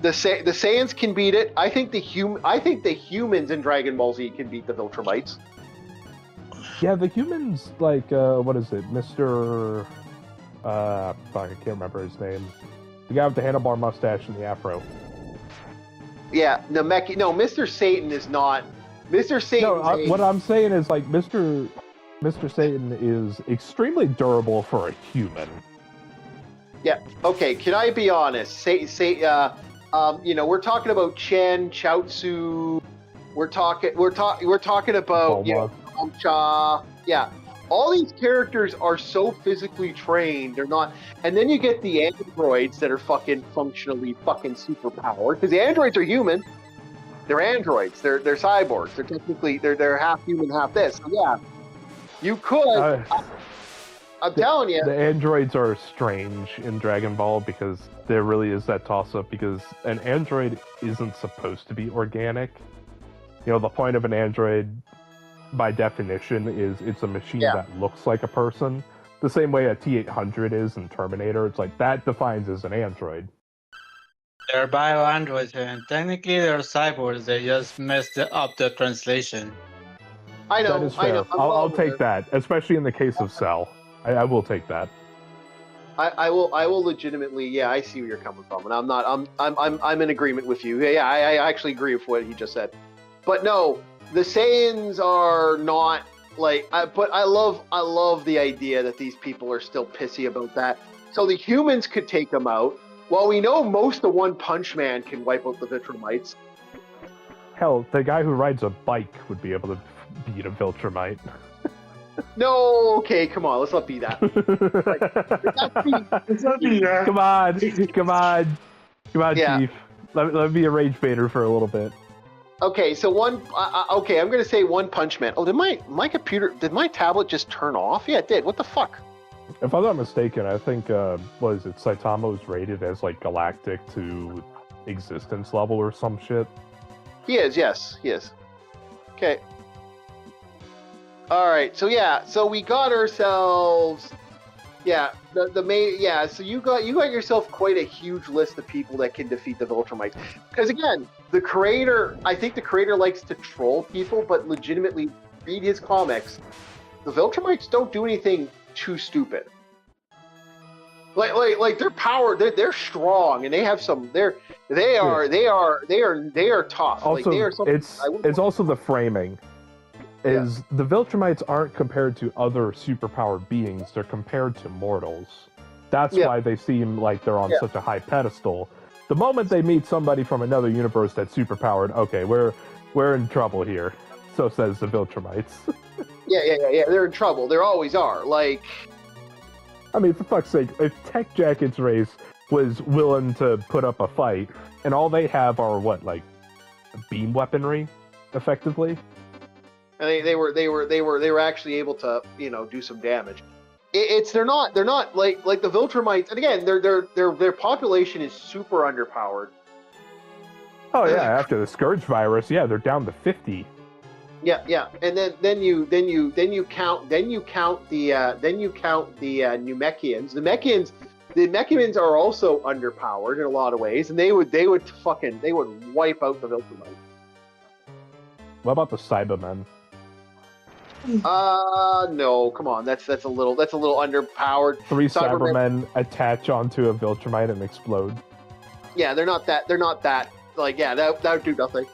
The Saiyans can beat it. I think the humans in Dragon Ball Z can beat the Viltrumites. Yeah, the humans, like, what is it? Mr. I can't remember his name. The guy with the handlebar mustache and the afro. Yeah, Mr. Satan is not. Mr. Satan. No, what I'm saying is, like, Mr. Satan is extremely durable for a human. Yeah. Okay. Can I be honest? We're talking about Chen, Chaozu. We're talking about Cha. Yeah. All these characters are so physically trained. They're not. And then you get the androids that are functionally superpowered, because the androids are human. They're androids. They're cyborgs. They're technically they're half human, half this. So yeah. You could. I'm telling you. The androids are strange in Dragon Ball because there really is that toss-up, because an android isn't supposed to be organic. You know, the point of an android, by definition, is it's a machine that looks like a person. The same way a T-800 is in Terminator. It's like, that defines as an android. They're bio-androids, and technically they're cyborgs. They just messed up the translation. I know. That is fair. I'll take that, especially in the case of Cell. I will take that. I will legitimately. Yeah, I see where you're coming from, and I'm in agreement with you. Yeah, I actually agree with what he just said. But no, the Saiyans are not like. But I love the idea that these people are still pissy about that. So the humans could take them out. Well, we know most of One Punch Man can wipe out the Viltrumites. Hell, the guy who rides a bike would be able to beat a Viltrumite. No, okay, come on, let's not be that. Let's not be that. Come on, Yeah. Chief. Let me be a rage baiter for a little bit. Okay, so okay, I'm gonna say One Punch Man. Oh, did my computer? Did my tablet just turn off? Yeah, it did. What the fuck? If I'm not mistaken, I think what is it? Saitama was rated as like galactic to existence level or some shit. He is. Yes, he is. Okay. All right. So yeah. So we got ourselves. Yeah. The main. Yeah. So you got yourself quite a huge list of people that can defeat the Viltrumites. Because again, the creator. I think the creator likes to troll people, but legitimately read his comics. The Viltrumites don't do anything too stupid. Like their power. They're strong and they have some. They are tough. Also, like, they are it's also the framing. Is the Viltrumites aren't compared to other superpowered beings, they're compared to mortals. That's why they seem like they're on such a high pedestal. The moment they meet somebody from another universe that's superpowered, okay, we're in trouble here. So says the Viltrumites. Yeah, they're in trouble. They always are. Like, I mean, for fuck's sake, if Tech Jacket's race was willing to put up a fight, and all they have are what, like, beam weaponry, effectively? and they were actually able to, do some damage. They're not like the Viltrumites, and again, their population is super underpowered. Oh yeah, after the Scourge virus, yeah, they're down to 50. Yeah, and then you count the Namekians. The Namekians are also underpowered in a lot of ways, and they would wipe out the Viltrumite. What about the Cybermen? No, come on, that's a little underpowered. 3 Cybermen attach onto a Viltrumite and explode. Yeah, they're not that like, yeah, that would do nothing.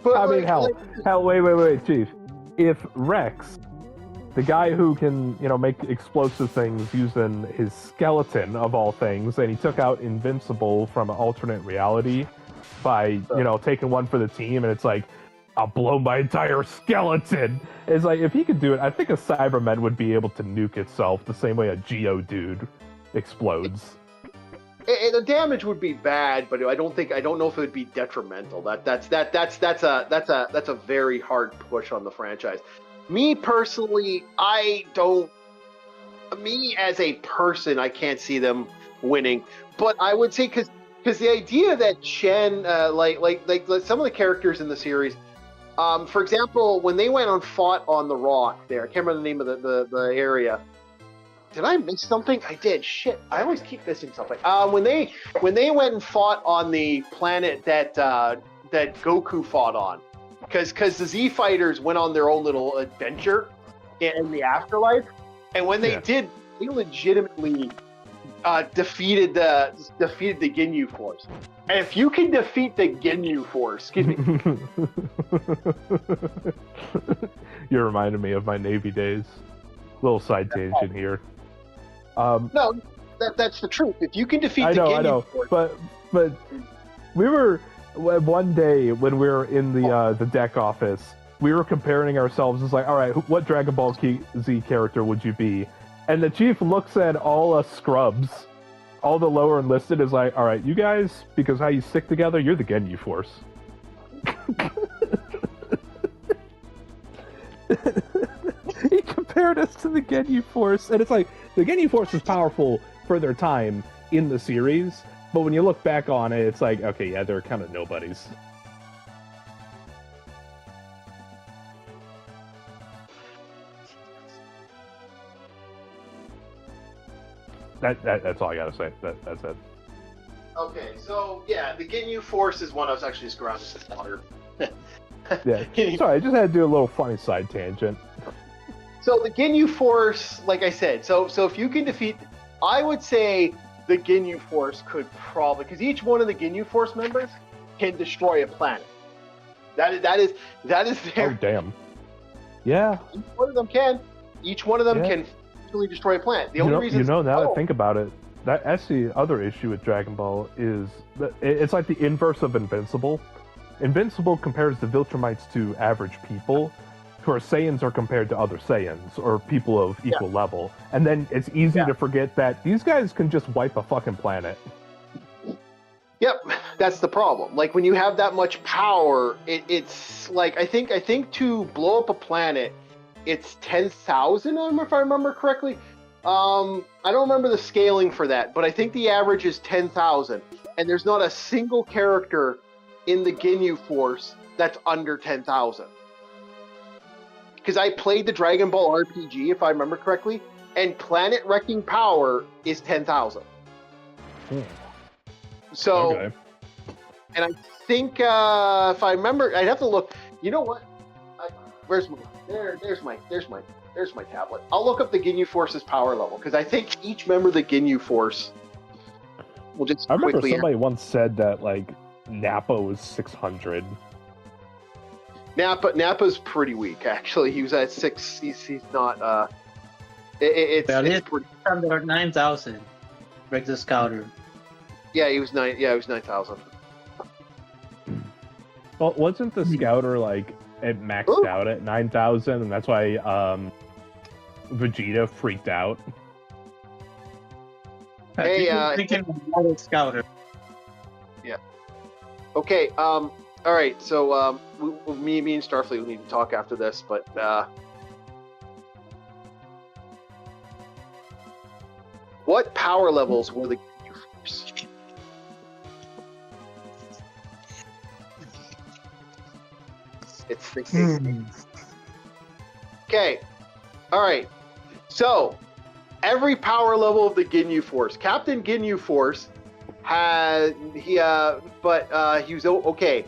But I mean, hell, wait, Chief. If Rex, the guy who can, make explosive things using his skeleton of all things, and he took out Invincible from an alternate reality by, taking one for the team, and it's like, I'll blow my entire skeleton. It's like, if he could do it, I think a Cyberman would be able to nuke itself the same way a Geodude explodes. The damage would be bad, but I don't know if it would be detrimental. That's a very hard push on the franchise. Me personally, me as a person, I can't see them winning. But I would say because the idea that Shen, like some of the characters in the series, for example, when they went and fought on the rock there, I can't remember the name of the area. Did I miss something? I did. Shit, I always keep missing something. When they went and fought on the planet that Goku fought on, because the Z Fighters went on their own little adventure in the afterlife, and when they did, they legitimately defeated the Ginyu Force. And if you can defeat the Ginyu Force, excuse me. You're reminding me of my Navy days. Little side tangent here. No, that's the truth. If you can defeat the Ginyu Force, but we were one day when we were in the deck office, we were comparing ourselves. It's like, all right, what Dragon Ball Z character would you be? And the chief looks at all us scrubs, all the lower enlisted, is like, all right, you guys, because how you stick together, you're the Ginyu Force. He compared us to the Ginyu Force, and it's like, the Ginyu Force was powerful for their time in the series, but when you look back on it, it's like, okay, yeah, they're kind of nobodies. That's all I gotta say. That's it. Okay, so yeah, the Ginyu Force is one I was actually just around this water. Yeah. Sorry, I just had to do a little funny side tangent. So the Ginyu Force, like I said, so if you can defeat, I would say the Ginyu Force could probably, because each one of the Ginyu Force members can destroy a planet. That is their. Oh damn. Yeah. Each one of them can. Each one of them can actually destroy a planet. The only reason. Now that I think about it, that's the other issue with Dragon Ball is that it's like the inverse of Invincible. Invincible compares the Viltrumites to average people, who are Saiyans are compared to other Saiyans, or people of equal level. And then it's easy to forget that these guys can just wipe a fucking planet. Yep, that's the problem. Like when you have that much power, it's like I think to blow up a planet, it's 10,000 if I remember correctly. I don't remember the scaling for that, but I think the average is 10,000, and there's not a single character in the Ginyu Force that's under 10,000. Because I played the Dragon Ball RPG, if I remember correctly, and planet-wrecking power is 10,000. So, and I think if I remember, I'd have to look. You know what? There's my tablet. I'll look up the Ginyu Force's power level because I think each member of the Ginyu Force will just. I remember somebody once said that like Nappa was 600. Nappa's pretty weak actually. He was at 6. He's not. It's pretty. Under 9,000. Break the scouter. Yeah, he was 9. Yeah, he was 9,000. Well, wasn't the scouter like it maxed out at 9,000, and that's why Vegeta freaked out? Hey, scouter. Yeah. Okay. All right. So, me and Starfleet will need to talk after this, but. What power levels were the Ginyu Force? It's the Okay. All right. So, every power level of the Ginyu Force. Captain Ginyu Force had he was okay.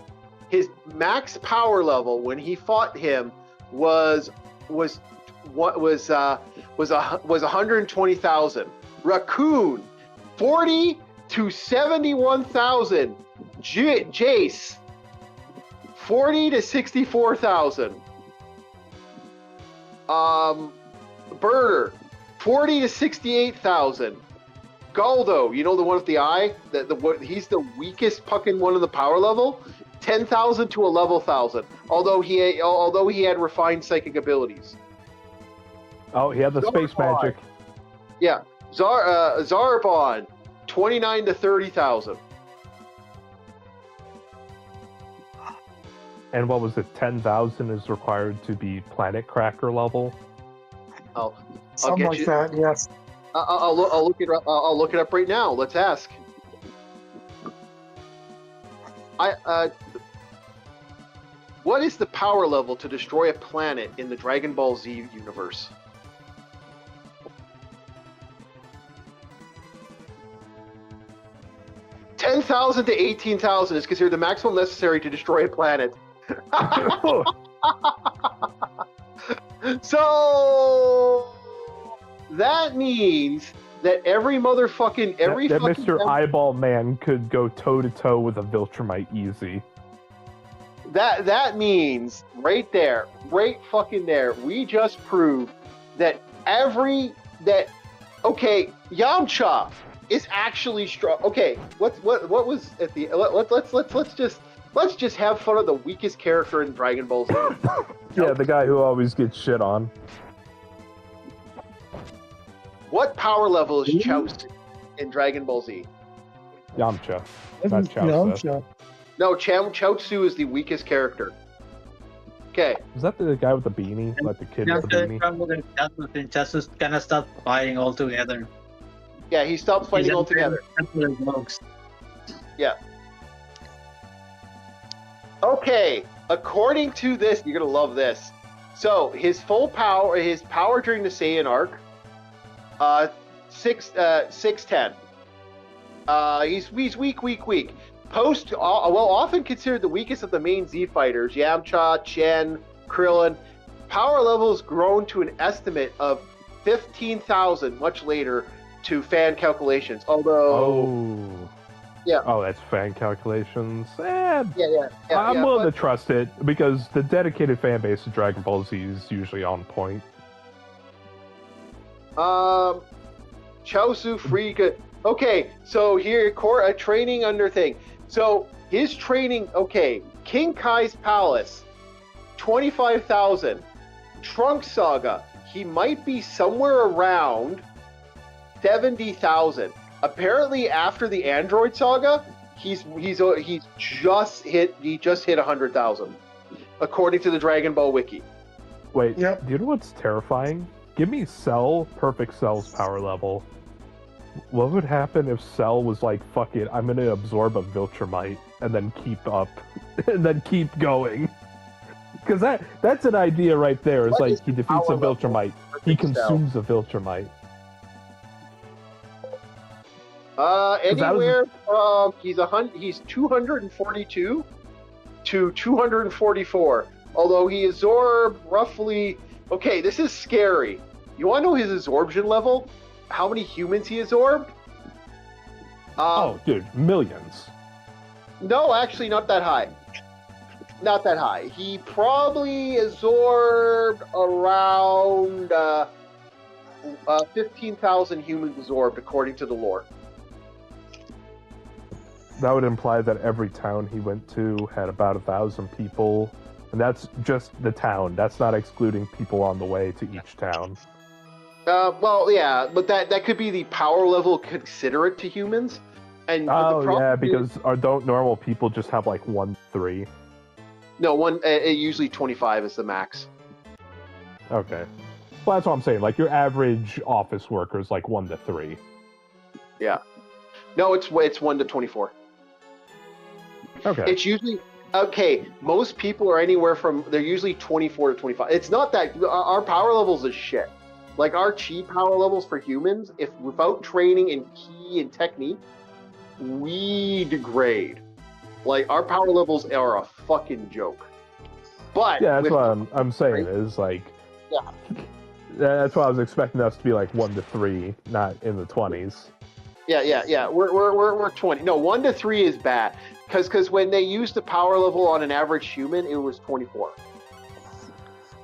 His max power level when he fought him was 120,000. Raccoon 40 to 71,000. Jace 40 to 64,000. Birder 40 to 68,000. Galdo, you know the one with the eye, he's the weakest fucking one of the power level. 10,000 to 11,000. Although he had refined psychic abilities. Oh, he had the space magic. Yeah, Zarbon 29 to 30,000. And what was it? 10,000 is required to be planet cracker level. I'll Something get like you. that, yes. I'll look it up. I'll look it up right now. Let's ask. What is the power level to destroy a planet in the Dragon Ball Z universe? $10,000 to 18,000 is considered the maximum necessary to destroy a planet. So that means that every motherfucking that Mr. Eyeball Man could go toe to toe with a Viltrumite easy. That means right there, right fucking there, we just proved that Yamcha is actually strong. Okay, what was at the let's just have fun of the weakest character in Dragon Ball Z. Yeah, the guy who always gets shit on. What power level is Chaozu in Dragon Ball Z? Yamcha, not Chaozu. No, Chaozu is the weakest character. Okay. Is that the guy with the beanie? Like the kid with the beanie? Chaozu kind of stopped fighting altogether. Yeah, he stopped fighting altogether. Yeah. Okay, according to this, you're gonna love this. So his power during the Saiyan arc, 6'10". He's weak. Often considered the weakest of the main Z fighters, Yamcha, Chen, Krillin. Power levels grown to an estimate of 15,000 much later to fan calculations. Although, that's fan calculations. I'm yeah, willing to trust it because the dedicated fan base of Dragon Ball Z is usually on point. Chaozu Free. Okay, so here, training under thing. So his training. Okay, King Kai's Palace, 25,000. Trunks Saga, he might be somewhere around 70,000. Apparently, after the Android Saga, he just hit 100,000, according to the Dragon Ball Wiki. Wait, do you know what's terrifying? Give me Perfect Cell's power level. What would happen if Cell was like, fuck it, I'm gonna absorb a Viltrumite and then keep up, and then keep going? Because that's an idea right there. It's like he defeats a Viltrumite, he consumes a Viltrumite. Anywhere from he's 242 to 244. Although he absorbed roughly. Okay, this is scary. You want to know his absorption level? How many humans he absorbed? Dude, millions. No, actually, not that high. Not that high. He probably absorbed around 15,000 humans absorbed, according to the lore. That would imply that every town he went to had about 1,000 people, and that's just the town. That's not excluding people on the way to each town. Well, yeah, but that could be the power level considerate to humans. And because don't normal people just have like 1-3? No, usually 25 is the max. Okay. Well, that's what I'm saying. Like your average office worker is like 1 to 3. Yeah. No, it's 1 to 24. Okay. It's usually most people are they're usually 24 to 25. It's not that our power levels is shit. Like our chi power levels for humans, if without training in ki and technique, we degrade. Like our power levels are a fucking joke. But yeah, that's what I'm saying is like. Yeah. That's why I was expecting us to be like 1 to 3, not in the 20s. Yeah. We're 20. No, 1 to 3 is bad because when they used the power level on an average human, it was 24.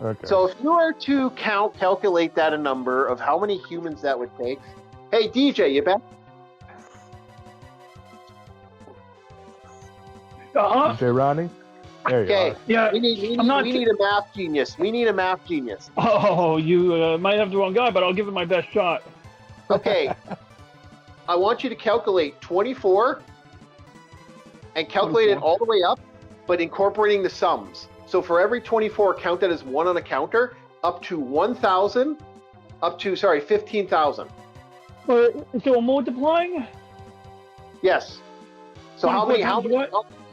Okay. So if you were to calculate that a number of how many humans that would take. Hey DJ, you back? DJ Ronnie? There you are. Yeah, we need a math genius. We need a math genius. Oh, you might have the wrong guy, but I'll give it my best shot. Okay. I want you to calculate 24 and calculate it all the way up, but incorporating the sums. So for every 24, count that as 1 on a counter, up to 1,000, 15,000. So we're multiplying? Yes. So how many was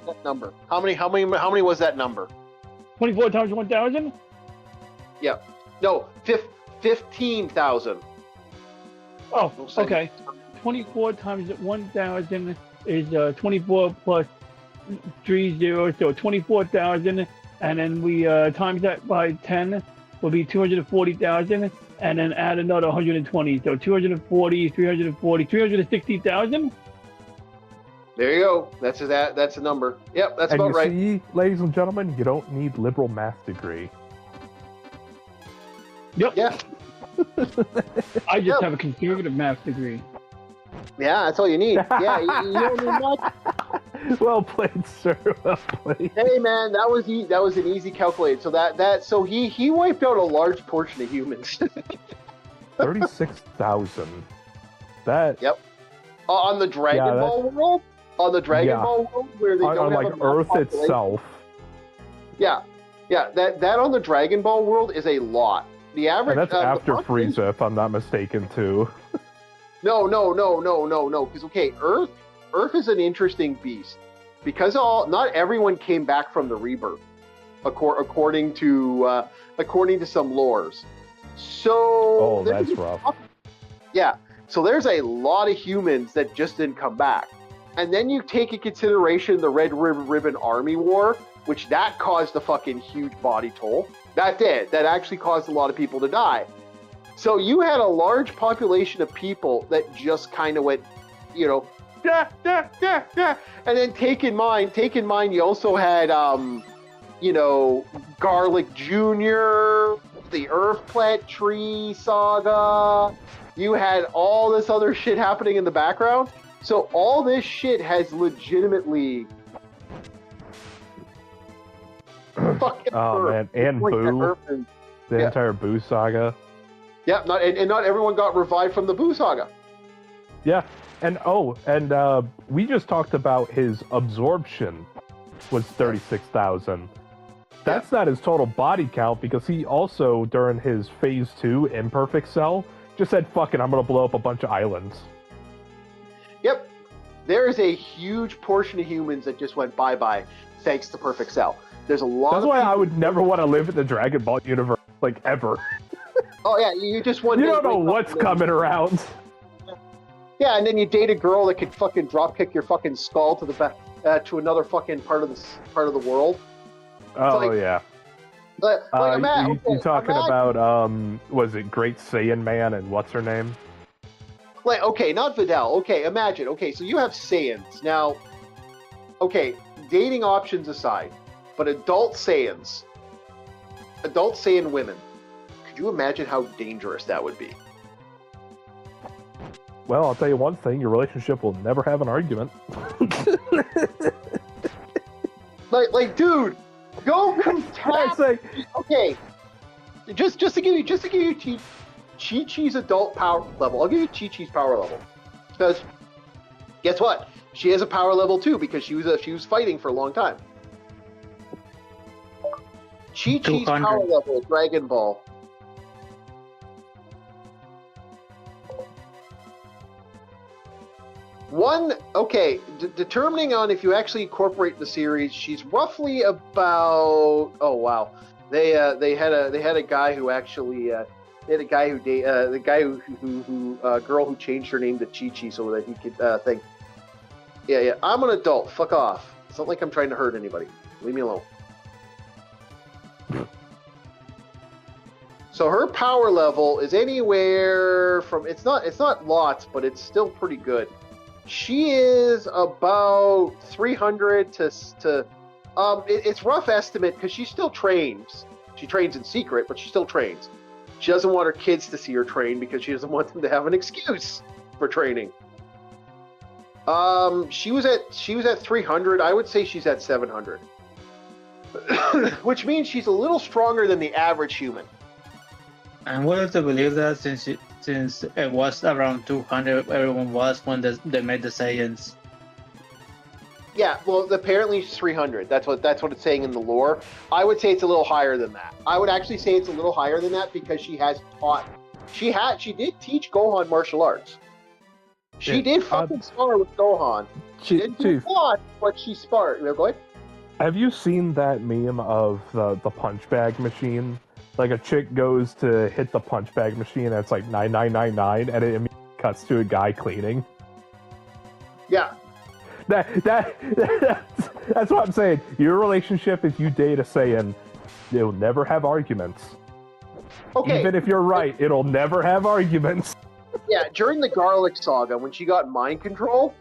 that number? How many was that number? 24 times 1,000? Yeah. No, 15,000. Oh, okay. 24 times 1,000 is 24 plus 3 zeros, so 24,000. And then we times that by 10 will be 240,000, and then add another 120. So 240, 340, 360,000. There you go. That's the number. Yep, that's about right. See, ladies and gentlemen, you don't need liberal math degree. Yep. Yeah. I just have a conservative math degree. Yeah, that's all you need. Yeah, you don't need much. Well played, sir. Well played. Hey man, that was an easy calculate. So he wiped out a large portion of humans. 36,000. That. Yep. On the Dragon Ball world. On the Dragon Ball world, where they don't have like Earth itself. Yeah. That on the Dragon Ball world is a lot. The average. And that's after Frieza, if I'm not mistaken, too. No. Because Earth is an interesting beast because not everyone came back from the rebirth, according to some lores. So that's rough. Yeah, So there's a lot of humans that just didn't come back. And then you take in consideration the Red Ribbon Army War, which that caused a fucking huge body toll. That did. That actually caused a lot of people to die. So you had a large population of people that just kind of went, you know, and then take in mind, you also had, you know, Garlic Jr., the Earth Plant Tree saga. You had all this other shit happening in the background. So all this shit has legitimately fucking man, and Boo, the entire Boo saga. Yeah, not everyone got revived from the Boo saga. Yeah, and we just talked about his absorption was 36,000. That's not his total body count, because he also, during his Phase 2 Imperfect Cell, just said, fuck it, I'm gonna blow up a bunch of islands. Yep. There is a huge portion of humans that just went bye-bye thanks to Perfect Cell. There's a lot That's of why people... I would never want to live in the Dragon Ball universe, like, ever. Oh, yeah, you just want... You don't know what's coming around. Yeah, and then you date a girl that could fucking drop-kick your fucking skull to the back, to another fucking part of the world. Oh, like, yeah. You talking about, was it Great Saiyan Man and what's her name? Like, okay, not Videl. Okay, imagine. Okay, so you have Saiyans. Now, okay, dating options aside, but adult Saiyan women, could you imagine how dangerous that would be? Well, I'll tell you one thing, your relationship will never have an argument. like, dude, go contract. Okay, just to give you Chi-Chi's adult power level. I'll give you Chi-Chi's power level, because guess what? She has a power level too, because she was fighting for a long time. Chi-Chi's power level, Dragon Ball. Determining on if you actually incorporate the series, she's roughly about. Oh wow, they had a guy who actually girl who changed her name to Chi-Chi so that he could think. Yeah, I'm an adult. Fuck off. It's not like I'm trying to hurt anybody. Leave me alone. So her power level is anywhere from it's not lots, but it's still pretty good. She is about 300 to it's rough estimate because she still trains. She trains in secret, but she still trains. She doesn't want her kids to see her train because she doesn't want them to have an excuse for training. She was at 300. I would say she's at 700, which means she's a little stronger than the average human. I'm willing to believe that since it was around 200, everyone was when they made the Saiyans. Yeah, well, apparently it's 300. That's what it's saying in the lore. I would say it's a little higher than that. I would actually say it's a little higher than that because she did teach Gohan martial arts. She did fucking spar with Gohan. She didn't do a lot, but she sparred. Go ahead. Have you seen that meme of the punch bag machine? Like a chick goes to hit the punch bag machine and it's like 9999 and it immediately cuts to a guy cleaning. Yeah. That's what I'm saying. Your relationship, if you date a Saiyan, it'll never have arguments. Okay. Even if you're right, it'll never have arguments. Yeah, during the Garlic Saga, when she got mind control,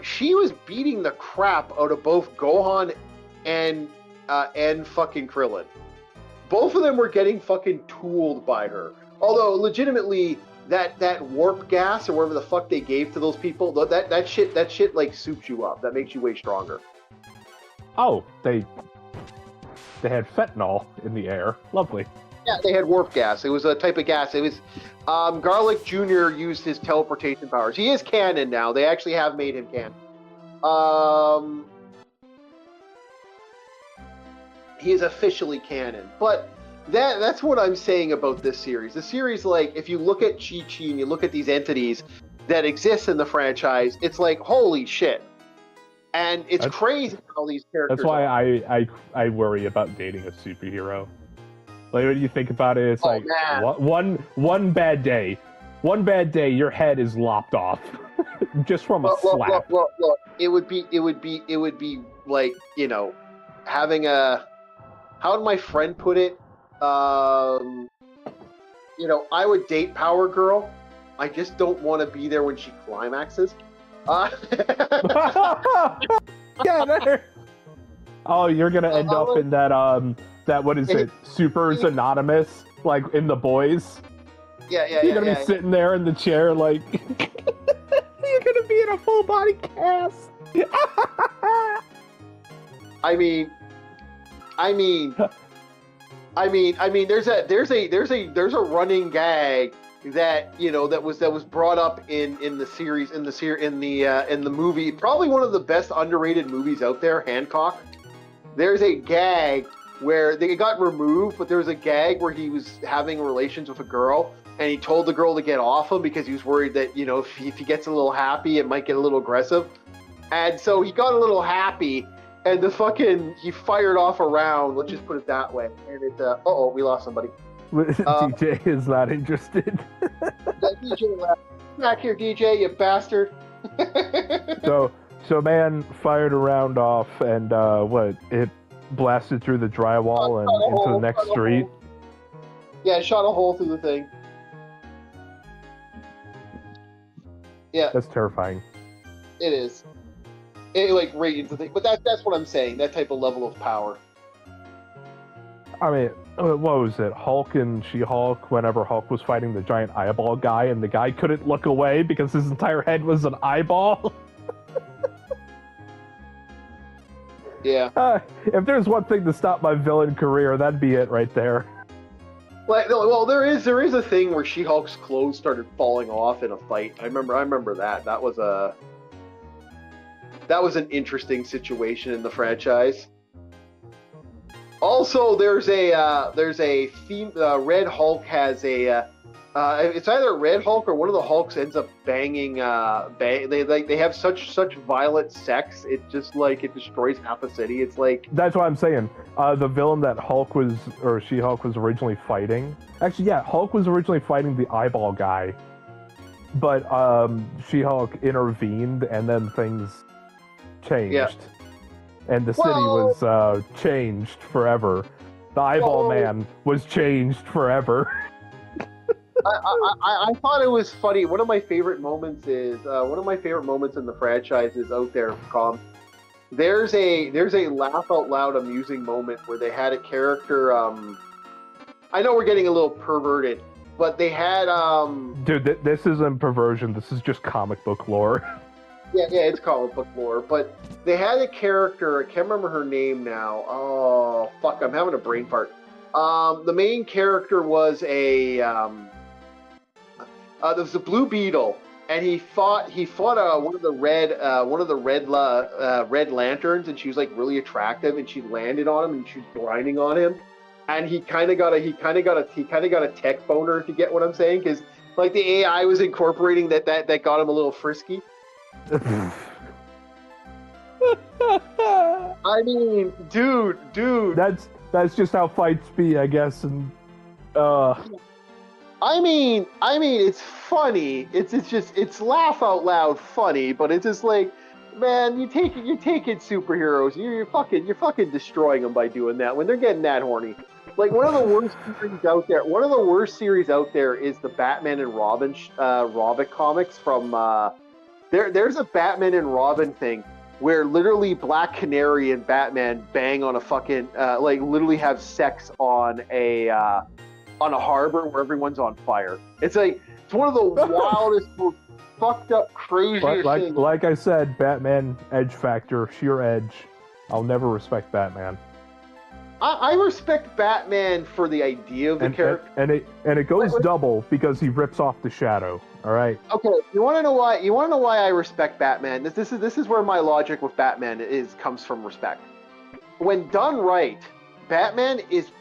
she was beating the crap out of both Gohan and fucking Krillin. Both of them were getting fucking tooled by her. Although, legitimately, that warp gas or whatever the fuck they gave to those people, that shit like soups you up. That makes you way stronger. Oh, they had fentanyl in the air. Lovely. Yeah, they had warp gas. It was a type of gas. It was Garlic Jr. used his teleportation powers. He is canon now. They actually have made him canon. He is officially canon. But that's what I'm saying about this series. The series, like, if you look at Chi-Chi and you look at these entities that exist in the franchise, it's like, holy shit. And it's crazy how these characters That's why I worry about dating a superhero. Like, when you think about it, it's one bad day, one bad day, your head is lopped off just from a slap. Look, it would be like, you know, having a, how did my friend put it? You know, I would date Power Girl. I just don't want to be there when she climaxes. Yeah, there. Oh, you're gonna end up in that what is it? Supers Anonymous, like in The Boys. Yeah. You're gonna be sitting there in the chair, like you're gonna be in a full body cast. I mean, there's a running gag that, you know, that was brought up in the movie, probably one of the best underrated movies out there, Hancock. There's a gag where they got removed, but there was a gag where he was having relations with a girl, and he told the girl to get off him because he was worried that, you know, if he gets a little happy, it might get a little aggressive. And so he got a little happy, and he fired off a round, let's just put it that way. And it, we lost somebody. DJ is not interested. DJ left. Back here, DJ, you bastard. So man fired a round off, and it blasted through the drywall and into the next street. Yeah, it shot a hole through the thing. Yeah. That's terrifying. It is. It, like, right into the thing. But that's what I'm saying, that type of level of power. I mean, what was it? Hulk and She-Hulk, whenever Hulk was fighting the giant eyeball guy, and the guy couldn't look away because his entire head was an eyeball? Yeah. If there's one thing to stop my villain career, that'd be it right there. Well, there is a thing where She-Hulk's clothes started falling off in a fight. I remember that. That was an interesting situation in the franchise. Also, there's a theme. Red Hulk has a. It's either Red Hulk or one of the Hulks ends up banging. They have such violent sex. It just like it destroys half a city. It's like that's what I'm saying. The villain that She-Hulk was originally fighting. Actually, yeah, Hulk was originally fighting the eyeball guy, but She-Hulk intervened, and then things changed. Yeah. And the city was changed forever. The eyeball man was changed forever. I thought it was funny. One of my favorite moments in the franchise is out there. There's a laugh out loud amusing moment where they had a character. I know we're getting a little perverted, but they had Dude, this isn't perversion. This is just comic book lore. Yeah, it's comic book lore, but they had a character, I can't remember her name now. Oh, fuck, I'm having a brain fart. The main character was there was a Blue Beetle, and he fought one of the red lanterns, and she was like really attractive, and she landed on him, and she was grinding on him, and he kind of got a tech boner, if you get what I'm saying, because like the AI was incorporating that got him a little frisky. I mean, dude. That's just how fights be, I guess. And I mean, it's funny. It's laugh out loud funny, but it's just like, man, you take it superheroes. You're fucking destroying them by doing that when they're getting that horny. Like one of the worst series out there. One of the worst series out there is the Batman and Robin comics from. There's a Batman and Robin thing where literally Black Canary and Batman bang on a fucking literally have sex on a harbor where everyone's on fire. It's one of the wildest, most fucked up, craziest things. Like I said, Batman edge factor, sheer edge. I'll never respect Batman. I respect Batman for the idea of the character, and it goes double because he rips off the Shadow. All right. Okay, you want to know why? You want to know why I respect Batman? This is where my logic with Batman comes from respect. When done right, Batman is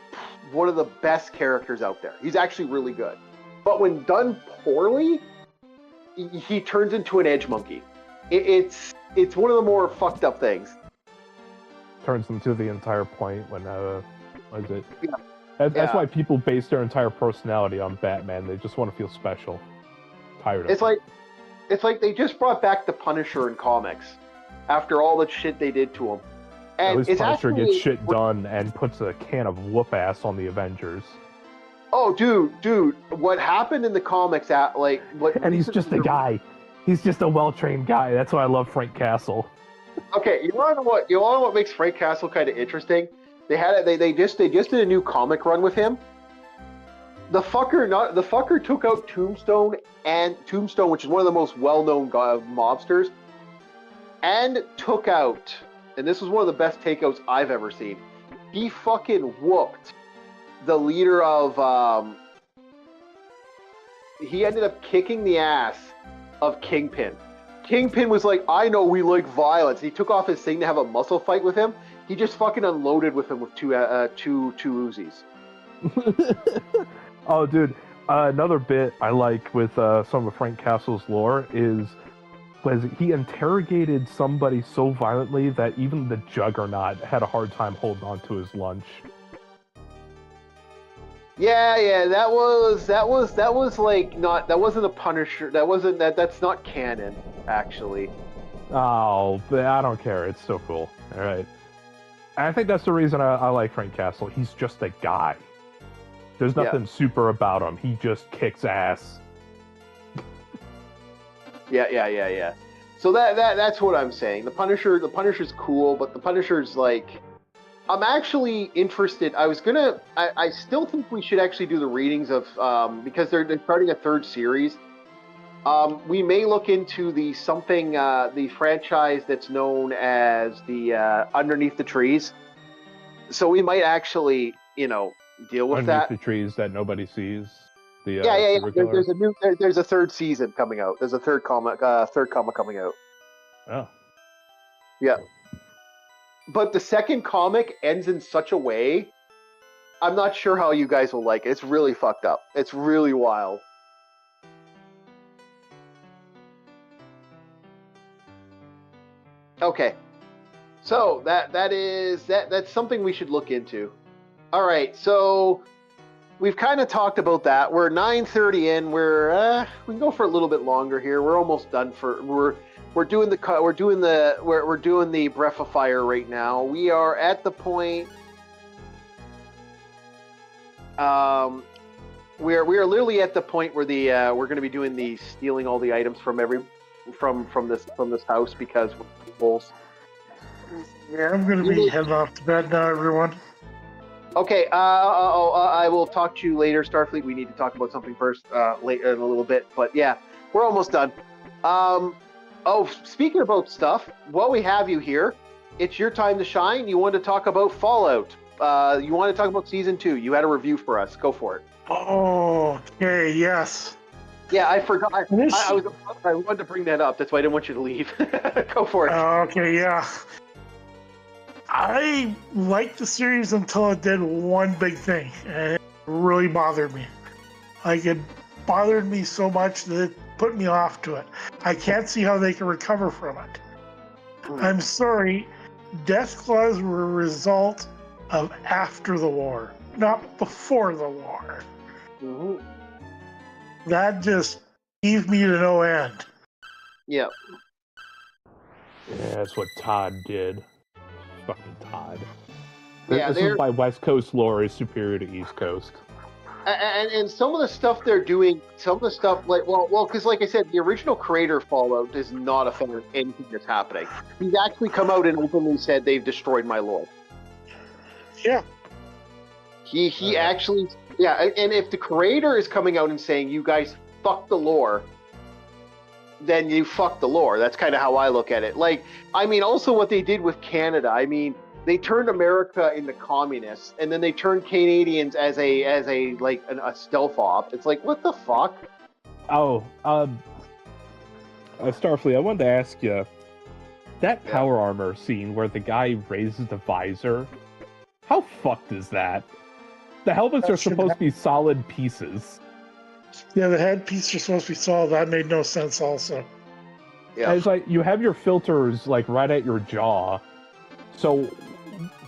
one of the best characters out there. He's actually really good. But when done poorly, he turns into an edge monkey. It's one of the more fucked up things. Turns them to the entire point when what is it? Yeah. That's why people base their entire personality on Batman. They just want to feel special. Tired of It's like they just brought back the Punisher in comics after all the shit they did to him. At And least it's Punisher actually, gets shit done and puts a can of whoop ass on the Avengers. Oh, dude, what happened in the comics? And he's just a guy. He's just a well-trained guy. That's why I love Frank Castle. Okay, you want to know what makes Frank Castle kind of interesting? They just did a new comic run with him. The fucker took out Tombstone, which is one of the most well-known mobsters, and took out, and this was one of the best takeouts I've ever seen. He fucking whooped the leader of. He ended up kicking the ass of Kingpin. Kingpin was like, I know we like violence. He took off his thing to have a muscle fight with him. He just fucking unloaded with him with two Uzis. Oh, dude, another bit I like with some of Frank Castle's lore was he interrogated somebody so violently that even the Juggernaut had a hard time holding on to his lunch. Yeah, that was like that wasn't a Punisher. That's not canon, actually. Oh, but I don't care. It's so cool. All right. And I think that's the reason I like Frank Castle. He's just a guy. There's nothing super about him. He just kicks ass. Yeah. So that's what I'm saying. The Punisher's cool, but the Punisher's like, I'm actually interested. I still think we should actually do the readings of because they're starting a third series. We may look into the franchise that's known as the Underneath the Trees. So we might actually, deal with Underneath the trees that nobody sees. Yeah. There's a third season coming out. There's a third comic coming out. Oh. Yeah. But the second comic ends in such a way, I'm not sure how you guys will like it. It's really fucked up. It's really wild. Okay. So that's something we should look into. All right. So we've kind of talked about that. We're 9:30 in. We can go for a little bit longer here. We're almost done we're doing the Breath of Fire right now. We are at the point. We are literally at the point where we're going to be doing the stealing all the items from this house because we're fools. Yeah, I'm going to be heading off to bed now, everyone. Okay. I will talk to you later, Starfleet. We need to talk about something first, later in a little bit. But yeah, we're almost done. Speaking about stuff, while we have you here, it's your time to shine. You want to talk about Fallout. You want to talk about Season 2. You had a review for us. Go for it. Oh, okay, yes. Yeah, I forgot. I wanted to bring that up. That's why I didn't want you to leave. Go for it. Okay, yeah. I liked the series until it did one big thing, and it really bothered me. It bothered me so much that it put me off to it. I can't see how they can recover from it. I'm sorry, death claws were a result of after the war, not before the war. Mm-hmm. That just gave me to no end. Yeah. Yeah, that's what Todd did. Fucking Todd. Yeah, this is why West Coast lore is superior to East Coast. And some of the stuff they're doing, because like I said, the original creator of Fallout is not a fan of anything that's happening. He's actually come out and openly said they've destroyed my lore. Yeah. He actually, and if the creator is coming out and saying, you guys fuck the lore, then you fuck the lore. That's kind of how I look at it. Also what they did with Canada, they turned America into communists, and then they turned Canadians as a stealth op. It's like, what the fuck? Oh, Starfleet, I wanted to ask you, that power armor scene where the guy raises the visor, how fucked is that? The helmets are supposed to be solid pieces. Yeah, the headpiece are supposed to be solid. That made no sense also. Yeah. It's like, you have your filters, right at your jaw, so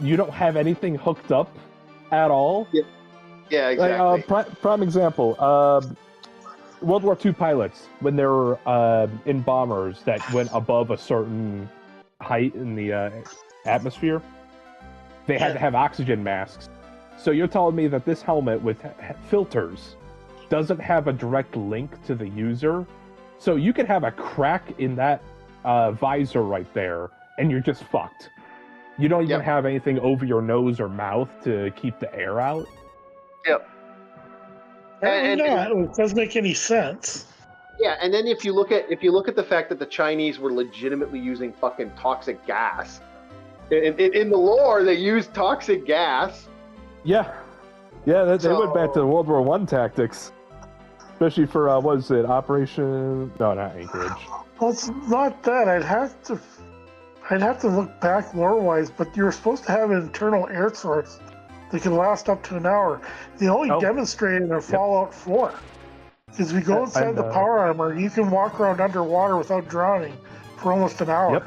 you don't have anything hooked up at all? Yeah, exactly. Prime example, World War II pilots, when they were in bombers that went above a certain height in the atmosphere, they had to have oxygen masks. So you're telling me that this helmet with filters doesn't have a direct link to the user? So you could have a crack in that visor right there, and you're just fucked. You don't even have anything over your nose or mouth to keep the air out? Yep. And it doesn't make any sense. Yeah, and then if you look at the fact that the Chinese were legitimately using fucking toxic gas, in the lore they used toxic gas. Yeah, they went back to World War I tactics, especially for what was it, Operation? No, not Anchorage. Well, it's not that. I'd have to look back lore-wise, but you were supposed to have an internal air source that can last up to an hour. They only demonstrated in Fallout 4. Because we go inside the power armor, you can walk around underwater without drowning for almost an hour. Yep.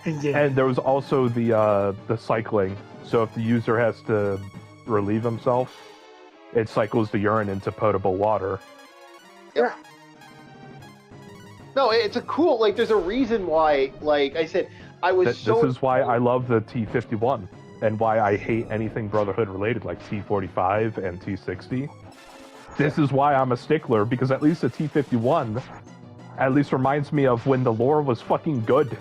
In-game. And there was also the cycling. So if the user has to relieve himself, it cycles the urine into potable water. Yeah. No, it's a cool, like, there's a reason why, like I said, This is why I love the T-51, and why I hate anything Brotherhood related, like T-45 and T-60. This is why I'm a stickler, because at least the T-51 at least reminds me of when the lore was fucking good.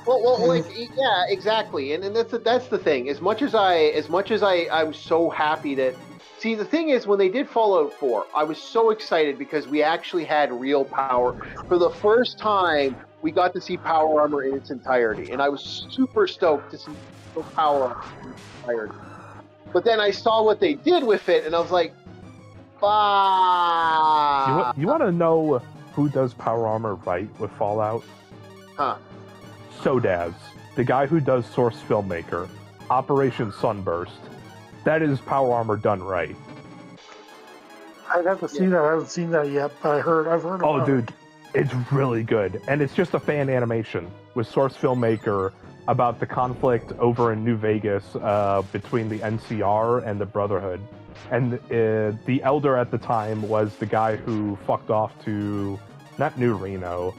Well, like, yeah, exactly, and that's the thing. As much as I'm so happy that. See, the thing is, when they did Fallout 4, I was so excited because we actually had real power. For the first time, we got to see power armor in its entirety, and I was super stoked to see power armor in its entirety. But then I saw what they did with it, and I was like, "Bah." You want to know who does power armor right with Fallout? Huh. Sodaz, the guy who does Source Filmmaker, Operation Sunburst. That is power armor done right. I'd have to see that. I haven't seen that yet, but I've heard about it. Dude, it's really good. And it's just a fan animation with Source Filmmaker about the conflict over in New Vegas between the NCR and the Brotherhood. And the Elder at the time was the guy who fucked off to, not New Reno,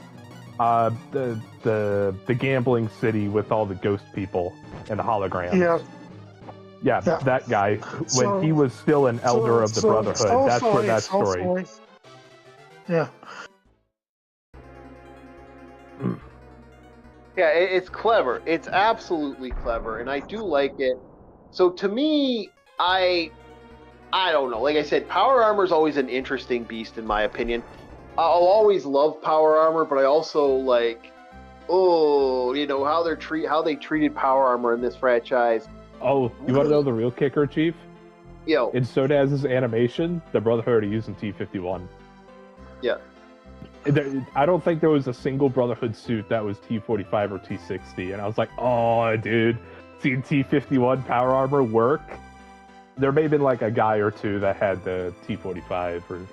the gambling city with all the ghost people and the holograms. Yeah, that guy, when he was still an elder of the Brotherhood, that's where that story. Yeah. Yeah, it's clever. It's absolutely clever, and I do like it. So to me, I don't know. Like I said, power armor is always an interesting beast, in my opinion. I'll always love power armor, but I also like, how they treated power armor in this franchise. Oh, you want to know the real kicker, Chief? Yo. In Sodaz's animation, the Brotherhood are using T-51. Yeah. I don't think there was a single Brotherhood suit that was T-45 or T-60, and I was like, oh, dude, seeing T-51 power armor work? There may have been like a guy or two that had the T-45 or...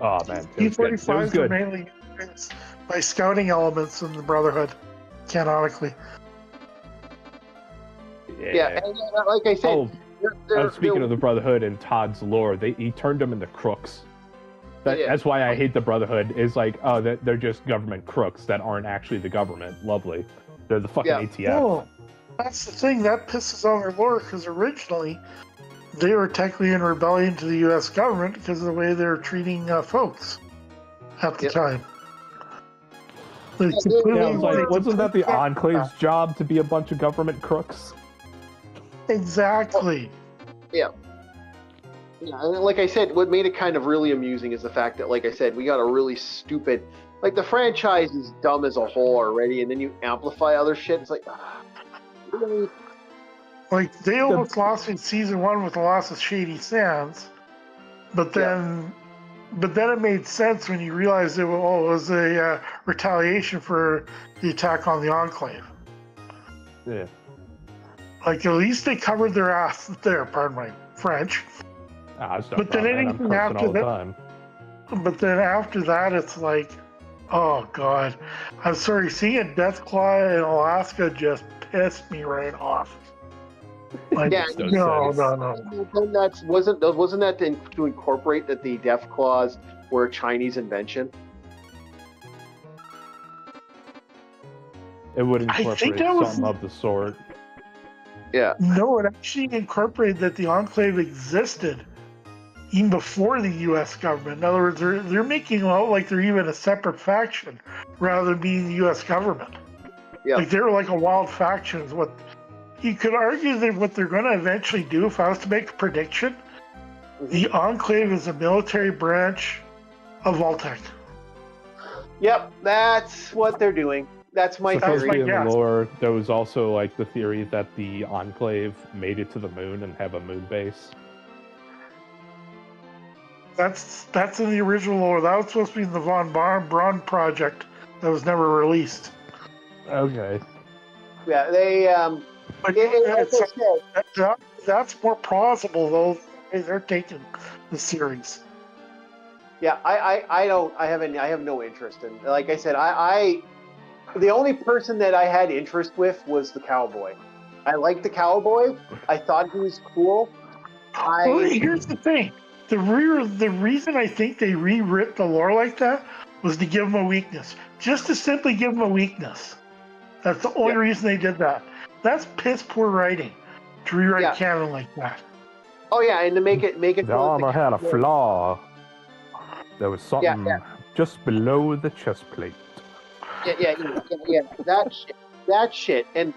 Oh, man. T-45s are mainly used by scouting elements in the Brotherhood, canonically. Yeah, and like I said... speaking of the Brotherhood and Todd's lore, he turned them into crooks. That's why I hate the Brotherhood, is like, they're just government crooks that aren't actually the government. Lovely. They're the fucking ATF. Well, that's the thing, that pisses on their lore, because originally they were technically in rebellion to the U.S. government because of the way they were treating folks at the time. Wasn't that the Enclave's job to be a bunch of government crooks? Exactly. Yeah. Yeah, and like I said, what made it kind of really amusing is the fact that, like I said, we got a really stupid... Like, the franchise is dumb as a whole already, and then you amplify other shit. It's like... really? Like, they almost lost in Season 1 with the loss of Shady Sands, but then... But then it made sense when you realized it was a retaliation for the attack on the Enclave. Yeah. Like, at least they covered their ass there, pardon my French. But then anything after that... But then after that, it's like, oh, God. I'm sorry, seeing a Deathclaw in Alaska just pissed me right off. Like, Yeah, no. Then wasn't that to incorporate that the Death Claws were a Chinese invention? It would I think incorporate that was- something of the sort. Yeah. No, it actually incorporated that the Enclave existed even before the U.S. government. In other words, they're making it out like they're even a separate faction rather than being the U.S. government. Yeah. Like they're like a wild faction. Is what you could argue that what they're going to eventually do. If I was to make a prediction, the Enclave is a military branch of Voltec. Yep, that's what they're doing. That's my Supposedly theory. in the lore, there was also like the theory that the Enclave made it to the moon and have a moon base. That's in the original lore. That was supposed to be in the von Braun project that was never released. Okay. Yeah, they that's more plausible though. They're taking the series. Yeah, I have no interest in. Like I said, the only person that I had interest with was the cowboy. I liked the cowboy. I thought he was cool. Well, here's the thing. The reason I think they rewrit the lore like that was to give him a weakness. Just to simply give him a weakness. That's the only reason they did that. That's piss poor writing to rewrite canon like that. Oh yeah, and to make it. The armor had a flaw. There was something just below the chest plate. Yeah. That shit. And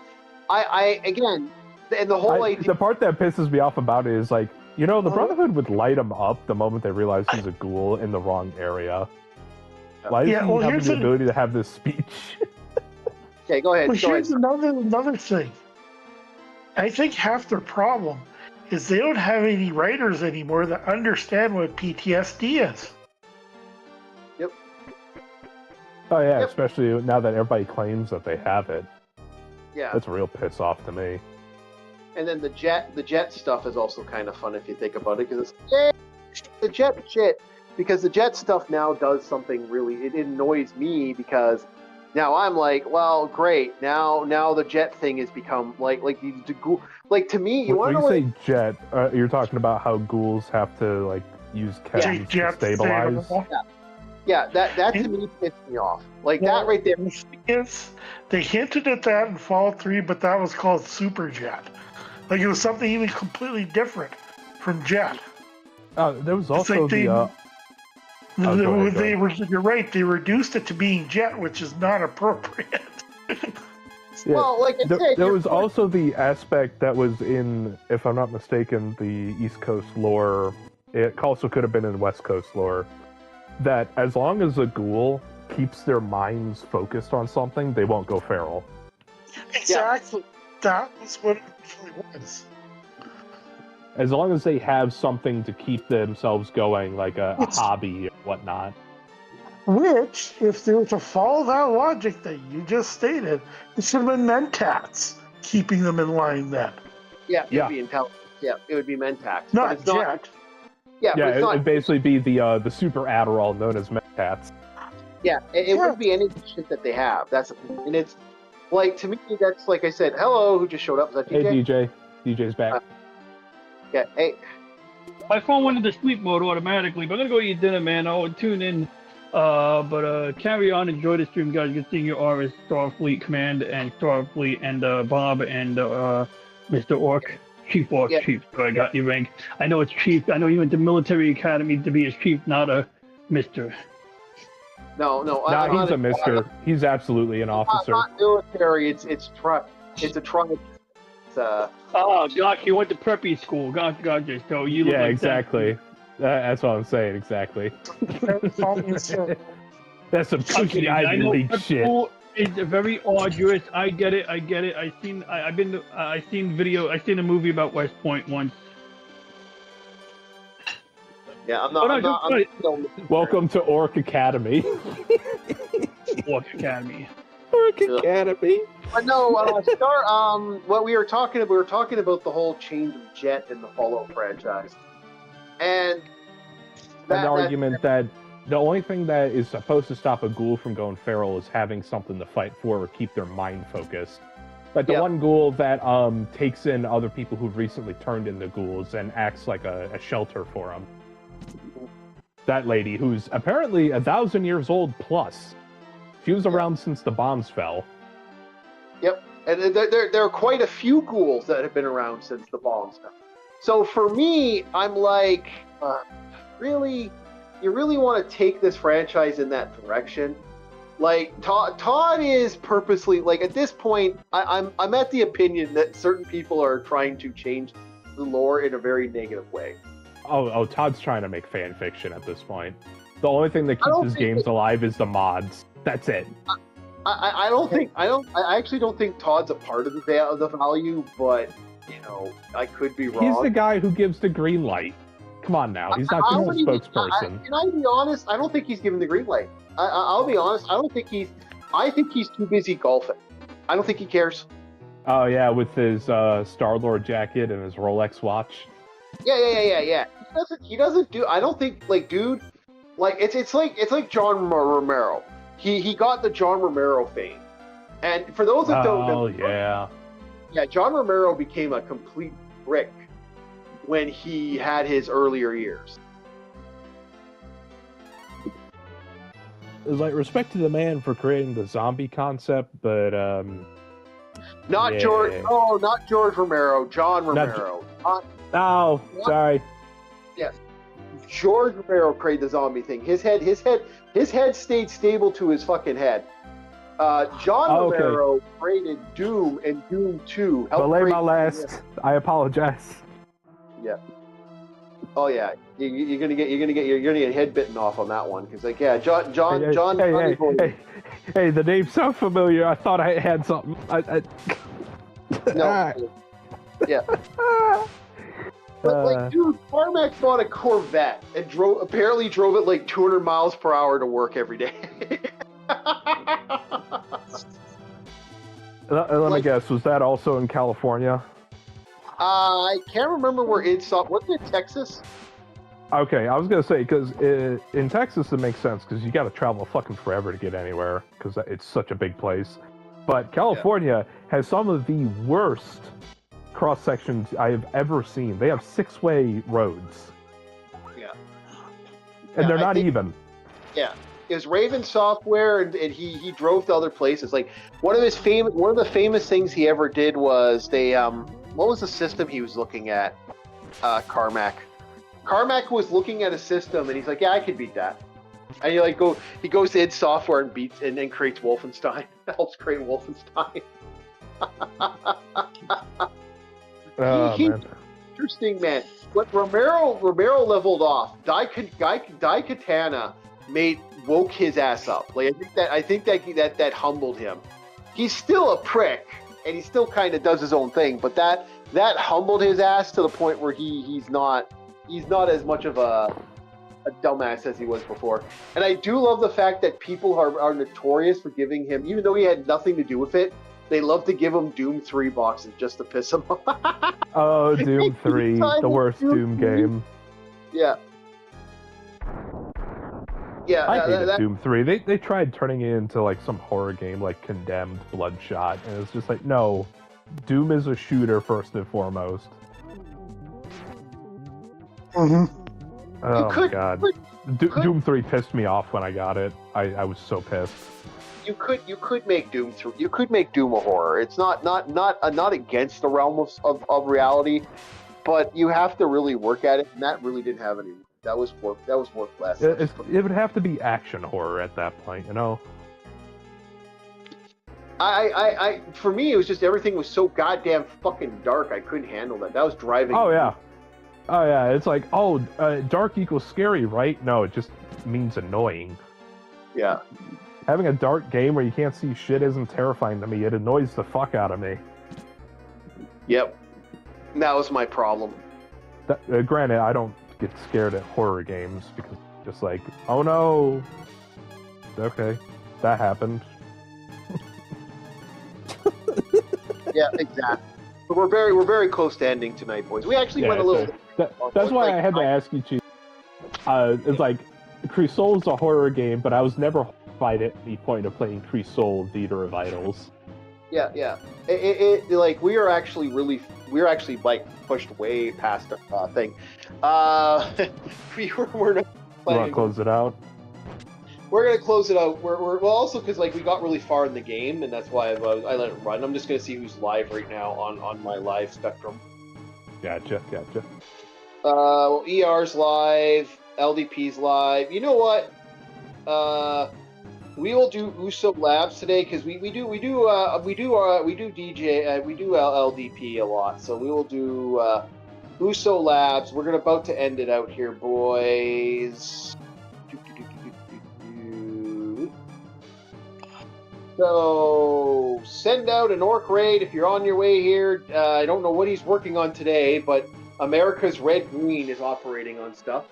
I again, and the whole idea. The part that pisses me off about it is like, the Brotherhood would light him up the moment they realize he's a ghoul in the wrong area. Why does he have the ability to have this speech? Okay, go ahead. Well, here's another thing. I think half their problem is they don't have any writers anymore that understand what PTSD is. Yep. Oh yeah, especially now that everybody claims that they have it. Yeah. That's a real piss off to me. And then the jet stuff is also kind of fun if you think about it, because it's the jet shit. Because the jet stuff now does something really. It annoys me because now I'm like, well, great. Now the jet thing has become like to me. You want to say jet? You're talking about how ghouls have to like use chems to stabilize. Yeah, that to me pissed me off. Like that right there. They hinted at that in Fallout 3, but that was called Super Jet. Like it was something even completely different from Jet. There was also you're right. They reduced it to being Jet, which is not appropriate. Yeah. Well, like I said, there was also the aspect that was in, if I'm not mistaken, the East Coast lore. It also could have been in West Coast lore. That as long as a ghoul keeps their minds focused on something, they won't go feral. Exactly. That was what it really was. As long as they have something to keep themselves going, like a hobby or whatnot. Which, if they were to follow that logic that you just stated, it should have been mentats keeping them in line then. Yeah, it would be intelligence. Yeah, it would be mentats. Not but it's not. Jet. Yeah, but it's not. It'd basically be the super Adderall known as mentats. Yeah, it wouldn't be any shit that they have. That's the thing. And it's like, to me, that's like I said. Hello, who just showed up? Is that DJ? Hey, DJ. DJ's back. Yeah, hey. My phone went into sleep mode automatically, but I'm gonna go eat dinner, man. I'll tune in. But carry on, enjoy the stream, guys. Good seeing your Aris, Starfleet Command, and Starfleet, and Bob, and Mr. Orc, Chief Orc, Chief. So I got your rank. I know it's Chief. I know you went to military academy to be a Chief, not a Mister. No, he's a Mister. He's absolutely an officer. Not military. It's a tribe. Oh gosh, you went to preppy school. Gotcha. So you look like exactly. That's what I'm saying. Exactly. That's some cushy Ivy League shit. It's very arduous. I get it. I've seen a movie about West Point once. Yeah, I'm not. Welcome to Orc Academy. Orc Academy. Orc Academy. But no, what we were talking about the whole change of Jet in the Fallout franchise, and an argument that the only thing that is supposed to stop a ghoul from going feral is having something to fight for or keep their mind focused. Like the one ghoul that takes in other people who've recently turned into ghouls and acts like a shelter for them. That lady, who's apparently 1,000 years old plus. She was around since the bombs fell. Yep, and there are quite a few ghouls that have been around since the bombs fell. So for me, I'm like, really, you really want to take this franchise in that direction? Like Todd is purposely, like, at this point, I'm at the opinion that certain people are trying to change the lore in a very negative way. Oh, Todd's trying to make fan fiction at this point. The only thing that keeps his games alive is the mods. That's it. I actually don't think Todd's a part of the value, but you know, I could be wrong. He's the guy who gives the green light. Come on now, he's not just a spokesperson. Can I be honest? I don't think he's giving the green light. I'll be honest. I think he's too busy golfing. I don't think he cares. Oh yeah, with his Star-Lord jacket and his Rolex watch. Yeah. He doesn't do. I don't think, like, dude. Like it's like John Romero. He got the John Romero fame, and for those that don't know, John Romero became a complete prick when he had his earlier years. It's like, respect to the man for creating the zombie concept, but not George Romero, John Romero. Sorry. Yes, George Romero created the zombie thing. His head stayed stable to his fucking head. John Romero created Doom and Doom 2. Belay my last. I apologize. Yeah. Oh yeah, you're gonna get your head bitten off on that one, because, like, yeah, John. Hey, the name's so familiar. I thought I had something. No. Yeah. But, like, dude, Carmack bought a Corvette and apparently drove it like 200 miles per hour to work every day. Let me guess, was that also in California? I can't remember where it stopped. Wasn't it Texas? Okay, I was going to say, because in Texas it makes sense, because you got to travel fucking forever to get anywhere, because it's such a big place. But California has some of the worst cross sections I have ever seen. They have 6-way roads. Yeah. And they're not even. Yeah. It was Raven Software, and he drove to other places. Like, one of the famous things he ever did was what was the system he was looking at? Carmack. Carmack was looking at a system, and he's like, yeah, I could beat that. And he goes to id Software and beats and then creates Wolfenstein. Helps create Wolfenstein. Man. Interesting, man. But Romero leveled off. Dai Katana woke his ass up. Like, I think that humbled him. He's still a prick, and he still kind of does his own thing. But that humbled his ass to the point where he's not as much of a dumbass as he was before. And I do love the fact that people are notorious for giving him, even though he had nothing to do with it, they love to give him Doom 3 boxes just to piss him off. Oh, Doom 3, the worst Doom game. Yeah. Yeah, I hated Doom 3. They tried turning it into like some horror game like Condemned, Bloodshot, and it's just like, no, Doom is a shooter first and foremost. Mm-hmm. Oh my god. Doom 3 pissed me off when I got it. I was so pissed. You could make Doom 3. You could make Doom a horror. It's not against the realm of reality, but you have to really work at it, and that really didn't have any. That was work less. It would have to be action horror at that point, you know. I for me, it was just everything was so goddamn fucking dark. I couldn't handle that. That was driving. Oh yeah, it's like, dark equals scary, right? No, it just means annoying. Yeah. Having a dark game where you can't see shit isn't terrifying to me. It annoys the fuck out of me. Yep. That was my problem. Granted, I don't get scared at horror games because it's just like, oh no. Okay, that happened. Yeah, exactly. But we're very close to ending tonight, boys. We actually went a little. That's why I had to ask you, Chief. It's like, Crusoe's a horror game, but I was never horrified at any point of playing Crusoe Theater of Idols. Yeah. It like we're actually like pushed way past our thing. We're not. You want to close it out? We're gonna close it out. We're well also because like we got really far in the game, and that's why I let it run. I'm just gonna see who's live right now on my live spectrum. Gotcha. Well, ER's live, LDP's live. You know what? We will do Uso Labs today because we do DJ we do LDP a lot, so we will do Uso Labs. We're about to end it out here, boys. So send out an orc raid if you're on your way here. I don't know what he's working on today, but America's Red Green is operating on stuff.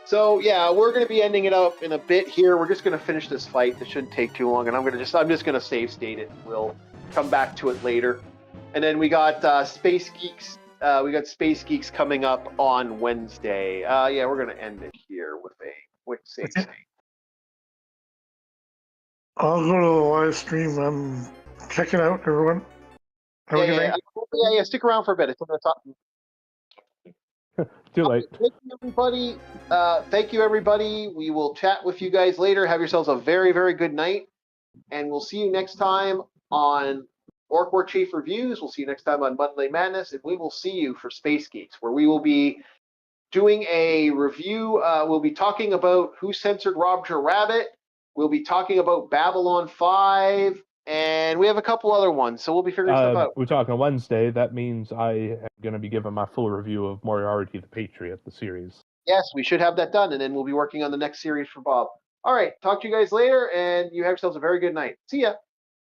So yeah, we're going to be ending it up in a bit here. We're just going to finish this fight. This shouldn't take too long, and I'm just going to save state it. We'll come back to it later. And then we got Space Geeks. We got Space Geeks coming up on Wednesday. Yeah, we're going to end it here with a quick save state. I'll go to the live stream. I'm checking out, everyone. Have a good night. Yeah. Stick around for a bit. It's going to talk. Too late. Thank you, everybody. Thank you, everybody. We will chat with you guys later. Have yourselves a very, very good night. And we'll see you next time on Orc War Chief Reviews. We'll see you next time on Monday Madness. And we will see you for Space Geeks, where we will be doing a review. We'll be talking about Who Censored Roger Rabbit. We'll be talking about Babylon 5. And we have a couple other ones, so we'll be figuring stuff out. We're talking Wednesday. That means I am going to be giving my full review of Moriarty the Patriot, the series. Yes, we should have that done, and then we'll be working on the next series for Bob. All right, talk to you guys later, and you have yourselves a very good night. See ya.